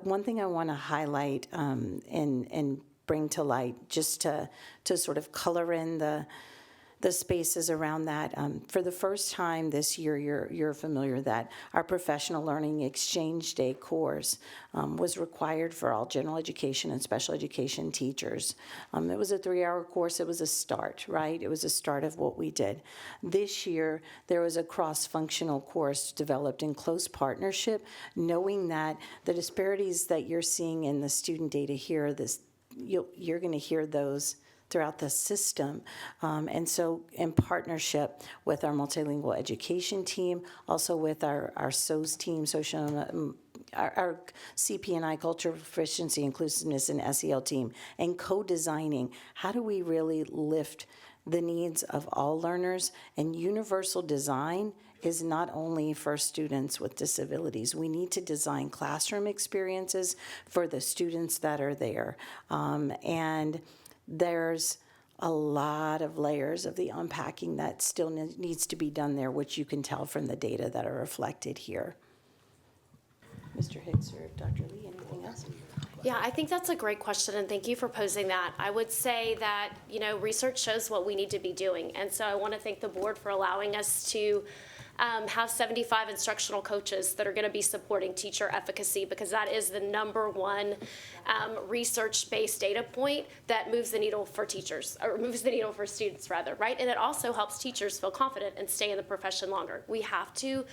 One thing I want to highlight and bring to light, just to sort of color in the spaces around that. For the first time this year, you're familiar that our professional learning exchange day course was required for all general education and special education teachers. It was a 3-hour course. It was a start, right? It was a start of what we did. This year, there was a cross-functional course developed in close partnership, knowing that the disparities that you're seeing in the student data here, you're going to hear those throughout the system. And so in partnership with our multilingual education team, also with our SOS team, our CP&I, Culture, Proficiency, Inclusiveness, and SEL team, and co-designing, how do we really lift the needs of all learners? And universal design is not only for students with disabilities. We need to design classroom experiences for the students that are there. And there's a lot of layers of the unpacking that still needs to be done there, which you can tell from the data that are reflected here. Mr. Hicks or Dr. Lee, anything else? Yeah, I think that's a great question, and thank you for posing that. I would say that, research shows what we need to be doing. And so I want to thank the board for allowing us to have 75 instructional coaches that are going to be supporting teacher efficacy, because that is the number one research-based data point that moves the needle for teachers, or moves the needle for students rather, right? And it also helps teachers feel confident and stay in the profession longer. We have to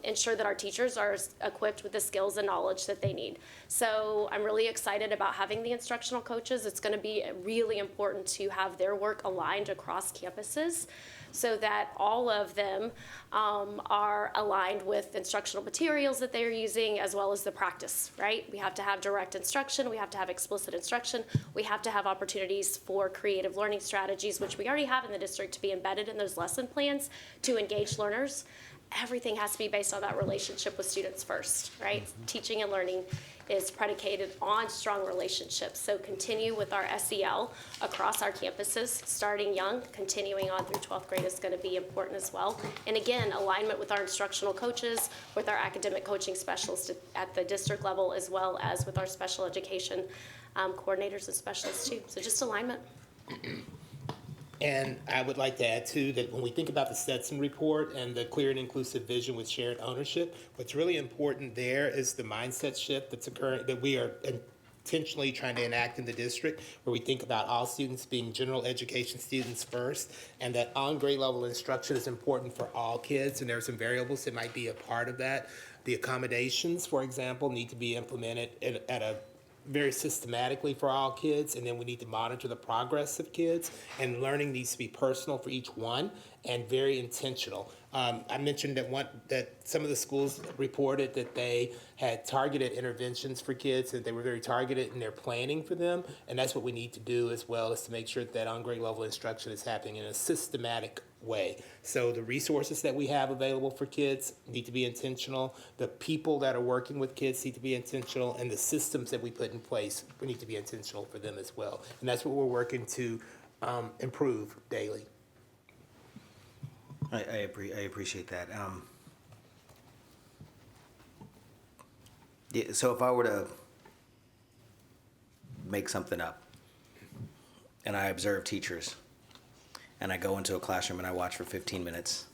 ensure that our teachers are equipped with the skills and knowledge that they need. So I'm really excited about having the instructional coaches. It's going to be really important to have their work aligned across campuses so that all of them are aligned with instructional materials that they're using, as well as the practice, right? We have to have direct instruction, we have to have explicit instruction, we have to have opportunities for creative learning strategies, which we already have in the district, to be embedded in those lesson plans to engage learners. Everything has to be based on that relationship with students first, right? Teaching and learning is predicated on strong relationships. So continue with our SEL across our campuses, starting young, continuing on through 12th grade is going to be important as well. And again, alignment with our instructional coaches, with our academic coaching specialists at the district level, as well as with our special education coordinators and specialists too. So just alignment. And I would like to add too that when we think about the Stetson report and the clear and inclusive vision with shared ownership, what's really important there is the mindset shift that's occurring, that we are intentionally trying to enact in the district, where we think about all students being general education students first, and that on grade level instruction is important for all kids, and there are some variables that might be a part of that. The accommodations, for example, need to be implemented at a very systematically for all kids, and then we need to monitor the progress of kids, and learning needs to be personal for each one and very intentional. I mentioned that some of the schools reported that they had targeted interventions for kids, that they were very targeted in their planning for them, and that's what we need to do as well, is to make sure that on grade level instruction is happening in a systematic way. So the resources that we have available for kids need to be intentional. The people that are working with kids need to be intentional, and the systems that we put in place, we need to be intentional for them as well. And that's what we're working to improve daily. I appreciate that. Yeah, so if I were to make something up, and I observe teachers, and I go into a classroom and I watch for 15 minutes,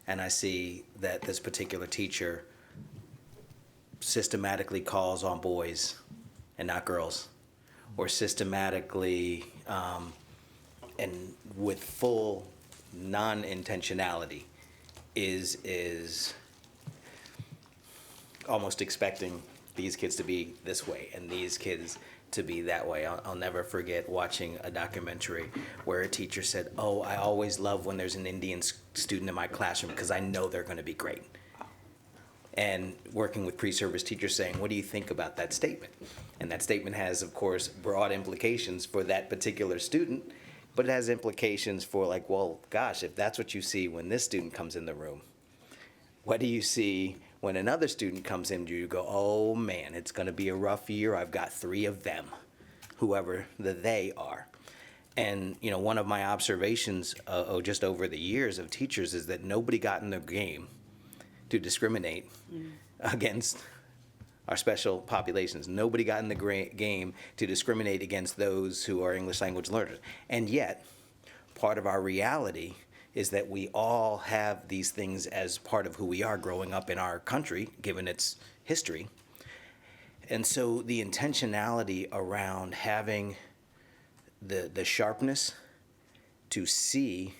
and I see that this particular teacher systematically calls on boys and not girls, or systematically and with full non-intentionality is almost expecting these kids to be this way and these kids to be that way. I'll never forget watching a documentary where a teacher said, "Oh, I always love when there's an Indian student in my classroom because I know they're going to be great." And working with pre-service teachers saying, "What do you think about that statement?" And that statement has, of course, broad implications for that particular student, but it has implications for, like, well, gosh, if that's what you see when this student comes in the room, what do you see when another student comes in? You go, "Oh man, it's going to be a rough year. I've got 3 of them," whoever the they are. And one of my observations just over the years of teachers is that nobody got in the game to discriminate against our special populations. Nobody got in the game to discriminate against those who are English language learners. And yet, part of our reality is that we all have these things as part of who we are growing up in our country, given its history. And so the intentionality around having the sharpness to see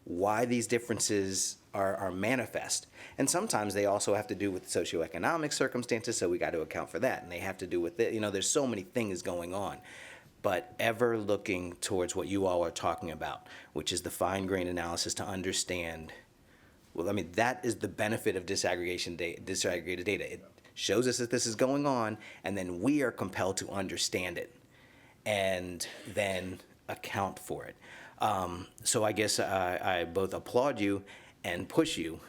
why these differences are manifest. And sometimes they also have to do with socioeconomic circumstances, so we got to account for that. And they have to do with it. There's so many things going on. But ever looking towards what you all are talking about, which is the fine-grained analysis to understand, that is the benefit of disaggregated data. It shows us that this is going on, and then we are compelled to understand it and then account for it. So I guess I both applaud you and push you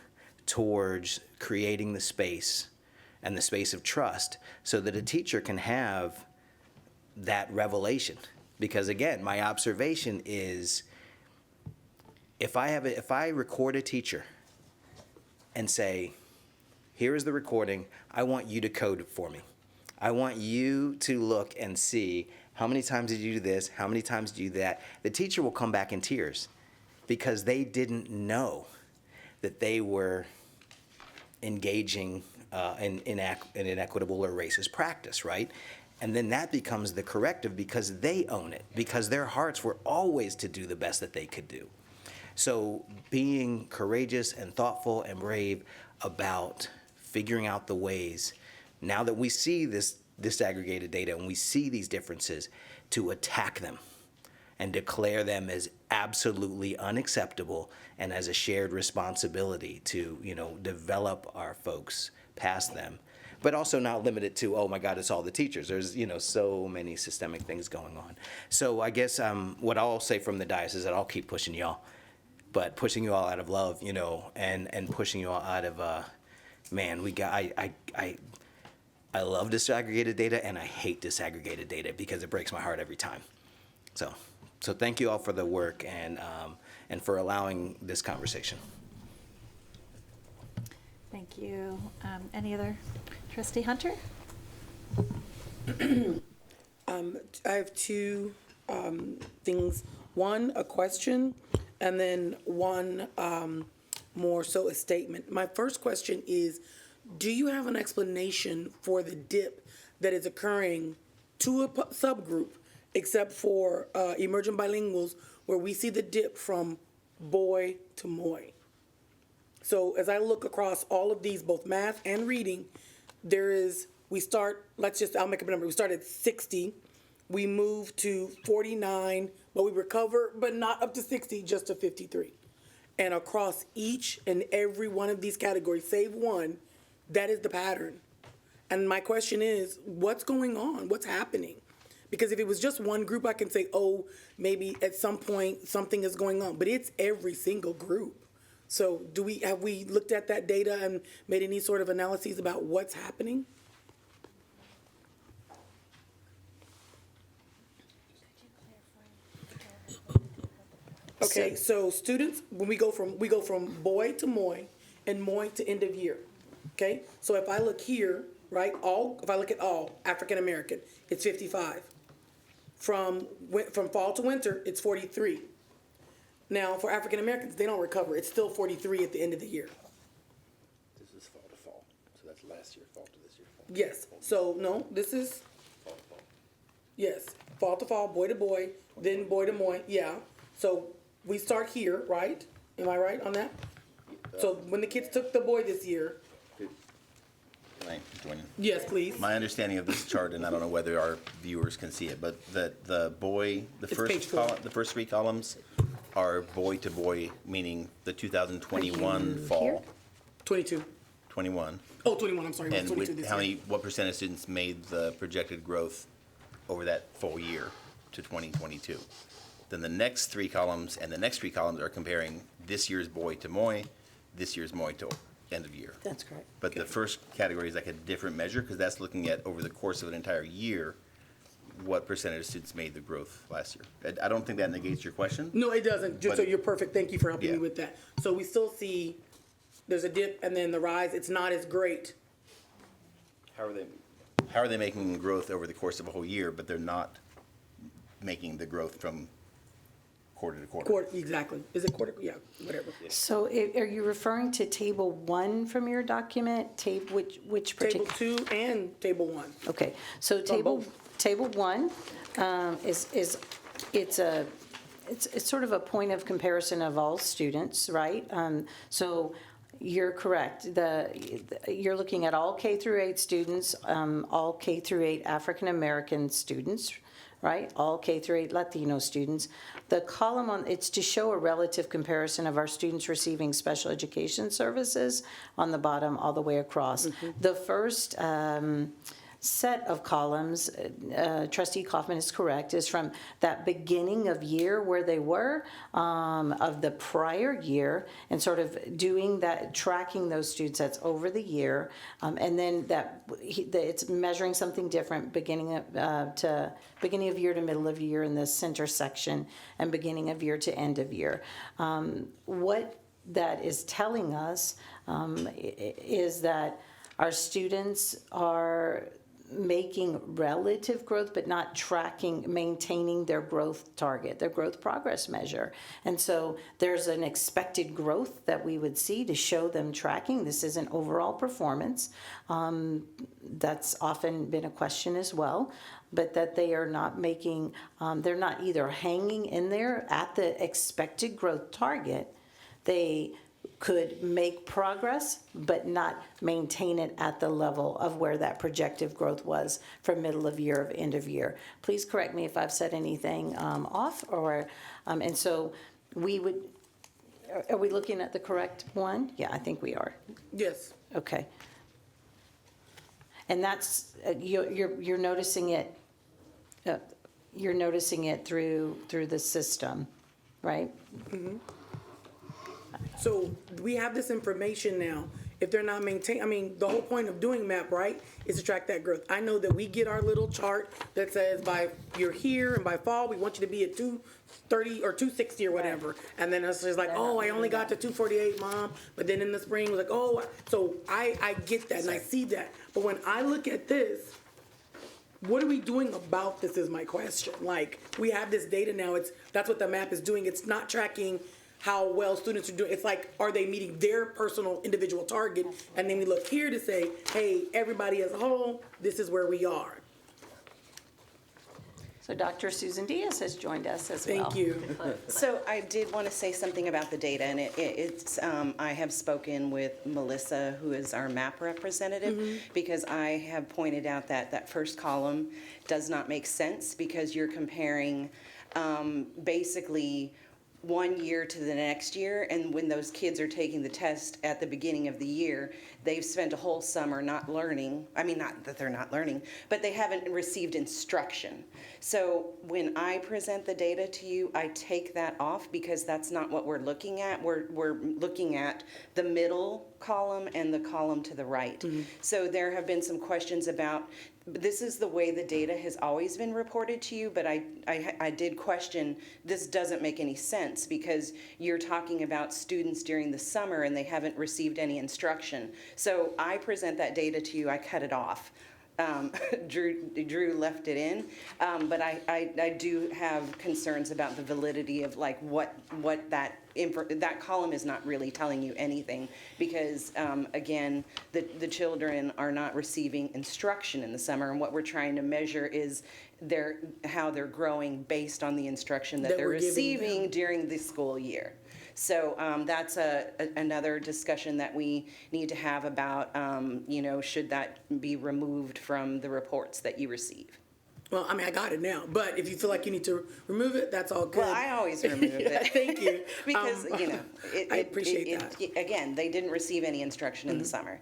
towards creating the space and the space of trust so that a teacher can have that revelation. Because again, my observation is if I record a teacher and say, here is the recording. I want you to code it for me. I want you to look and see how many times did you do this, how many times did you do that. The teacher will come back in tears because they didn't know that they were engaging in inequitable or racist practice, right? And then that becomes the corrective because they own it, because their hearts were always to do the best that they could do. So being courageous and thoughtful and brave about figuring out the ways, now that we see this disaggregated data and we see these differences, to attack them and declare them as absolutely unacceptable and as a shared responsibility to, develop our folks past them. But also not limit it to, oh my God, it's all the teachers. There's, so many systemic things going on. So I guess what I'll say from the dais is that I'll keep pushing y'all, but pushing you all out of love, and pushing you all out of, I love disaggregated data and I hate disaggregated data because it breaks my heart every time. So thank you all for the work and for allowing this conversation. Thank you. Any other? Trustee Hunter? I have two things. One, a question, and then one more so a statement. My first question is, do you have an explanation for the dip that is occurring to a subgroup, except for emerging bilinguals, where we see the dip from boy to moy? So as I look across all of these, both math and reading, I'll make up a number. We start at 60, we move to 49, but we recover, but not up to 60, just to 53. And across each and every one of these categories, save one, that is the pattern. And my question is, what's going on? What's happening? Because if it was just one group, I can say, oh, maybe at some point something is going on. But it's every single group. So have we looked at that data and made any sort of analyses about what's happening? Okay, so students, when we go from boy to moy and moy to end of year. Okay, so if I look here, right, if I look at all African American, it's 55. From fall to winter, it's 43. Now, for African Americans, they don't recover. It's still 43 at the end of the year. This is fall to fall, so that's last year fall to this year fall. Yes, so no, this is, yes, fall to fall, boy to boy, then boy to moy, yeah. So we start here, right? Am I right on that? So when the kids took the boy this year. Can I join in? Yes, please. My understanding of this chart, and I don't know whether our viewers can see it, but the first three columns are boy to boy, meaning the 2021 fall. 22. 21. Oh, 21, I'm sorry. And 22 this year. what percent of students made the projected growth over that full year to 2022? Then the next three columns and the next three columns are comparing this year's boy to moy, this year's moy to end of year. That's correct. But the first category is like a different measure because that's looking at over the course of an entire year, what percentage of students made the growth last year. I don't think that negates your question. No, it doesn't. So But- you're perfect. Thank you for helping me Yeah. with that. So we still see there's a dip and then the rise. It's not as great. How are they making growth over the course of a whole year, but they're not making the growth from quarter to quarter? Exactly. Is it quarter? Yeah, whatever. So are you referring to table 1 from your document? Which Table particular? 2 and table 1. Okay, so table 1 it's sort of a point of comparison of all students, right? So you're correct. You're looking at all K through 8 students, all K through 8 African American students, right? All K through 8 Latino students. The column it's to show a relative comparison of our students receiving special education services on the bottom all the way across. The first set of columns, Trustee Kaufman is correct, is from that beginning of year where they were, of the prior year, and sort of doing that, tracking those students that's over the year, and then it's measuring something different beginning of year to middle of year in the center section, and beginning of year to end of year. What that is telling us is that our students are making relative growth, but not maintaining their growth target, their growth progress measure. And so there's an expected growth that we would see to show them tracking. This isn't overall performance. That's often been a question as well, but that they are not making, they're not either hanging in there at the expected growth target. They could make progress, but not maintain it at the level of where that projected growth was from middle of year of end of year. Please correct me if I've said anything off, or and so we would. Are we looking at the correct one? Yeah, I think we are. Yes. Okay. And that's you're noticing it. You're noticing it through the system, right? Mm-hmm. So we have this information now. If they're not the whole point of doing MAP, right, is to track that growth. I know that we get our little chart that says by you're here and by fall, we want you to be at 230 or 260 or whatever. And then it's just like, oh, I only got to 248, Mom. But then in the spring, it was like, oh, so I get that and I see that. But when I look at this, what are we doing about this is my question. Like, we have this data now. That's what the MAP is doing. It's not tracking how well students are doing. It's like, are they meeting their personal individual target? And then we look here to say, hey, everybody as a whole, this is where we are. So Dr. Susan Diaz has joined us as well. Thank you. So I did want to say something about the data, and it's I have spoken with Melissa, who is our MAP representative, because I have pointed out that that first column does not make sense because you're comparing basically 1 year to the next year, and when those kids are taking the test at the beginning of the year, they've spent a whole summer not learning. I mean, not that they're not learning, but they haven't received instruction. So when I present the data to you, I take that off because that's not what we're looking at. We're looking at the middle column and the column to the right. So there have been some questions about, this is the way the data has always been reported to you, but I did question, this doesn't make any sense because you're talking about students during the summer and they haven't received any instruction. So I present that data to you, I cut it off. Drew left it in, but I do have concerns about the validity of like what that column is not really telling you anything because again the children are not receiving instruction in the summer, and what we're trying to measure is how they're growing based on the instruction that they're receiving during the school year. So that's another discussion that we need to have about, should that be removed from the reports that you receive? Well, I mean, I got it now, but if you feel like you need to remove it, that's all good. Well, I always remove it. Thank you. Because, I appreciate that. Again, they didn't receive any instruction in the summer.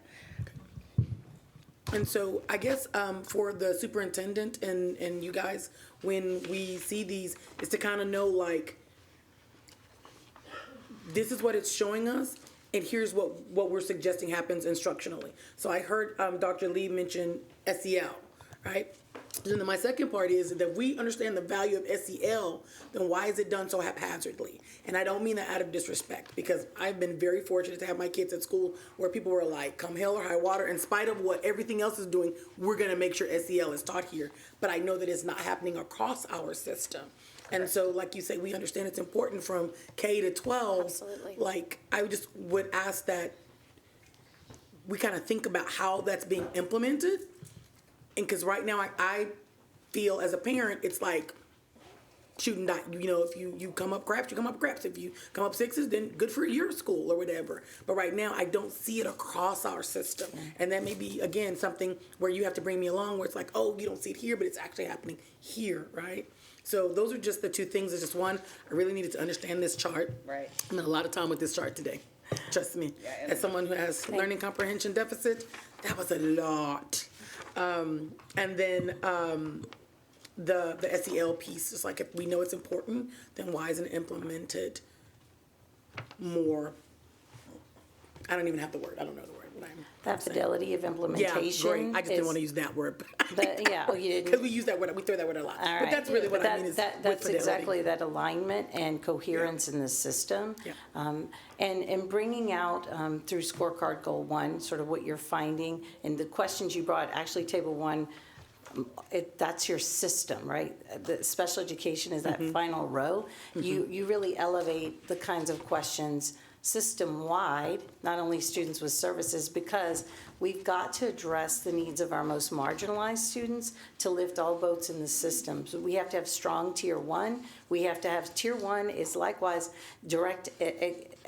And so I guess for the superintendent and you guys, when we see these, is to kind of know like, this is what it's showing us, and here's what we're suggesting happens instructionally. So I heard Dr. Lee mention SEL, right? And then my second part is that if we understand the value of SEL, then why is it done so haphazardly? And I don't mean that out of disrespect, because I've been very fortunate to have my kids at school where people were like, come hell or high water, in spite of what everything else is doing, we're gonna make sure SEL is taught here. But I know that it's not happening across our system. And so, like you say, we understand it's important from K to 12. Absolutely. Like, I just would ask that we kind of think about how that's being implemented. And because right now, I feel as a parent, it's like shooting dot. If you come up craps, you come up craps. If you come up sixes, then good for your school or whatever. But right now, I don't see it across our system. And that may be, again, something where you have to bring me along where it's like, oh, you don't see it here, but it's actually happening here, right? So those are just the two things. It's just one, I really needed to understand this chart. Right. I spent a lot of time with this chart today. Trust me. Yeah, As someone who has learning comprehension deficit, that was a lot. And then the SEL piece is like, if we know it's important, then why isn't it implemented more? I don't even have the word. I don't know the word. That fidelity of implementation. Yeah, great. I just didn't want to use that word. Yeah, you didn't. Because we use that word, we throw that word a lot. All right. But that's really what I mean is That's with fidelity. exactly that alignment and coherence in the system. Yeah. And bringing out through scorecard goal 1, sort of what you're finding, and the questions you brought, actually table 1, that's your system, right? The special education is that final row. You really elevate the kinds of questions system-wide, not only students with services, because we've got to address the needs of our most marginalized students to lift all boats in the system. So we have to have strong tier 1. We have to have tier 1 is likewise direct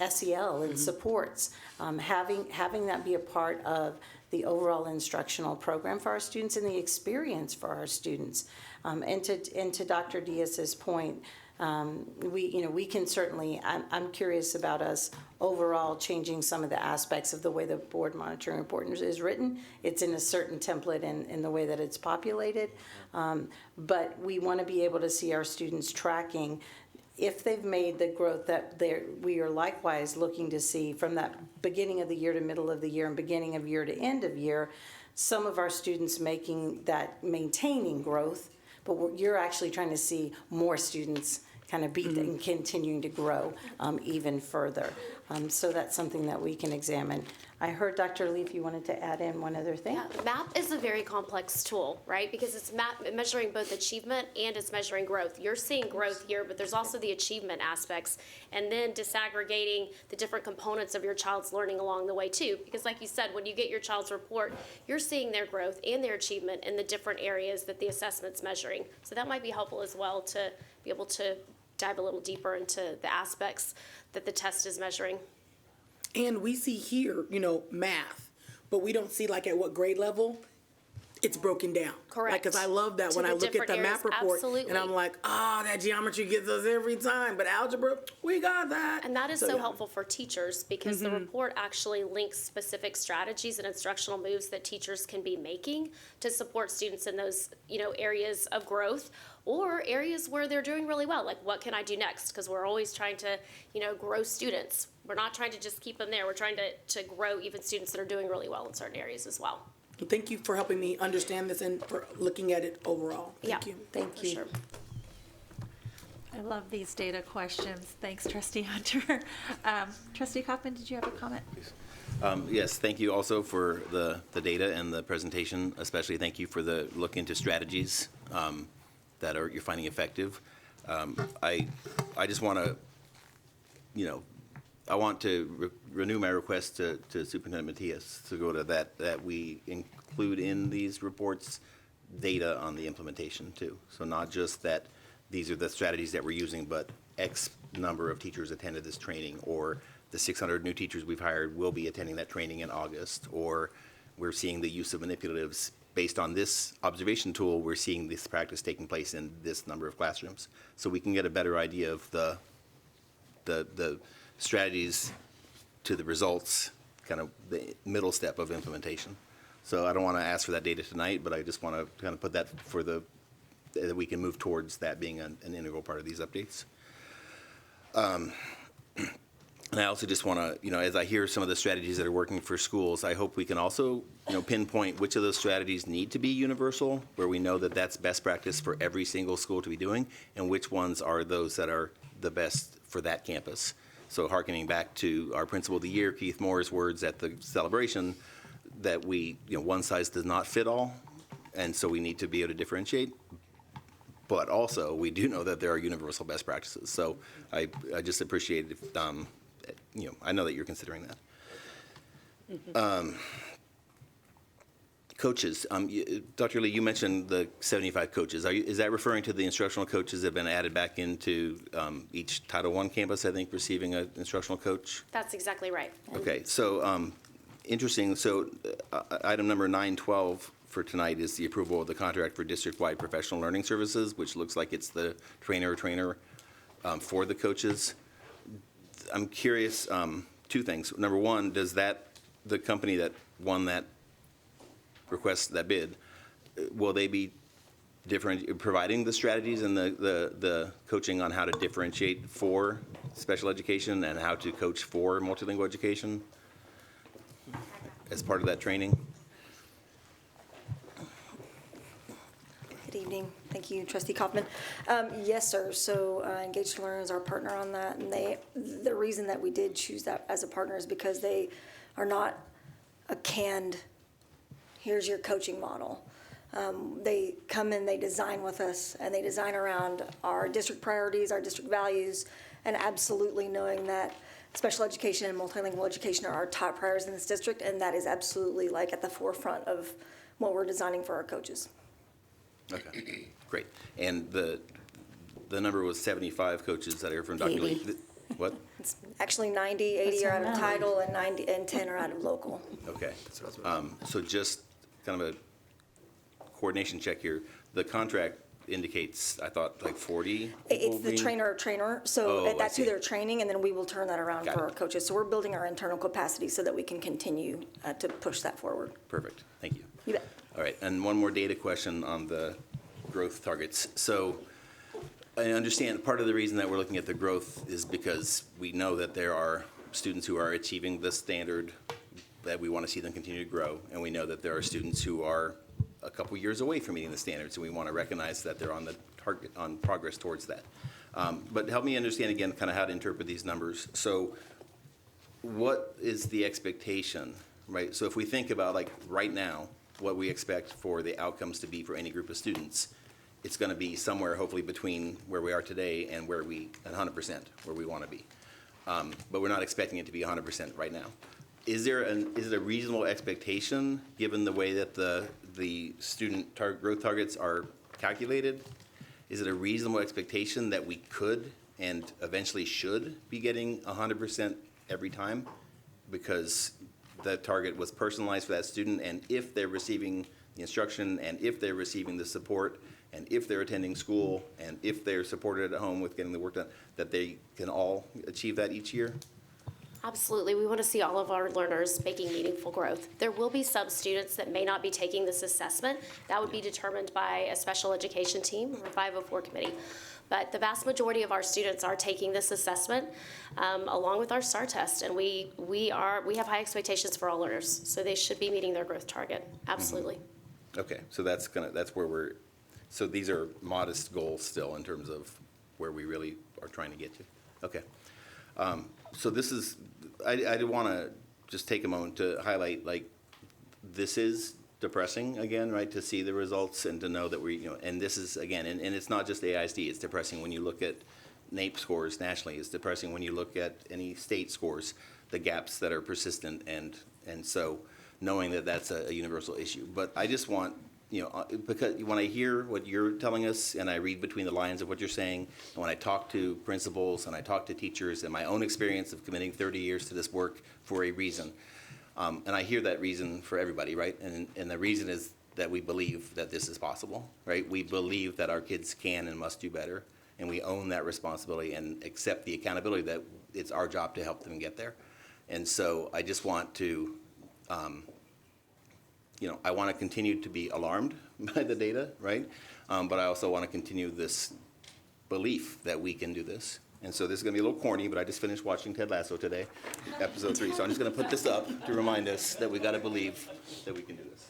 SEL and supports. Having that be a part of the overall instructional program for our students and the experience for our students. And to Dr. Diaz's point, we can certainly, I'm curious about us overall changing some of the aspects of the way the board monitoring report is written. It's in a certain template in the way that it's populated. But we want to be able to see our students tracking if they've made the growth that we are likewise looking to see from that beginning of the year to middle of the year and beginning of year to end of year, some of our students maintaining growth, but you're actually trying to see more students kind of beat and continuing to grow even further. So that's something that we can examine. I heard Dr. Leaf, you wanted to add in one other thing? Yeah, MAP is a very complex tool, right? Because it's measuring both achievement and it's measuring growth. You're seeing growth here, but there's also the achievement aspects, and then disaggregating the different components of your child's learning along the way too. Because like you said, when you get your child's report, you're seeing their growth and their achievement in the different areas that the assessment's measuring. So that might be helpful as well to be able to dive a little deeper into the aspects that the test is measuring. And we see here, math, but we don't see like at what grade level it's broken down. Correct. Because I love that To when the I look at different the areas, map report absolutely. and I'm like, that geometry gets us every time, but algebra, we got that. And that is So, so yeah. helpful for teachers because the report actually links specific strategies and instructional moves that teachers can be making to support students in those, areas of growth or areas where they're doing really well. Like, what can I do next? Because we're always trying to, grow students. We're not trying to just keep them there. We're trying to grow even students that are doing really well in certain areas as well. Thank you for helping me understand this and for looking at it overall. Thank you. Thank you. Sure. I love these data questions. Thanks, Trustee Hunter. Trustee Kaufman, did you have a comment? Yes, thank you also for the data and the presentation. Especially thank you for the look into strategies that you're finding effective. I just want to, I want to renew my request to Superintendent Matias to go to that we include in these reports data on the implementation too. So not just that these are the strategies that we're using, but X number of teachers attended this training, or the 600 new teachers we've hired will be attending that training in August, or we're seeing the use of manipulatives based on this observation tool, we're seeing this practice taking place in this number of classrooms. So we can get a better idea of the strategies to the results, kind of the middle step of implementation. So I don't want to ask for that data tonight, but I just want to kind of put that that we can move towards that being an integral part of these updates. And I also just want to, as I hear some of the strategies that are working for schools, I hope we can also, pinpoint which of those strategies need to be universal, where we know that that's best practice for every single school to be doing, and which ones are those that are the best for that campus. So hearkening back to our Principal of the Year, Keith Moore's words at the celebration, that one size does not fit all, and so we need to be able to differentiate. But also, we do know that there are universal best practices. So I just appreciate if, I know that you're considering that. Coaches, Dr. Lee, you mentioned the 75 coaches. Is that referring to the instructional coaches that have been added back into each Title I campus, I think, receiving an instructional coach? That's exactly right. Okay, so interesting. So item number 912 for tonight is the approval of the contract for district-wide professional learning services, which looks like it's the trainer for the coaches. I'm curious, two things. Number one, does the company that won that request, that bid, will they be providing the strategies and the coaching on how to differentiate for special education and how to coach for multilingual education? as part of that training? Good evening. Thank you, Trustee Kaufman. Yes, sir. So Engage to Learn is our partner on that, and the reason that we did choose that as a partner is because they are not a canned, here's your coaching model. They come in, they design with us, and they design around our district priorities, our district values, and absolutely knowing that special education and multilingual education are our top priorities in this district, and that is absolutely like at the forefront of what we're designing for our coaches. Okay, great. And the number was 75 coaches that I heard from Dr. Lee. 80. What? It's actually 90, 80 are out of title, and 10 are out of local. Okay. So just kind of a coordination check here. The contract indicates, I thought, like 40 people It's the being- trainer, so Oh, I that's who see. they're training, and then we will turn that around Got for it. our coaches. So we're building our internal capacity so that we can continue to push that forward. Perfect, thank you. You bet. All right, and one more data question on the growth targets. So I understand part of the reason that we're looking at the growth is because we know that there are students who are achieving the standard that we want to see them continue to grow, and we know that there are students who are a couple years away from meeting the standards, and we want to recognize that they're on the target, on progress towards that. But help me understand again kind of how to interpret these numbers. So what is the expectation, right? So if we think about like right now, what we expect for the outcomes to be for any group of students, it's going to be somewhere hopefully between where we are today and where we, 100%, where we want to be. But we're not expecting it to be 100% right now. Is it a reasonable expectation, given the way that the student growth targets are calculated? Is it a reasonable expectation that we could and eventually should be getting 100% every time? Because that target was personalized for that student, and if they're receiving the instruction, and if they're receiving the support, and if they're attending school, and if they're supported at home with getting the work done, that they can all achieve that each year? Absolutely. We want to see all of our learners making meaningful growth. There will be some students that may not be taking this assessment. That would be determined by a special education team or 504 committee. But the vast majority of our students are taking this assessment along with our STAR test, and we have high expectations for all learners, so they should be meeting their growth target. Absolutely. Okay, so that's where we're, so these are modest goals still in terms of where we really are trying to get to. Okay. So this is, I want to just take a moment to highlight, like, this is depressing again, right, to see the results and to know that we, and this is, again, and it's not just AISD, it's depressing when you look at NAEP scores nationally, it's depressing when you look at any state scores, the gaps that are persistent, and so knowing that that's a universal issue. But I just want, because when I hear what you're telling us and I read between the lines of what you're saying, and when I talk to principals and I talk to teachers and my own experience of committing 30 years to this work for a reason, and I hear that reason for everybody, right? And the reason is that we believe that this is possible, right? We believe that our kids can and must do better, and we own that responsibility and accept the accountability that it's our job to help them get there. And so I just want to, I want to continue to be alarmed by the data, right? But I also want to continue this belief that we can do this. And so this is going to be a little corny, but I just finished watching Ted Lasso today, episode 3. So I'm just going to put this up to remind us that we got to believe that we can do this.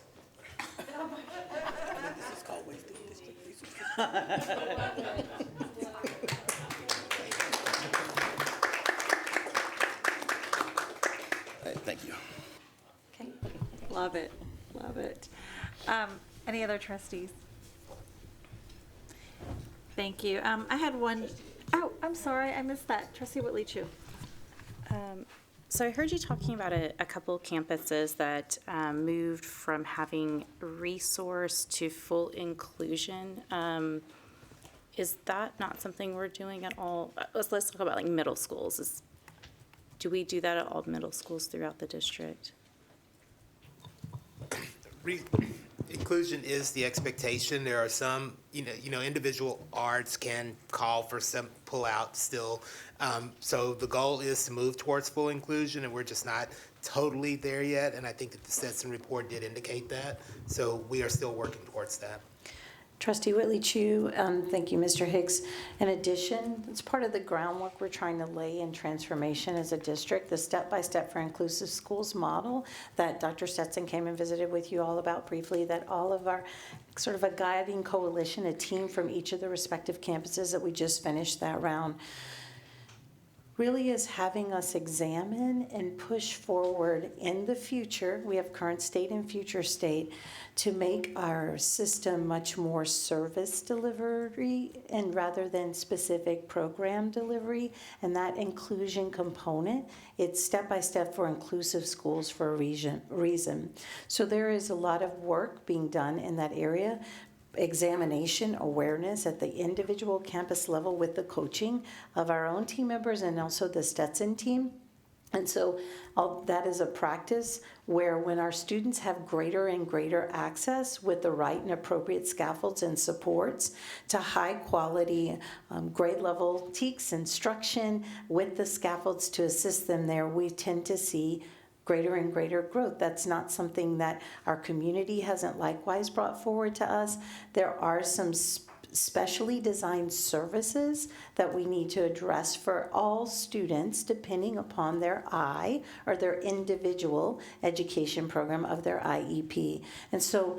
This is called wasted district resources. All right, thank you. Okay, love it, love it. Any other trustees? Thank you. I had one, oh, I'm sorry, I missed that. Trustee Whitley Chu. So I heard you talking about a couple campuses that moved from having resource to full inclusion. Is that not something we're doing at all? Let's talk about like middle schools. Do we do that at all middle schools throughout the district? Inclusion is the expectation. There are some, individual arts can call for some pull-out still. So the goal is to move towards full inclusion, and we're just not totally there yet. And I think that the Stetson report did indicate that. So we are still working towards that. Trustee Whitley Chu, thank you, Mr. Hicks. In addition, it's part of the groundwork we're trying to lay in transformation as a district, the step-by-step for inclusive schools model that Dr. Stetson came and visited with you all about briefly, that all of our sort of a guiding coalition, a team from each of the respective campuses that we just finished that round, really is having us examine and push forward in the future. We have current state and future state to make our system much more service delivery and rather than specific program delivery. And that inclusion component, it's step by step for inclusive schools for a reason. So there is a lot of work being done in that area. Examination, awareness at the individual campus level with the coaching of our own team members and also the Stetson team. And so that is a practice where when our students have greater and greater access with the right and appropriate scaffolds and supports to high quality grade level TEKS instruction with the scaffolds to assist them there, we tend to see greater and greater growth. That's not something that our community hasn't likewise brought forward to us. There are some specially designed services that we need to address for all students depending upon their or their individual education program of their IEP. And so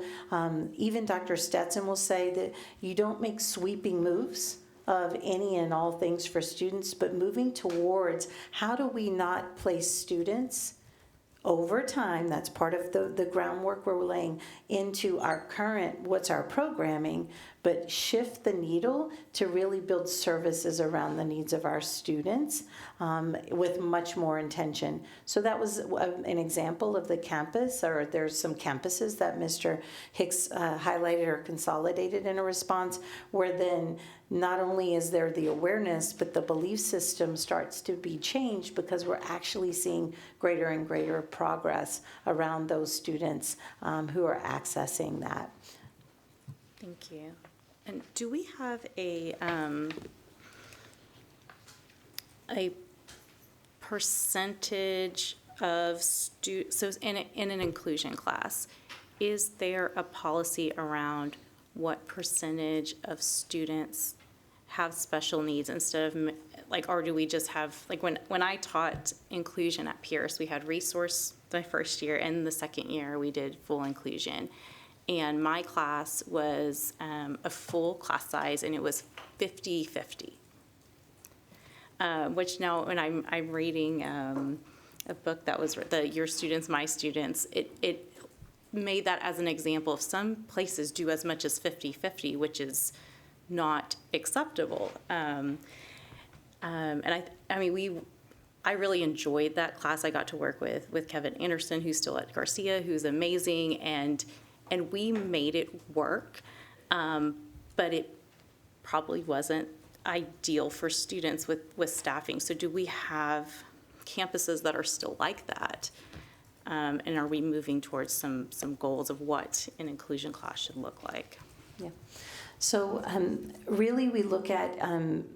even Dr. Stetson will say that you don't make sweeping moves of any and all things for students, but moving towards how do we not place students over time, that's part of the groundwork we're laying into our current, what's our programming, but shift the needle to really build services around the needs of our students with much more intention. So that was an example of the campus, or there's some campuses that Mr. Hicks highlighted or consolidated in a response, where then not only is there the awareness, but the belief system starts to be changed because we're actually seeing greater and greater progress around those students who are accessing that. Thank you. And do we have a percentage of students, so in an inclusion class, is there a policy around what percentage of students have special needs instead of, like, or do we just have, like, when I taught inclusion at Pierce, we had resource the first year, and the second year we did full inclusion. And my class was a full class size, and it was 50-50. Which now, when I'm reading a book that was Your Students, My Students, it made that as an example of some places do as much as 50-50, which is not acceptable. And I really enjoyed that class. I got to work with Kevin Anderson, who's still at Garcia, who's amazing, and we made it work, but it probably wasn't ideal for students with staffing. So do we have campuses that are still like that? And are we moving towards some goals of what an inclusion class should look like? Yeah. So really we look at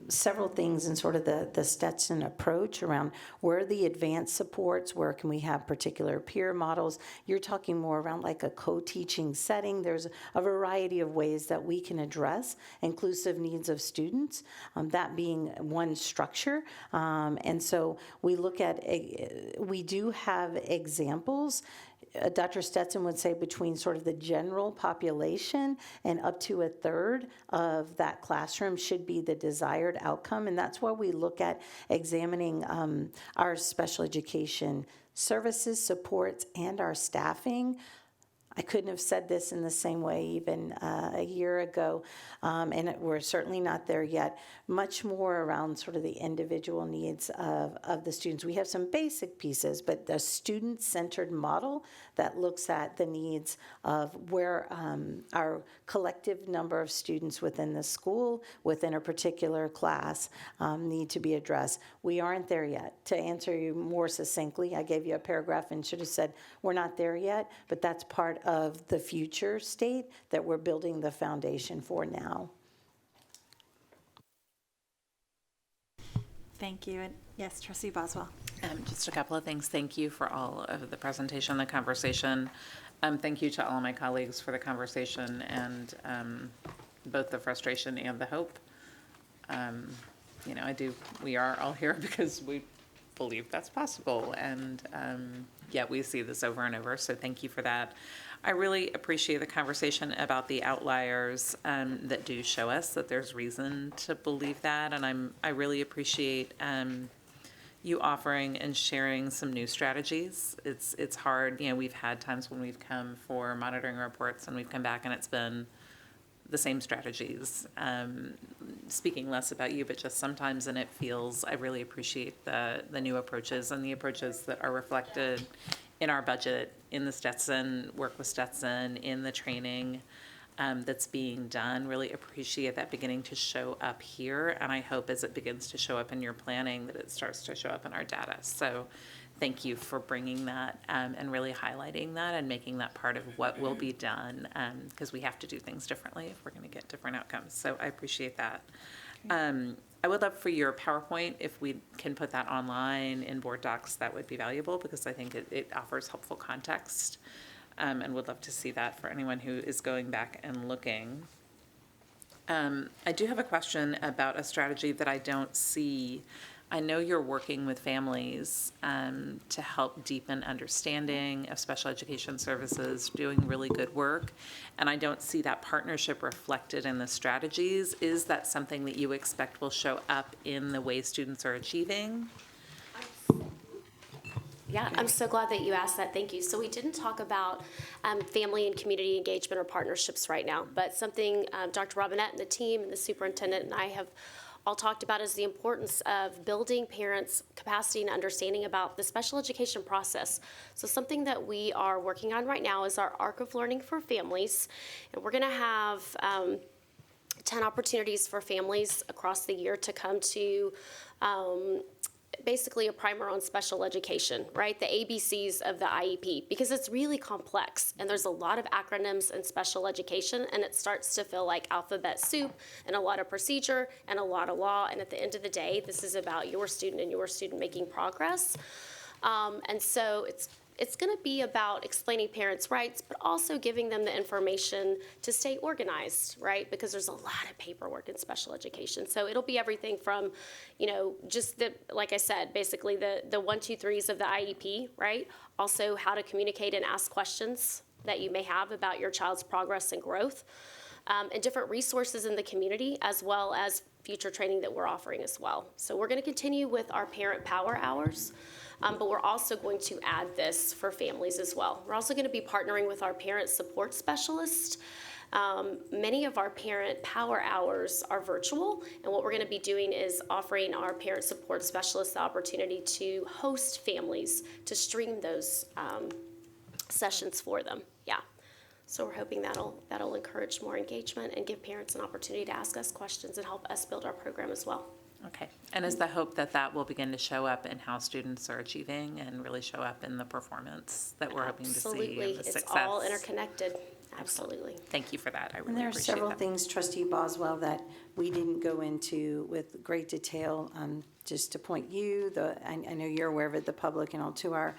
several things in sort of the Stetson approach around where are the advanced supports, where can we have particular peer models. You're talking more around like a co-teaching setting. There's a variety of ways that we can address inclusive needs of students, that being one structure. And so we look at, we do have examples. Dr. Stetson would say between sort of the general population and up to a third of that classroom should be the desired outcome. And that's why we look at examining our special education services, supports, and our staffing. I couldn't have said this in the same way even a year ago, and we're certainly not there yet. Much more around sort of the individual needs of the students. We have some basic pieces, but the student-centered model that looks at the needs of where our collective number of students within the school, within a particular class, need to be addressed. We aren't there yet. To answer you more succinctly, I gave you a paragraph and should have said, we're not there yet, but that's part of the future state that we're building the foundation for now. Thank you. And yes, Trustee Boswell. Just a couple of things. Thank you for all of the presentation, the conversation. Thank you to all of my colleagues for the conversation and both the frustration and the hope. You know, we are all here because we believe that's possible, and yet we see this over and over, so thank you for that. I really appreciate the conversation about the outliers that do show us that there's reason to believe that, and I really appreciate you offering and sharing some new strategies. It's hard, you know, we've had times when we've come for monitoring reports and we've come back and it's been the same strategies. Speaking less about you, but just sometimes, and it feels, I really appreciate the new approaches and the approaches that are reflected in our budget, in the Stetson, work with Stetson, in the training that's being done. Really appreciate that beginning to show up here, and I hope as it begins to show up in your planning that it starts to show up in our data. So thank you for bringing that and really highlighting that and making that part of what will be done, because we have to do things differently if we're going to get different outcomes. So I appreciate that. I would love for your PowerPoint, if we can put that online in board docs, that would be valuable, because I think it offers helpful context, and would love to see that for anyone who is going back and looking. I do have a question about a strategy that I don't see. I know you're working with families to help deepen understanding of special education services, doing really good work, and I don't see that partnership reflected in the strategies. Is that something that you expect will show up in the way students are achieving? Yeah, I'm so glad that you asked that. Thank you. So we didn't talk about family and community engagement or partnerships right now, but something Dr. Robinette and the team and the superintendent and I have all talked about is the importance of building parents' capacity and understanding about the special education process. So something that we are working on right now is our Arc of Learning for Families, and we're going to have 10 opportunities for families across the year to come to basically a primer on special education, right? The ABCs of the IEP, because it's really complex and there's a lot of acronyms in special education, and it starts to feel like alphabet soup and a lot of procedure and a lot of law. And at the end of the day, this is about your student and your student making progress. And so it's going to be about explaining parents' rights, but also giving them the information to stay organized, right? Because there's a lot of paperwork in special education. So it'll be everything from, you know, just like I said, basically the 1, 2, 3s of the IEP, right? Also how to communicate and ask questions that you may have about your child's progress and growth, and different resources in the community, as well as future training that we're offering as well. So we're going to continue with our parent power hours. But we're also going to add this for families as well. We're also going to be partnering with our parent support specialist. Many of our parent power hours are virtual, and what we're going to be doing is offering our parent support specialists the opportunity to host families to stream those sessions for them. Yeah. So we're hoping that'll encourage more engagement and give parents an opportunity to ask us questions and help us build our program as well. Okay, and is the hope that that will begin to show up in how students are achieving and really show up in the performance that we're hoping to see Absolutely, and the success? it's all interconnected. Absolutely. Thank you for that. I really And there are appreciate several that. things, Trustee Boswell, that we didn't go into with great detail. Just to point you, I know you're aware of it, the public, and all to our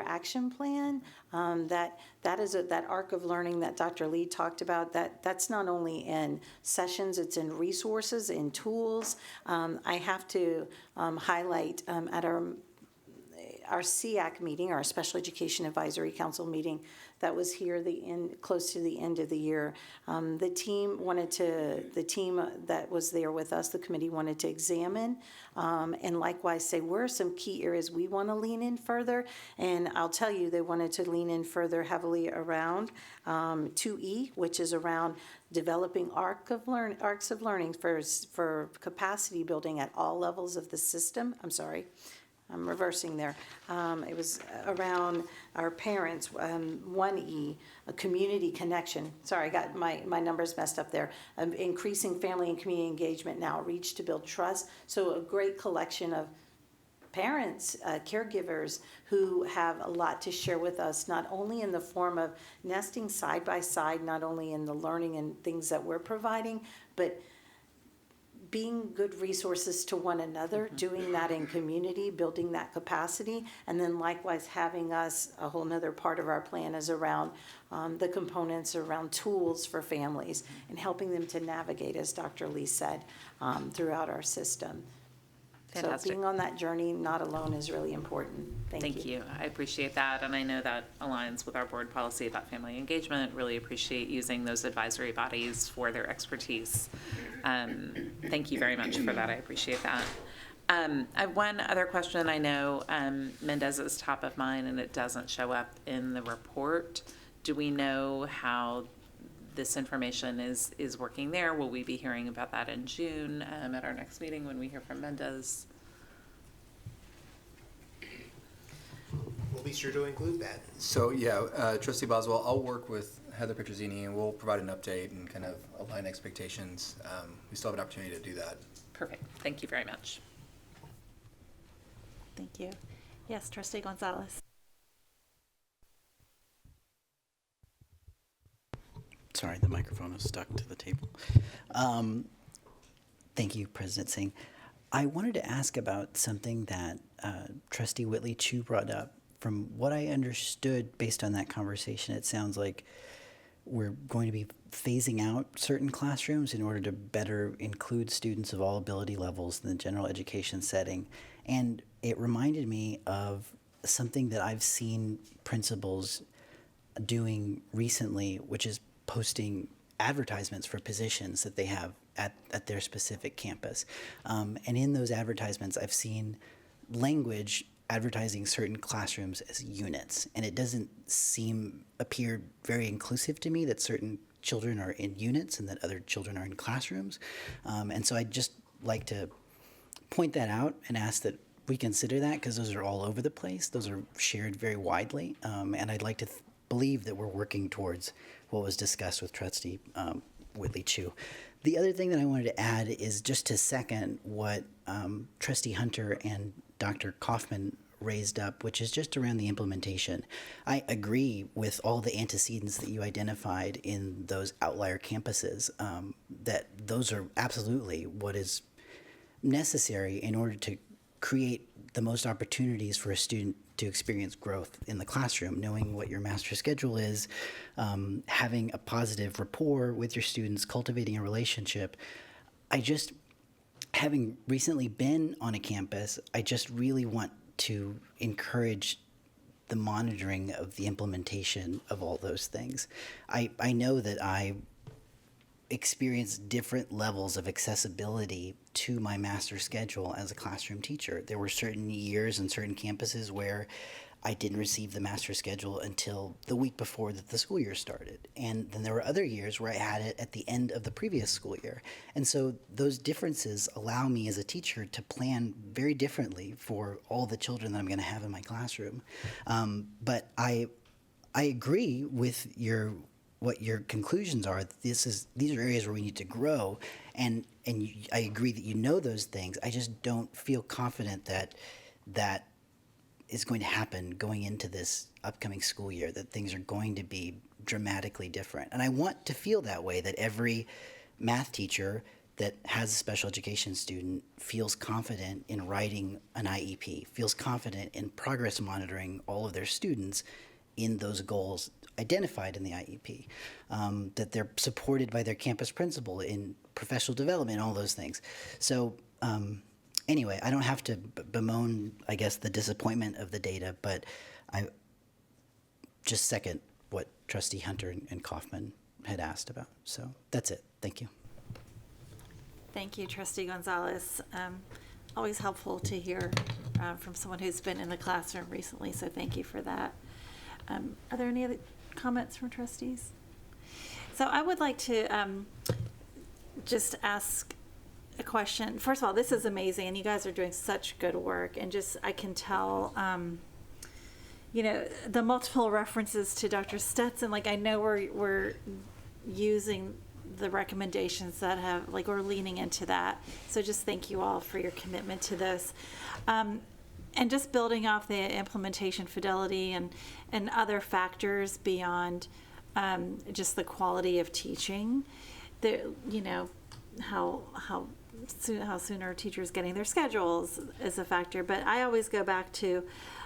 action plan. That is that arc of learning that Dr. Lee talked about. That's not only in sessions, it's in resources, in tools. I have to highlight at our SEAC meeting, our Special Education Advisory Council meeting that was here close to the end of the year. The team that was there with us, the committee wanted to examine and likewise say, where are some key areas we want to lean in further? And I'll tell you, they wanted to lean in further heavily around 2E, which is around developing arcs of learning for capacity building at all levels of the system. I'm reversing there. It was around our parents, 1E, a community connection. Sorry, I got my numbers messed up there. Increasing family and community engagement and outreach to build trust. So a great collection of parents, caregivers who have a lot to share with us, not only in the form of nesting side by side, not only in the learning and things that we're providing, but being good resources to one another, doing that in community, building that capacity, and then likewise having us, a whole nother part of our plan is around the components around tools for families and helping them to navigate, as Dr. Lee said, throughout our system. Fantastic. So being on that journey, not alone, is really important. Thank you. I appreciate that, and I know that aligns with our board policy about family engagement. Really appreciate using those advisory bodies for their expertise. Thank you very much for that. I appreciate that. I have one other question. I know Mendez is top of mind, and it doesn't show up in the report. Do we know how this information is working there? Will we be hearing about that in June at our next meeting when we hear from Mendez? We'll be sure to include that. So, yeah, Trustee Boswell, I'll work with Heather Petrozzini and we'll provide an update and kind of align expectations. We still have an opportunity to do that. Perfect. Thank you very much. Thank you. Yes, Trustee Gonzalez. Sorry, the microphone is stuck to the table. Thank you, President Singh. I wanted to ask about something that Trustee Whitley Chu brought up. From what I understood based on that conversation, it sounds like we're going to be phasing out certain classrooms in order to better include students of all ability levels in the general education setting. And it reminded me of something that I've seen principals doing recently, which is posting advertisements for positions that they have at their specific campus. And in those advertisements, I've seen language advertising certain classrooms as units. And it doesn't appear very inclusive to me that certain children are in units and that other children are in classrooms. And so I'd just like to point that out and ask that we consider that, because those are all over the place. Those are shared very widely. And I'd like to believe that we're working towards what was discussed with Trustee Whitley Chu. The other thing that I wanted to add is just to second what Trustee Hunter and Dr. Kaufman raised up, which is just around the implementation. I agree with all the antecedents that you identified in those outlier campuses, that those are absolutely what is necessary in order to create the most opportunities for a student to experience growth in the classroom, knowing what your master schedule is, having a positive rapport with your students, cultivating a relationship. Having recently been on a campus, I just really want to encourage the monitoring of the implementation of all those things. I know that I experienced different levels of accessibility to my master schedule as a classroom teacher. There were certain years and certain campuses where I didn't receive the master schedule until the week before that the school year started. And then there were other years where I had it at the end of the previous school year. And so those differences allow me as a teacher to plan very differently for all the children that I'm going to have in my classroom. But I agree with what your conclusions are. These are areas where we need to grow, and I agree that you know those things. I just don't feel confident that is going to happen going into this upcoming school year, that things are going to be dramatically different. And I want to feel that way, that every math teacher that has a special education student feels confident in writing an IEP, feels confident in progress monitoring all of their students in those goals identified in the IEP, that they're supported by their campus principal in professional development, all those things. So anyway, I don't have to bemoan, I guess, the disappointment of the data, but I just second what Trustee Hunter and Kaufman had asked about. So that's it. Thank you. Thank you, Trustee Gonzalez. Always helpful to hear from someone who's been in the classroom recently, so thank you for that. Are there any other comments from trustees? So I would like to just ask a question. First of all, this is amazing, and you guys are doing such good work, and just I can tell, the multiple references to Dr. Stetson, like I know we're using the recommendations that have, like we're leaning into that. So just thank you all for your commitment to this. And just building off the implementation fidelity and other factors beyond just the quality of teaching, how how sooner teachers getting their schedules is a factor. But I always go back to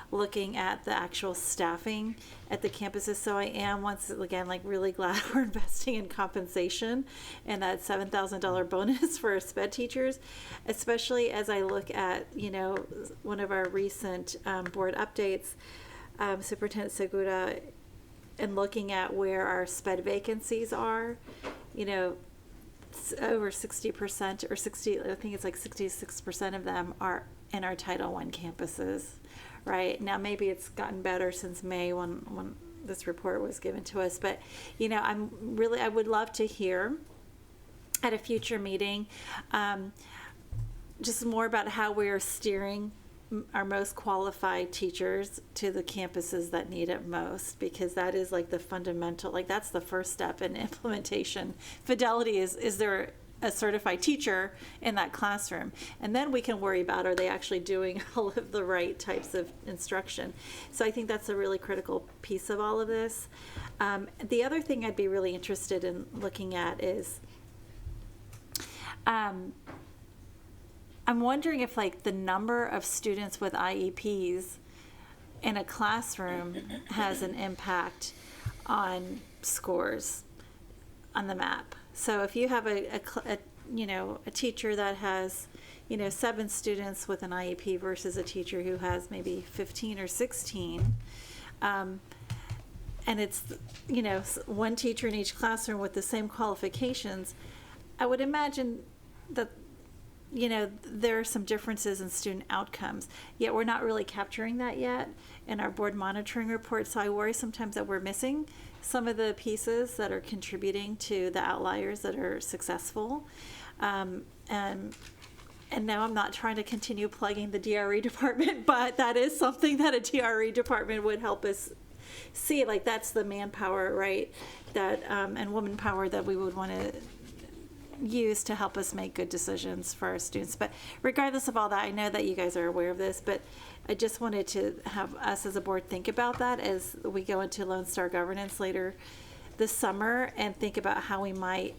looking at the actual staffing at the campuses. So I am, once again, like really glad we're investing in compensation and that $7,000 bonus for sped teachers, especially as I look at, one of our recent board updates, Superintendent Segura, and looking at where our sped vacancies are, over 60% or 60, I think it's like 66% of them are in our Title I campuses. Right now, maybe it's gotten better since May when this report was given to us. But I would love to hear at a future meeting just more about how we are steering our most qualified teachers to the campuses that need it most, because that is like the fundamental, like that's the first step in implementation. Fidelity is there a certified teacher in that classroom, and then we can worry about, are they actually doing all of the right types of instruction? So I think that's a really critical piece of all of this. The other thing I'd be really interested in looking at is I'm wondering if like the number of students with IEPs in a classroom has an impact on scores on the map. So if you have a teacher that has, 7 students with an IEP versus a teacher who has maybe 15 or 16, and it's, one teacher in each classroom with the same qualifications, I would imagine that, there are some differences in student outcomes, yet we're not really capturing that yet in our board monitoring report. So I worry sometimes that we're missing some of the pieces that are contributing to the outliers that are successful. And now I'm not trying to continue plugging the DRE department, but that is something that a DRE department would help us see. Like that's the manpower, right? That and woman power that we would want to use to help us make good decisions for our students. But regardless of all that, I know that you guys are aware of this, but I just wanted to have us as a board think about that as we go into Lone Star governance later this summer, and think about how we might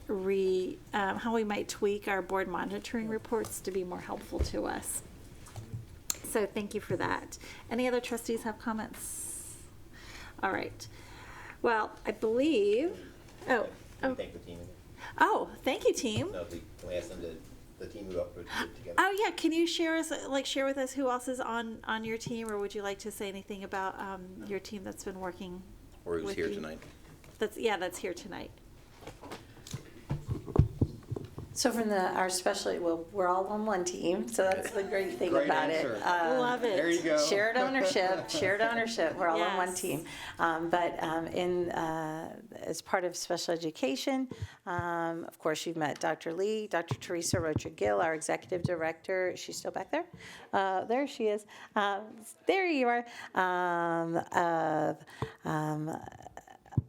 tweak our board monitoring reports to be more helpful to us. So thank you for that. Any other trustees have comments? All right. Well, I believe. Thank the team. Oh, thank you, team. No, can we ask them the team who put it together? Oh yeah, can you share with us who else is on your team, or would you like to say anything about your team that's been working? Or who's with here you? tonight? That's here tonight. So from our we're all on one team, so that's the great thing Great about answer. it. Love it. There you go. Shared ownership, we're all on one Yes. team. As part of special education, of course, you've met Dr. Lee, Dr. Teresa Rocha-Gill, our executive director. Is she still back there? There she is. There you are.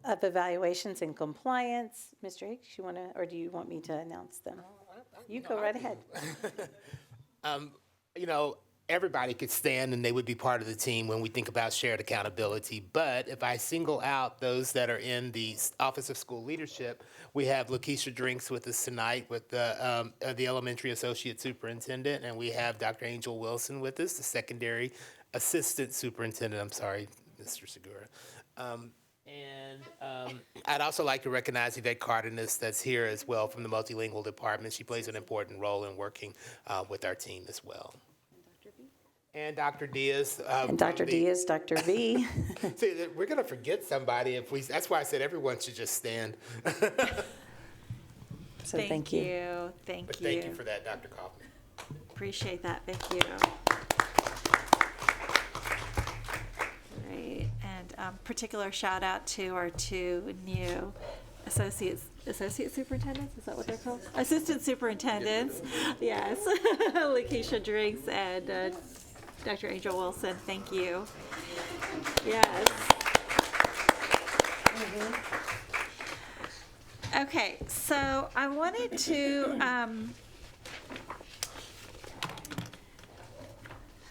Of evaluations and compliance. Mr. Hicks, do you want me to announce them? You go right ahead. Everybody could stand and they would be part of the team when we think about shared accountability. But if I single out those that are in the Office of School Leadership, we have Lakeisha Drinks with us tonight with the Elementary Associate Superintendent, and we have Dr. Angel Wilson with us, the Secondary Assistant Superintendent. I'm sorry, Mr. Segura. I'd also like to recognize Yvette Cardenas that's here as well from the Multilingual Department. She plays an important role in working with our team as well. And Dr. Diaz. And Dr. Diaz, Dr. V. See, we're going to forget somebody that's why I said everyone should just stand. So thank you. Thank you. Thank you for that, Dr. Kaufman. Appreciate that. Thank you. Great. And particular shout out to our 2 new associate superintendents. Is that what they're called? Assistant superintendents. Yes. Lakeisha Driggs and Dr. Angel Wilson. Thank you. Yes. Okay, so I wanted to.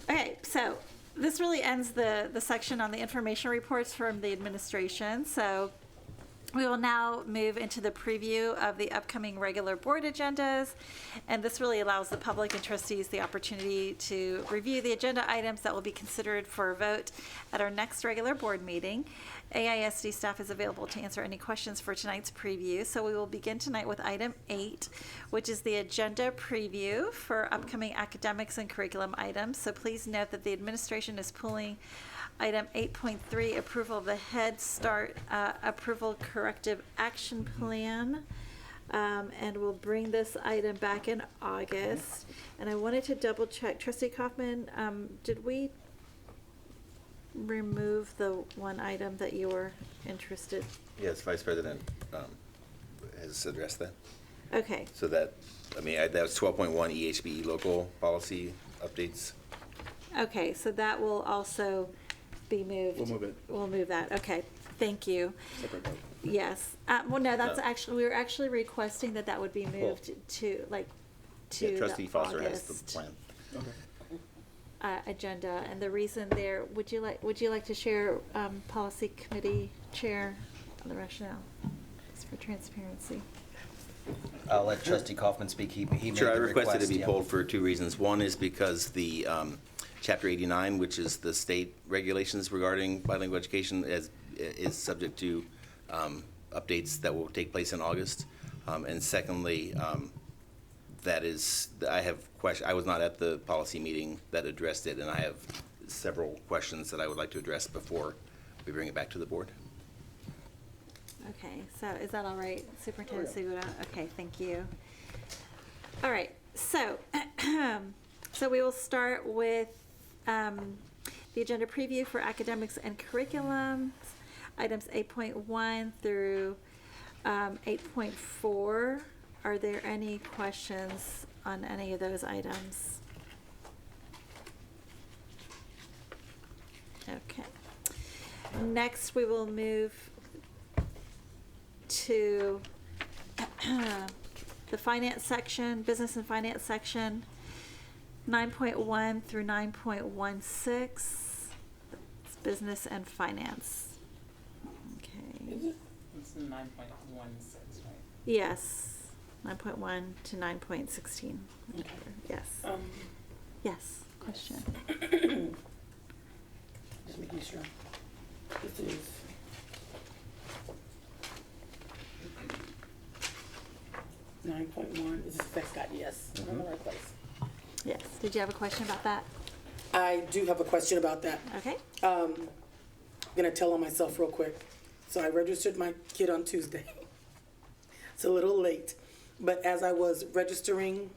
Okay, so this really ends the section on the information reports from the administration. So We will now move into the preview of the upcoming regular board agendas, and this really allows the public and trustees the opportunity to review the agenda items that will be considered for a vote at our next regular board meeting. AISD staff is available to answer any questions for tonight's preview, so we will begin tonight with item 8, which is the agenda preview for upcoming academics and curriculum items. So please note that the administration is pulling item 8.3, approval of the Head Start approval corrective action plan. And we'll bring this item back in August. And I wanted to double check, Trustee Kaufman, did we remove the one item that you were interested? Yes, Vice President has addressed that. Okay, So that, that was 12.1 EHBE local policy updates. okay, so that will also be moved. We'll move it. We'll move that, okay, thank you. Separate vote. Yes, well, no, that's No. actually, we were actually requesting that that would be moved to Yeah, the Trustee Foster has the August, plan. agenda, and the reason there, would you like to share, policy committee chair on the rationale? Just for transparency. I'll let Trustee Kaufman speak. He made Sure, I the requested request, to be yeah. pulled for two reasons. One is because the Chapter 89, which is the state regulations regarding bilingual education, is subject to updates that will take place in August. And secondly, I was not at the policy meeting that addressed it, and I have several questions that I would like to address before we bring it back to the board. Okay, so is that all right, Superintendent Segura? Okay, thank you. All right, so, so we will start with the agenda preview for academics and curriculum, items 8.1 through 8.4. Are there any questions on any of those items? Okay. Next, we will move to the finance section, business and finance section, 9.1 through 9.16. It's business and finance. Okay. It's 9.16, right? Yes, 9.1 to 9.16. Yes. Yes, question. Just making sure. This is. Nine point one, is this affects Scott? Yes, I'm in the right place. Yes. Did you have a question about that? I do have a question about that. Okay. I'm gonna tell on myself real quick. So I registered my kid on Tuesday. It's a little late, but as I was registering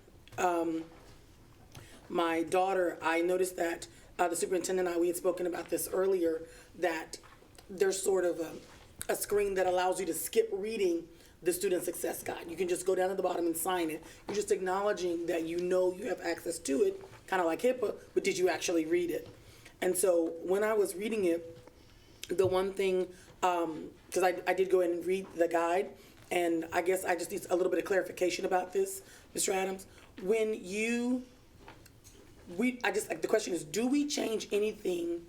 my daughter, I noticed that the superintendent and I, we had spoken about this earlier, that there's sort of a screen that allows you to skip reading the student success guide. You can just go down to the bottom and sign it. You're just acknowledging that you know you have access to it, kind of like HIPAA, but did you actually read it? And so when I was reading it, the one thing, because I did go in and read the guide, and I guess I just need a little bit of clarification about this, Mr. Adams. When the question is, do we change anything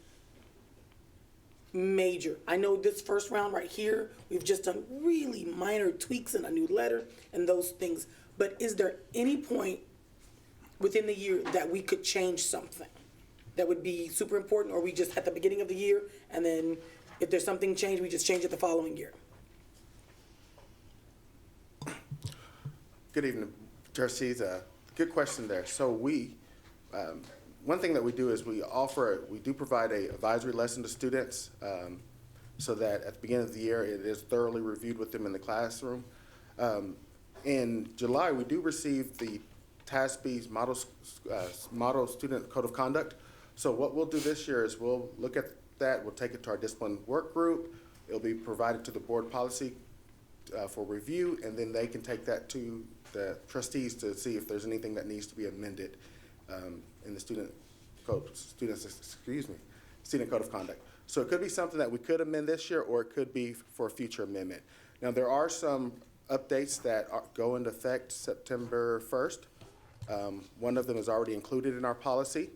major? I know this first round right here, we've just done really minor tweaks and a new letter and those things. But is there any point within the year that we could change something that would be super important, or we just at the beginning of the year, and then if there's something changed, we just change it the following year? Good evening, trustees. Good question there. So one thing that we do is we do provide a advisory lesson to students so that at the beginning of the year, it is thoroughly reviewed with them in the classroom. In July, we do receive the TASB's Model Student Code of Conduct. So what we'll do this year is we'll look at that, we'll take it to our discipline work group. It'll be provided to the board policy for review, and then they can take that to the trustees to see if there's anything that needs to be amended in the student code of conduct. So it could be something that we could amend this year, or it could be for a future amendment. Now, there are some updates that go into effect September 1st. One of them is already included in our policy.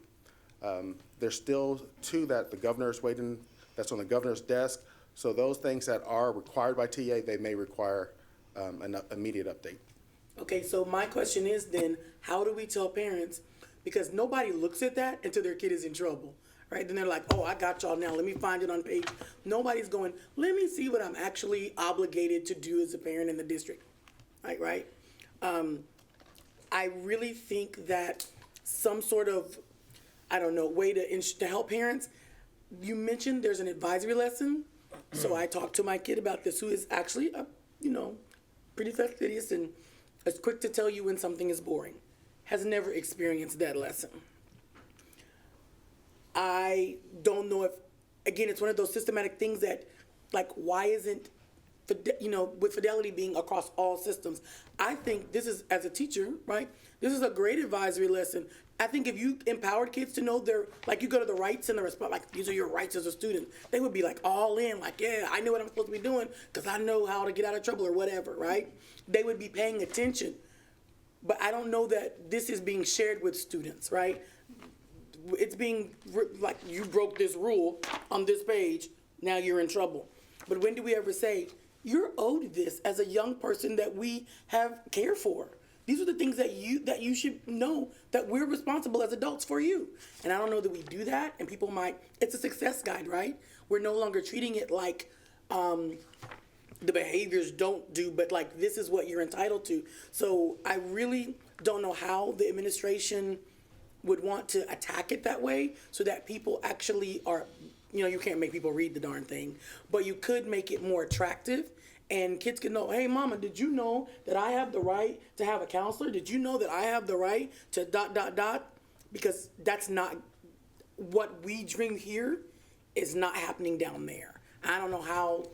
There's still two that the governor is waiting, that's on the governor's desk. So those things that are required by TA, they may require an immediate update. Okay, so my question is then, how do we tell parents? Because nobody looks at that until their kid is in trouble, right? Then they're like, oh, I got y'all now, let me find it on page. Nobody's going, let me see what I'm actually obligated to do as a parent in the district, like, right? I really think that some sort of, I don't know, way to help parents. You mentioned there's an advisory lesson. So I talked to my kid about this, who is actually, pretty fastidious and is quick to tell you when something is boring. Has never experienced that lesson. I don't know if, again, it's one of those systematic things that, like, why isn't, with fidelity being across all systems, I think this is, as a teacher, right, this is a great advisory lesson. I think if you empowered kids to know like you go to the rights and the response, like these are your rights as a student, they would be like all in, like, yeah, I know what I'm supposed to be doing because I know how to get out of trouble or whatever, right? They would be paying attention. But I don't know that this is being shared with students, right? It's being like, you broke this rule on this page, now you're in trouble. But when do we ever say, you're owed this as a young person that we have care for? These are the things that you should know that we're responsible as adults for you. And I don't know that we do that, and people might, it's a success guide, right? We're no longer treating it like the behaviors don't do, but like this is what you're entitled to. So I really don't know how the administration would want to attack it that way so that people actually are, you can't make people read the darn thing, but you could make it more attractive. And kids can know, hey, mama, did you know that I have the right to have a counselor? Did you know that I have the right to ... Because that's not what we dream here is not happening down there. I don't know how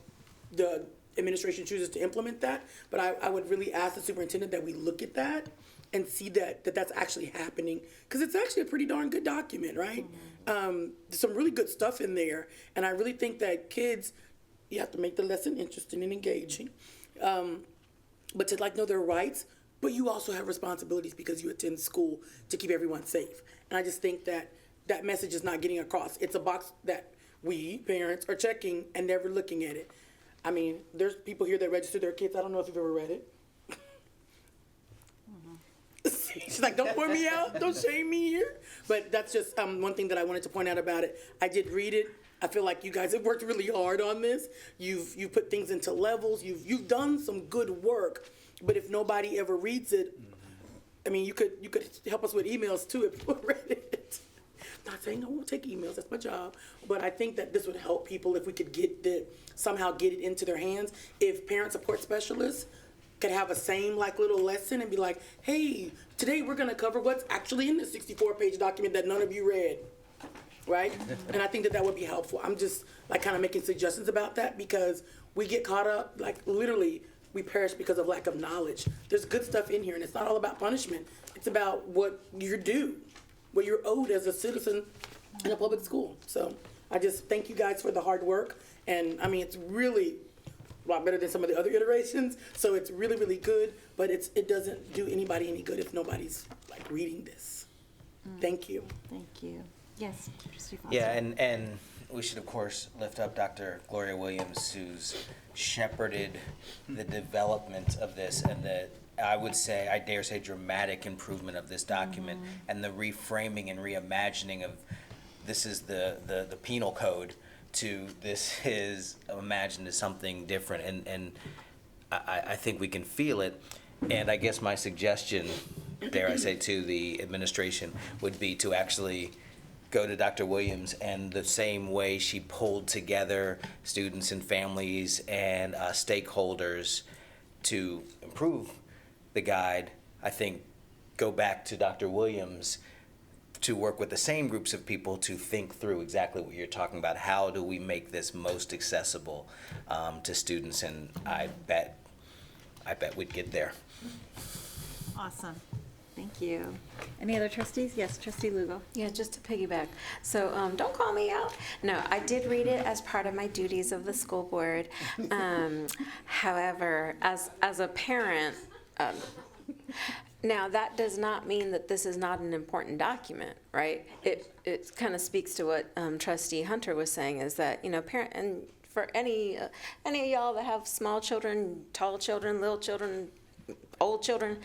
the administration chooses to implement that, but I would really ask the superintendent that we look at that and see that that's actually happening. Because it's actually a pretty darn good document, right? There's some really good stuff in there. And I really think that kids, you have to make the lesson interesting and engaging. But to know their rights, but you also have responsibilities because you attend school to keep everyone safe. And I just think that that message is not getting across. It's a box that we, parents, are checking and never looking at it. I mean, there's people here that register their kids. I don't know if you've ever read it. She's like, don't point me out, don't shame me here. But that's just one thing that I wanted to point out about it. I did read it. I feel like you guys have worked really hard on this. You've put things into levels. You've done some good work. But if nobody ever reads it, I mean, you could help us with emails too if people read it. Not saying I won't take emails, that's my job. But I think that this would help people if we could somehow get it into their hands. If parent support specialists could have a same little lesson and be like, hey, today we're gonna cover what's actually in the 64-page document that none of you read. Right? And I think that would be helpful. I'm just kind of making suggestions about that because we get caught up, literally, we perish because of lack of knowledge. There's good stuff in here, and it's not all about punishment. It's about what you're due, what you're owed as a citizen in a public school. So I just thank you guys for the hard work. And I mean, it's really a lot better than some of the other iterations. So it's really, really good, but it doesn't do anybody any good if nobody's reading this. Thank you. Thank you. Yes, Trustee Foster. Yeah, and we should, of course, lift up Dr. Gloria Williams, who's shepherded the development of this and I dare say, dramatic improvement of this document and the reframing and reimagining of this is the penal code to this is imagined as something different. And I think we can feel it. And I guess my suggestion, dare I say, to the administration would be to actually go to Dr. Williams and the same way she pulled together students and families and stakeholders to improve the guide, I think go back to Dr. Williams to work with the same groups of people to think through exactly what you're talking about. How do we make this most accessible to students? And I bet we'd get there. Awesome. Thank you. Any other trustees? Yes, Trustee Lugo. Yeah, just to piggyback. So don't call me out. No, I did read it as part of my duties of the school board. However, as a parent, now that does not mean that this is not an important document, right? It kind of speaks to what Trustee Hunter was saying, is that parent and for any of y'all that have small children, tall children, little children, old children,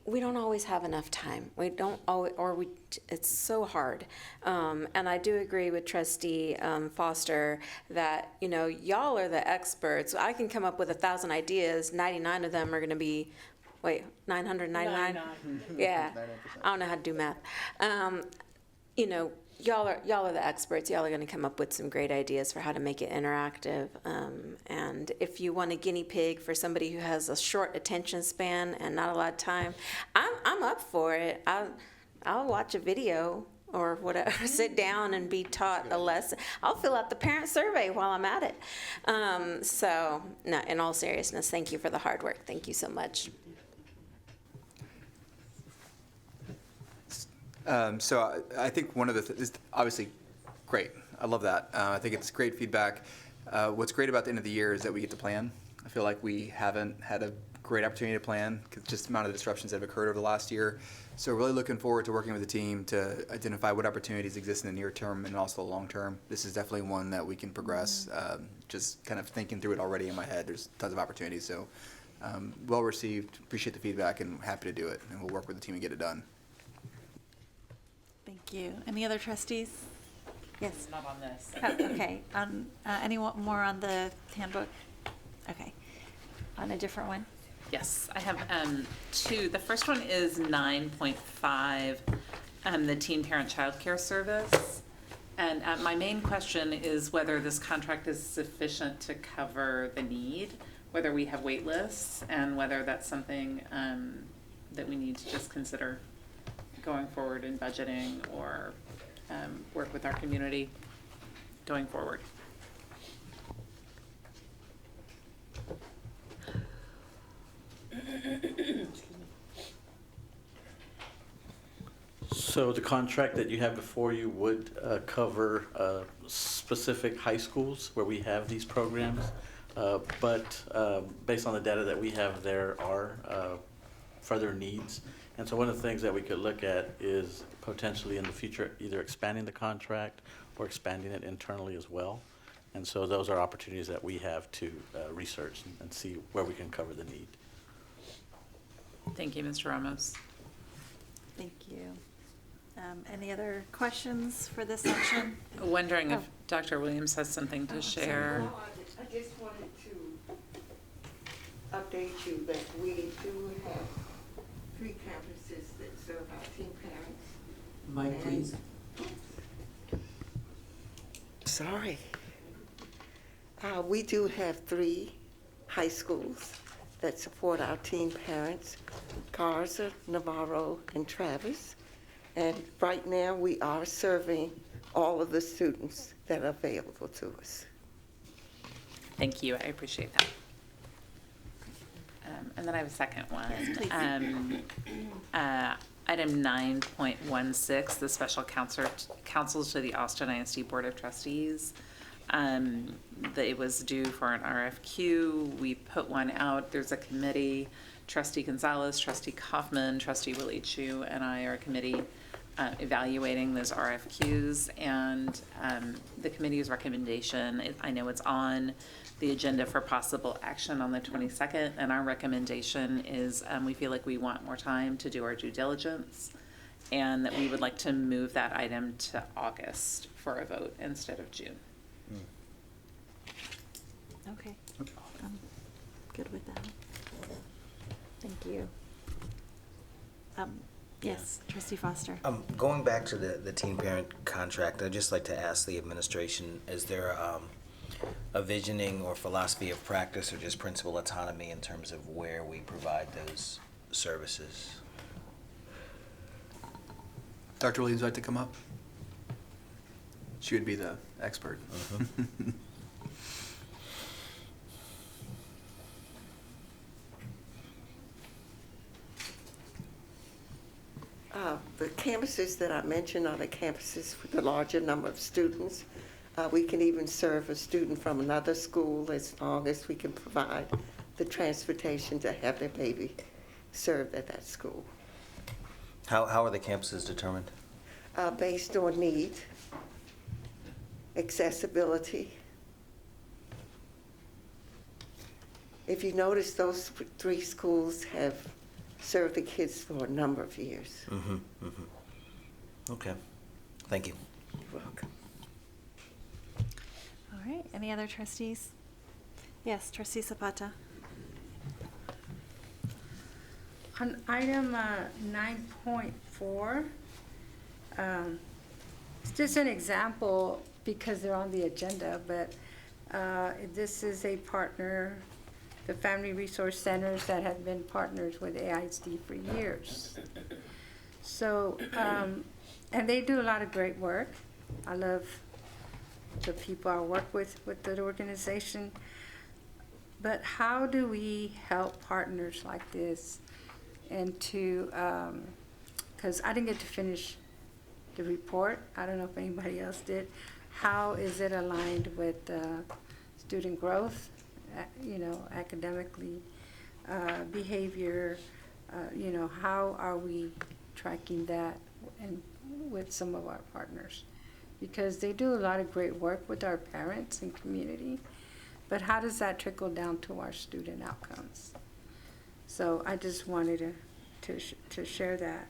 we don't always have enough time. We don't always, it's so hard. And I do agree with Trustee Foster that, y'all are the experts. I can come up with 1,000 ideas. 99 of them are going to be, 999? Yeah. I don't know how to do math. Y'all are the experts. Y'all are going to come up with some great ideas for how to make it interactive. And if you want a guinea pig for somebody who has a short attention span and not a lot of time, I'm up for it. I'll watch a video or whatever, sit down and be taught a lesson. I'll fill out the parent survey while I'm at it. So, no, in all seriousness, thank you for the hard work. Thank you so much. So I think one of the is obviously great. I love that. I think it's great feedback. What's great about the end of the year is that we get to plan. I feel like we haven't had a great opportunity to plan because just the amount of disruptions that have occurred over the last year. So really looking forward to working with the team to identify what opportunities exist in the near term and also the long term. This is definitely one that we can progress. Just kind of thinking through it already in my head. There's tons of opportunities. So well received. Appreciate the feedback and happy to do it. And we'll work with the team and get it done. Thank you. Any other trustees? Yes. Not on this. Okay. Anyone more on the handbook? Okay. On a different one? Yes, I have two. The first one is 9.5, the Teen Parent Child Care Service. And my main question is whether this contract is sufficient to cover the need, whether we have wait lists, and whether that's something that we need to just consider going forward in budgeting or work with our community going forward. So the contract that you have before you would cover specific high schools where we have these programs, but based on the data that we have, there are further needs. And so one of the things that we could look at is potentially in the future either expanding the contract or expanding it internally as well. And so those are opportunities that we have to research and see where we can cover the need. Thank you, Mr. Ramos. Thank you. Any other questions for this section? Wondering if Dr. Williams has something to share. I just wanted to update you that we do have 3 campuses that serve our teen parents. Mike, please. Sorry. We do have 3 high schools that support our teen parents, Garza, Navarro, and Travis. And right now, we are serving all of the students that are available to us. Thank you, I appreciate that. And then I have a second one. Item 9.16, the special counsel to the Austin ISD Board of Trustees. It was due for an RFQ. We put one out. There's a committee. Trustee Gonzalez, Trustee Kaufman, Trustee Willie Chu, and I are a committee evaluating those RFQs. And the committee's recommendation, I know it's on the agenda for possible action on the 22nd, and our recommendation is we feel like we want more time to do our due diligence, and that we would like to move that item to August for a vote instead of June. Okay. I'm good with that. Thank you. Yes, Trustee Foster. Going back to the teen parent contract, I'd just like to ask the administration, is there a visioning or philosophy of practice or just principal autonomy in terms of where we provide those services? Dr. Williams, would like to come up? She would be the expert. The campuses that I mentioned are the campuses with the larger number of students. We can even serve a student from another school as long as we can provide the transportation to have their baby served at that school. How are the campuses determined? Based on need, accessibility, If you notice, those three schools have served the kids for a number of years. Okay, thank you. You're welcome. All right, any other trustees? Yes, trustee Zapata. On item 9.4, it's just an example because they're on the agenda, but this is a partner, the Family Resource Centers that have been partners with AISD for years. So, and they do a lot of great work. I love the people I work with the organization. But how do we help partners like this and to, because I didn't get to finish the report. I don't know if anybody else did. How is it aligned with student growth, academically, behavior, how are we tracking that and with some of our partners? Because they do a lot of great work with our parents and community, but how does that trickle down to our student outcomes? So I just wanted to share that.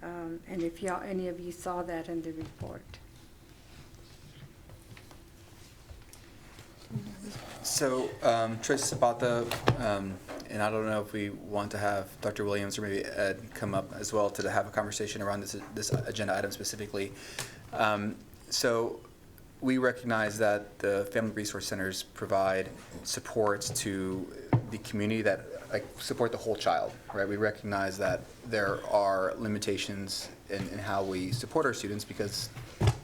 And if any of you saw that in the report. So, Tracy Zapata, and I don't know if we want to have Dr. Williams or maybe Ed come up as well to have a conversation around this agenda item specifically. So we recognize that the Family Resource Centers provide supports to the community that support the whole child, right? We recognize that there are limitations in how we support our students because,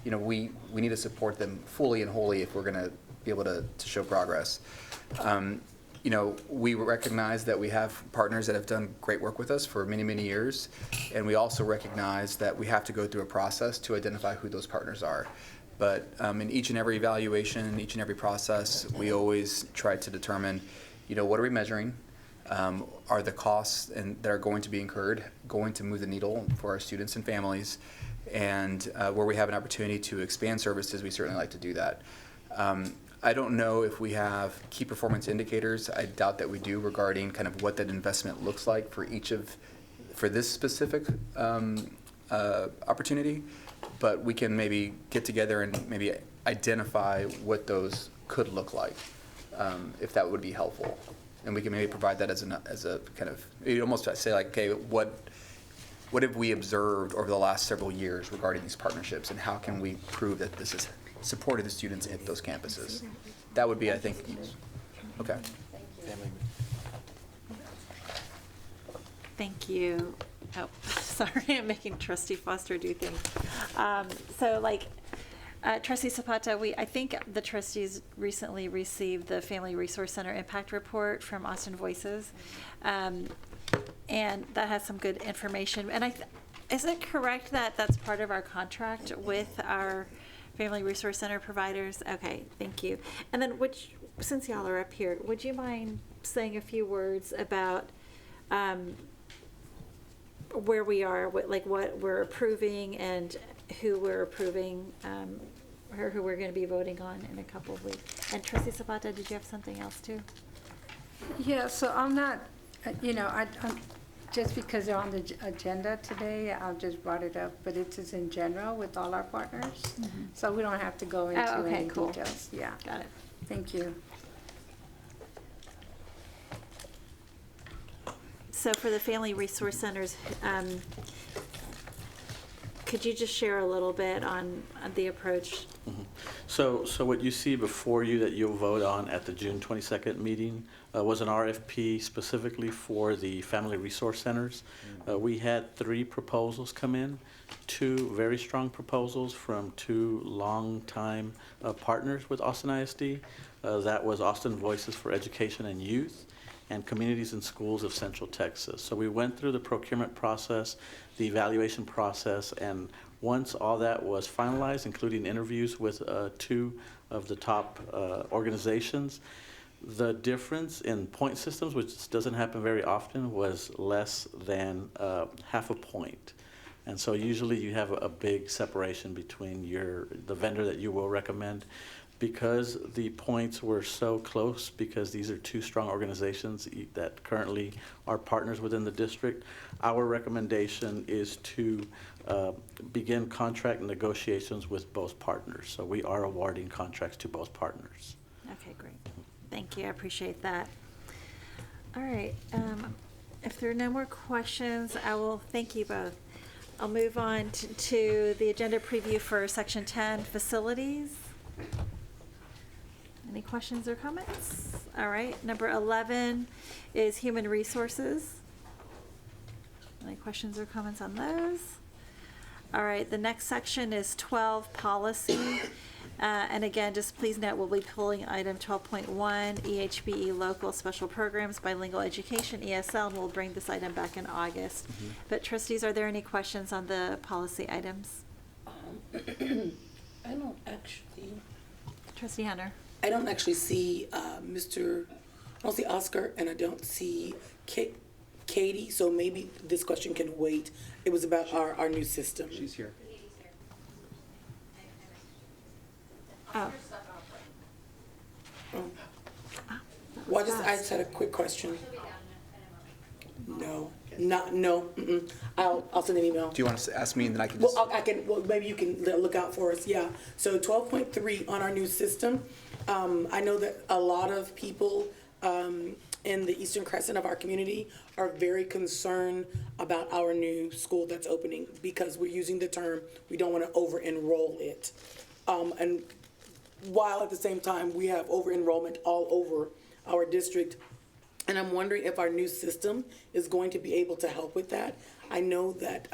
we need to support them fully and wholly if we're going to be able to show progress. We recognize that we have partners that have done great work with us for many, many years, and we also recognize that we have to go through a process to identify who those partners are. But in each and every evaluation, each and every process, we always try to determine, what are we measuring? Are the costs that are going to be incurred going to move the needle for our students and families? And where we have an opportunity to expand services, we certainly like to do that. I don't know if we have key performance indicators. I doubt that we do regarding kind of what that investment looks like for this specific opportunity. But we can maybe get together and maybe identify what those could look like, if that would be helpful. And we can maybe provide that as a kind of, you almost say like, okay, what have we observed over the last several years regarding these partnerships, and how can we prove that this is supported the students at those campuses? That would be, I think, okay. Thank you. Oh, sorry, I'm making Trustee Foster do things. Trustee Zapata, I think the trustees recently received the Family Resource Center Impact Report from Austin Voices. And that has some good information. And is it correct that that's part of our contract with our Family Resource Center providers? Okay, thank you. And then since y'all are up here, would you mind saying a few words about where we are, what we're approving and who we're approving, or who we're going to be voting on in a couple of weeks? And Trustee Zapata, did you have something else too? Yeah, so I'm not, I'm just because they're on the agenda today, I've just brought it up, but it's just in general with all our partners. So we don't have to go into any details. Yeah. Got it. Thank you. So for the Family Resource Centers, could you just share a little bit on the approach? So what you see before you that you'll vote on at the June 22nd meeting was an RFP specifically for the Family Resource Centers. We had 3 proposals come in, 2 very strong proposals from 2 long-time partners with Austin ISD. That was Austin Voices for Education and Youth and Communities and Schools of Central Texas. So we went through the procurement process, the evaluation process, and once all that was finalized, including interviews with 2 of the top organizations, the difference in point systems, which doesn't happen very often, was less than half a point. And so usually you have a big separation between the vendor that you will recommend. because the points were so close, because these are two strong organizations that currently are partners within the district, our recommendation is to begin contract negotiations with both partners. So we are awarding contracts to both partners. Okay, great. Thank you, I appreciate that. All right, if there are no more questions, I will thank you both. I'll move on to the agenda preview for Section 10, Facilities. Any questions or comments? All right, number 11 is Human Resources. Any questions or comments on those? All right, the next section is 12, Policy. And again, just please note, we'll be pulling item 12.1, EHBE Local Special Programs, Bilingual Education, ESL, and we'll bring this item back in August. But trustees, are there any questions on the policy items? I don't actually. Trustee Hunter. I don't actually see I don't see Oscar, and I don't see Katie, so maybe this question can wait. It was about our new system. She's here. Oh. Well, I just had a quick question. No, mm-mm. I'll send an email. Do you want to ask me and then I can Well, well, maybe you can look out for us, yeah. So 12.3 on our new system. I know that a lot of people in the Eastern Crescent of our community are very concerned about our new school that's opening because we're using the term, we don't want to over-enroll it. And while at the same time, we have over-enrollment all over our district. And I'm wondering if our new system is going to be able to help with that. I know that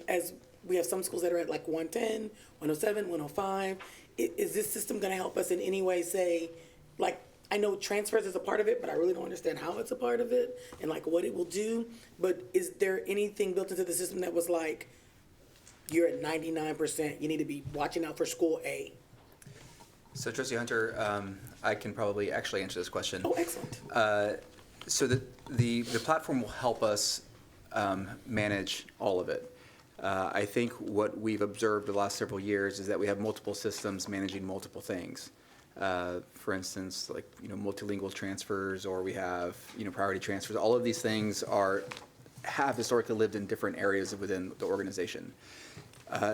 as we have some schools that are at like 110, 107, 105, is this system going to help us in any way, say, like, I know transfers is a part of it, but I really don't understand how it's a part of it and like what it will do. But is there anything built into the system that was like, you're at 99%, you need to be watching out for school A? So Trustee Hunter, I can probably actually answer this question. Oh, excellent. So the platform will help us manage all of it. I think what we've observed the last several years is that we have multiple systems managing multiple things. For instance, like multilingual transfers, or we have priority transfers. All of these things have historically lived in different areas within the organization.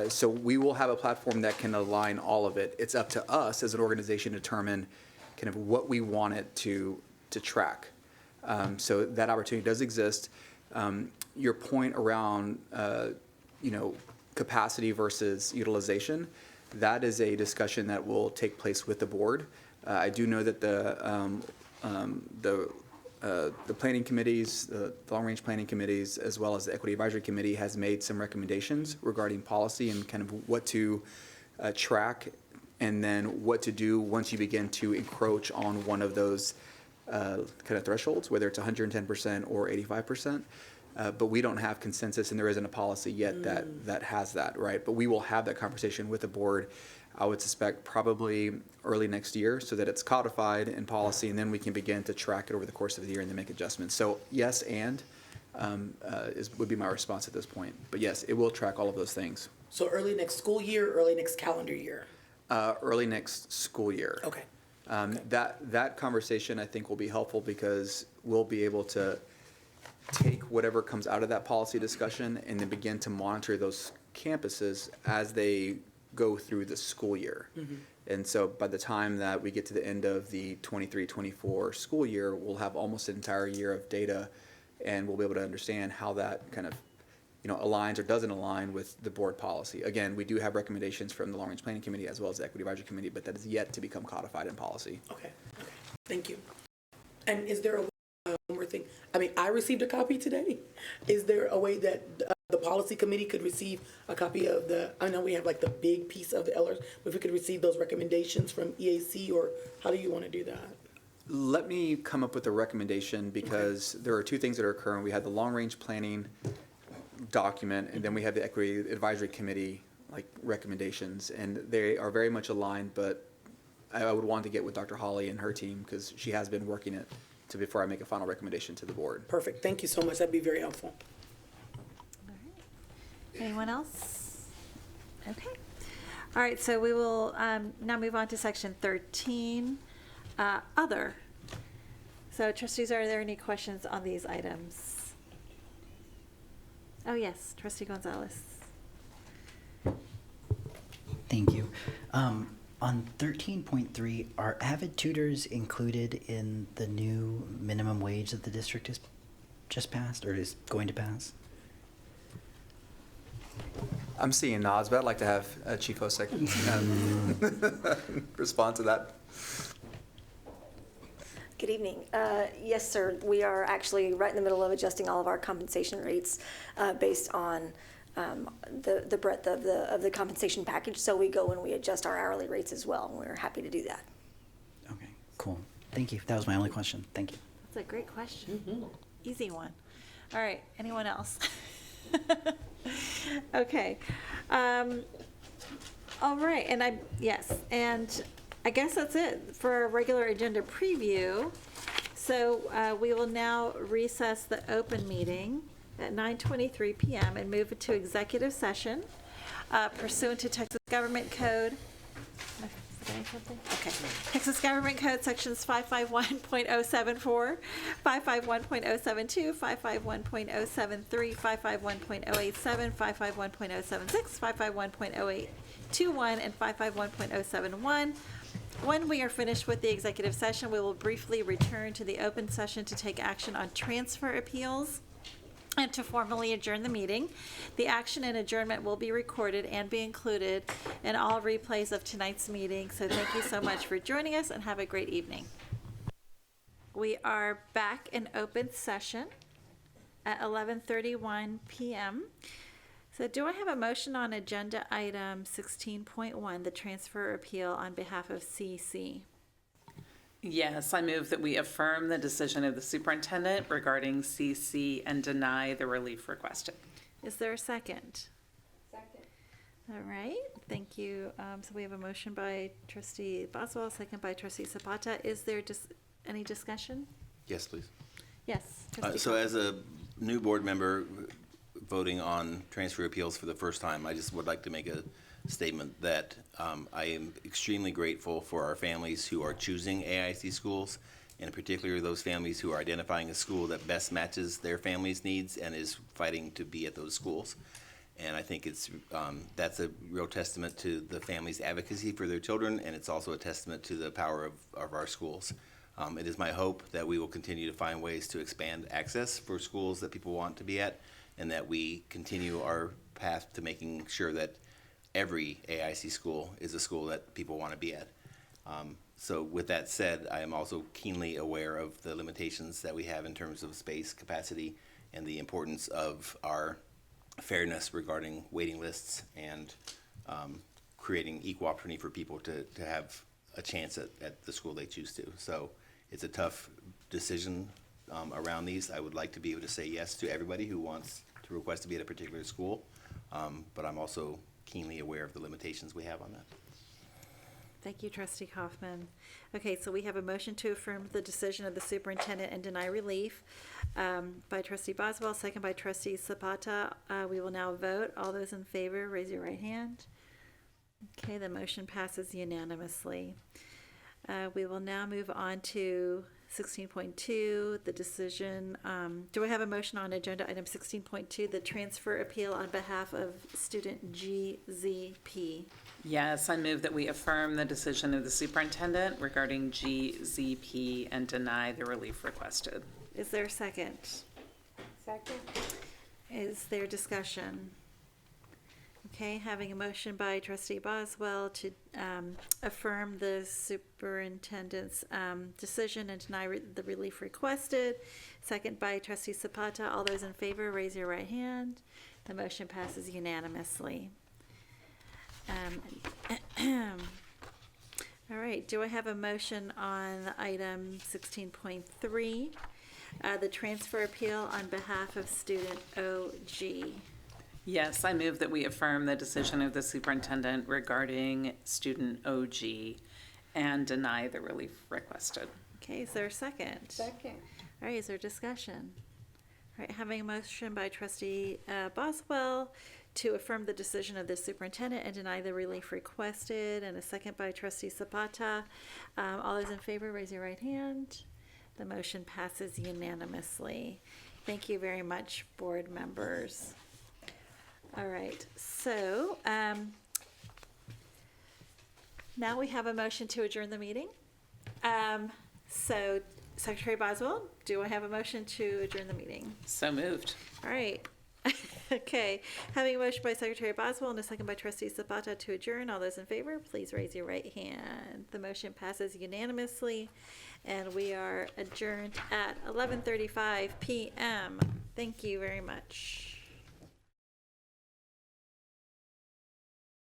So we will have a platform that can align all of it. It's up to us as an organization to determine kind of what we want it to track. So that opportunity does exist. Your point around capacity versus utilization, that is a discussion that will take place with the board. I do know that the planning committees, the long-range planning committees, as well as the Equity Advisory Committee has made some recommendations regarding policy and kind of what to track and then what to do once you begin to encroach on one of those kind of thresholds, whether it's 110% or 85%. But we don't have consensus, and there isn't a policy yet that has that, right? But we will have that conversation with the board, I would suspect probably early next year, so that it's codified in policy, and then we can begin to track it over the course of the year and then make adjustments. So yes, and would be my response at this point. But yes, it will track all of those things. So early next school year, early next calendar year? Early next school year. Okay. That conversation, I think, will be helpful because we'll be able to take whatever comes out of that policy discussion and then begin to monitor those campuses as they go through the school year. Mm-hmm. And so by the time that we get to the end of the 23-24 school year, we'll have almost an entire year of data, and we'll be able to understand how that kind of aligns or doesn't align with the board policy. Again, we do have recommendations from the Long Range Planning Committee as well as the Equity Advisory Committee, but that is yet to become codified in policy. Okay. Thank you. And is there one more thing? I mean, I received a copy today. Is there a way that the policy committee could receive a copy of I know we have like the big piece of the LRs, but if we could receive those recommendations from EAC, or how do you want to do that? Let me come up with a recommendation because there are two things that are occurring. We have the long range planning document, and then we have the Equity Advisory Committee recommendations, and they are very much aligned, but I would want to get with Dr. Holly and her team because she has been working it before I make a final recommendation to the board. Perfect. Thank you so much. That'd be very helpful. All right. Anyone else? Okay. All right, so we will now move on to section 13, other. So trustees, are there any questions on these items? Oh, yes, trustee Gonzalez. Thank you. On 13.3, are avid tutors included in the new minimum wage that the district has just passed or is going to pass? I'm seeing nods, but I'd like to have Chief Hosek respond to that. Good evening. Yes, sir. We are actually right in the middle of adjusting all of our compensation rates based on the breadth of the compensation package. So we go and we adjust our hourly rates as well. And we're happy to do that. Okay, cool. Thank you. That was my only question. Thank you. That's a great question. Easy one. All right, anyone else? Okay. All right, and I guess that's it for our regular agenda preview. So we will now recess the open meeting at 9:23 p.m. and move to executive session pursuant to Texas Government Code. Am I forgetting something? Okay. Texas Government Code sections 551.074, 551.072, 551.073, 551.087, 551.076, 551.0821, and 551.071. When we are finished with the executive session, we will briefly return to the open session to take action on transfer appeals and to formally adjourn the meeting. The action and adjournment will be recorded and be included in all replays of tonight's meeting. So thank you so much for joining us and have a great evening. We are back in open session at 11:31 p.m. So do I have a motion on agenda item 16.1, the transfer appeal on behalf of CC? Yes, I move that we affirm the decision of the superintendent regarding CC and deny the relief requested. Is there a second? Second. All right, thank you. So we have a motion by trustee Boswell, second by trustee Zapata. Is there just any discussion? Yes, please. Yes. trustee So as a new board member voting on transfer appeals for the first time, I just would like to make a statement that I am extremely grateful for our families who are choosing AIC schools, and in particular those families who are identifying a school that best matches their family's needs and is fighting to be at those schools. And I think it's that's a real testament to the family's advocacy for their children, and it's also a testament to the power of our schools. It is my hope that we will continue to find ways to expand access for schools that people want to be at, and that we continue our path to making sure that every AIC school is a school that people want to be at. So with that said, I am also keenly aware of the limitations that we have in terms of space capacity and the importance of our fairness regarding waiting lists and creating equal opportunity for people to have a chance at the school they choose to. So it's a tough decision around these. I would like to be able to say yes to everybody who wants to request to be at a particular school, but I'm also keenly aware of the limitations we have on that. Thank you, trustee Kaufman. Okay, so we have a motion to affirm the decision of the superintendent and deny relief by trustee Boswell, second by trustee Zapata. We will now vote. All those in favor, raise your right hand. Okay, the motion passes unanimously. We will now move on to 16.2, the decision. Do I have a motion on agenda item 16.2, the transfer appeal on behalf of student GZP? Yes, I move that we affirm the decision of the superintendent regarding GZP and deny the relief requested. Is there a second? Second. Is there discussion? Okay, having a motion by trustee Boswell to affirm the superintendent's decision and deny the relief requested. Second by trustee Zapata. All those in favor, raise your right hand. The motion passes unanimously. All right, do I have a motion on item 16.3, the transfer appeal on behalf of student OG? Yes, I move that we affirm the decision of the superintendent regarding student OG and deny the relief requested. Okay, is there a second? Second. All right, is there discussion? All right, having a motion by trustee Boswell to affirm the decision of the superintendent and deny the relief requested, and a second by trustee Zapata. All those in favor, raise your right hand. The motion passes unanimously. Thank you very much, board members. All right, so now we have a motion to adjourn the meeting. So Secretary Boswell, do I have a motion to adjourn the meeting? So moved. All right. Okay, having a motion by Secretary Boswell and a second by trustee Zapata to adjourn, all those in favor, please raise your right hand. The motion passes unanimously, and we are adjourned at 11:35 p.m. Thank you very much.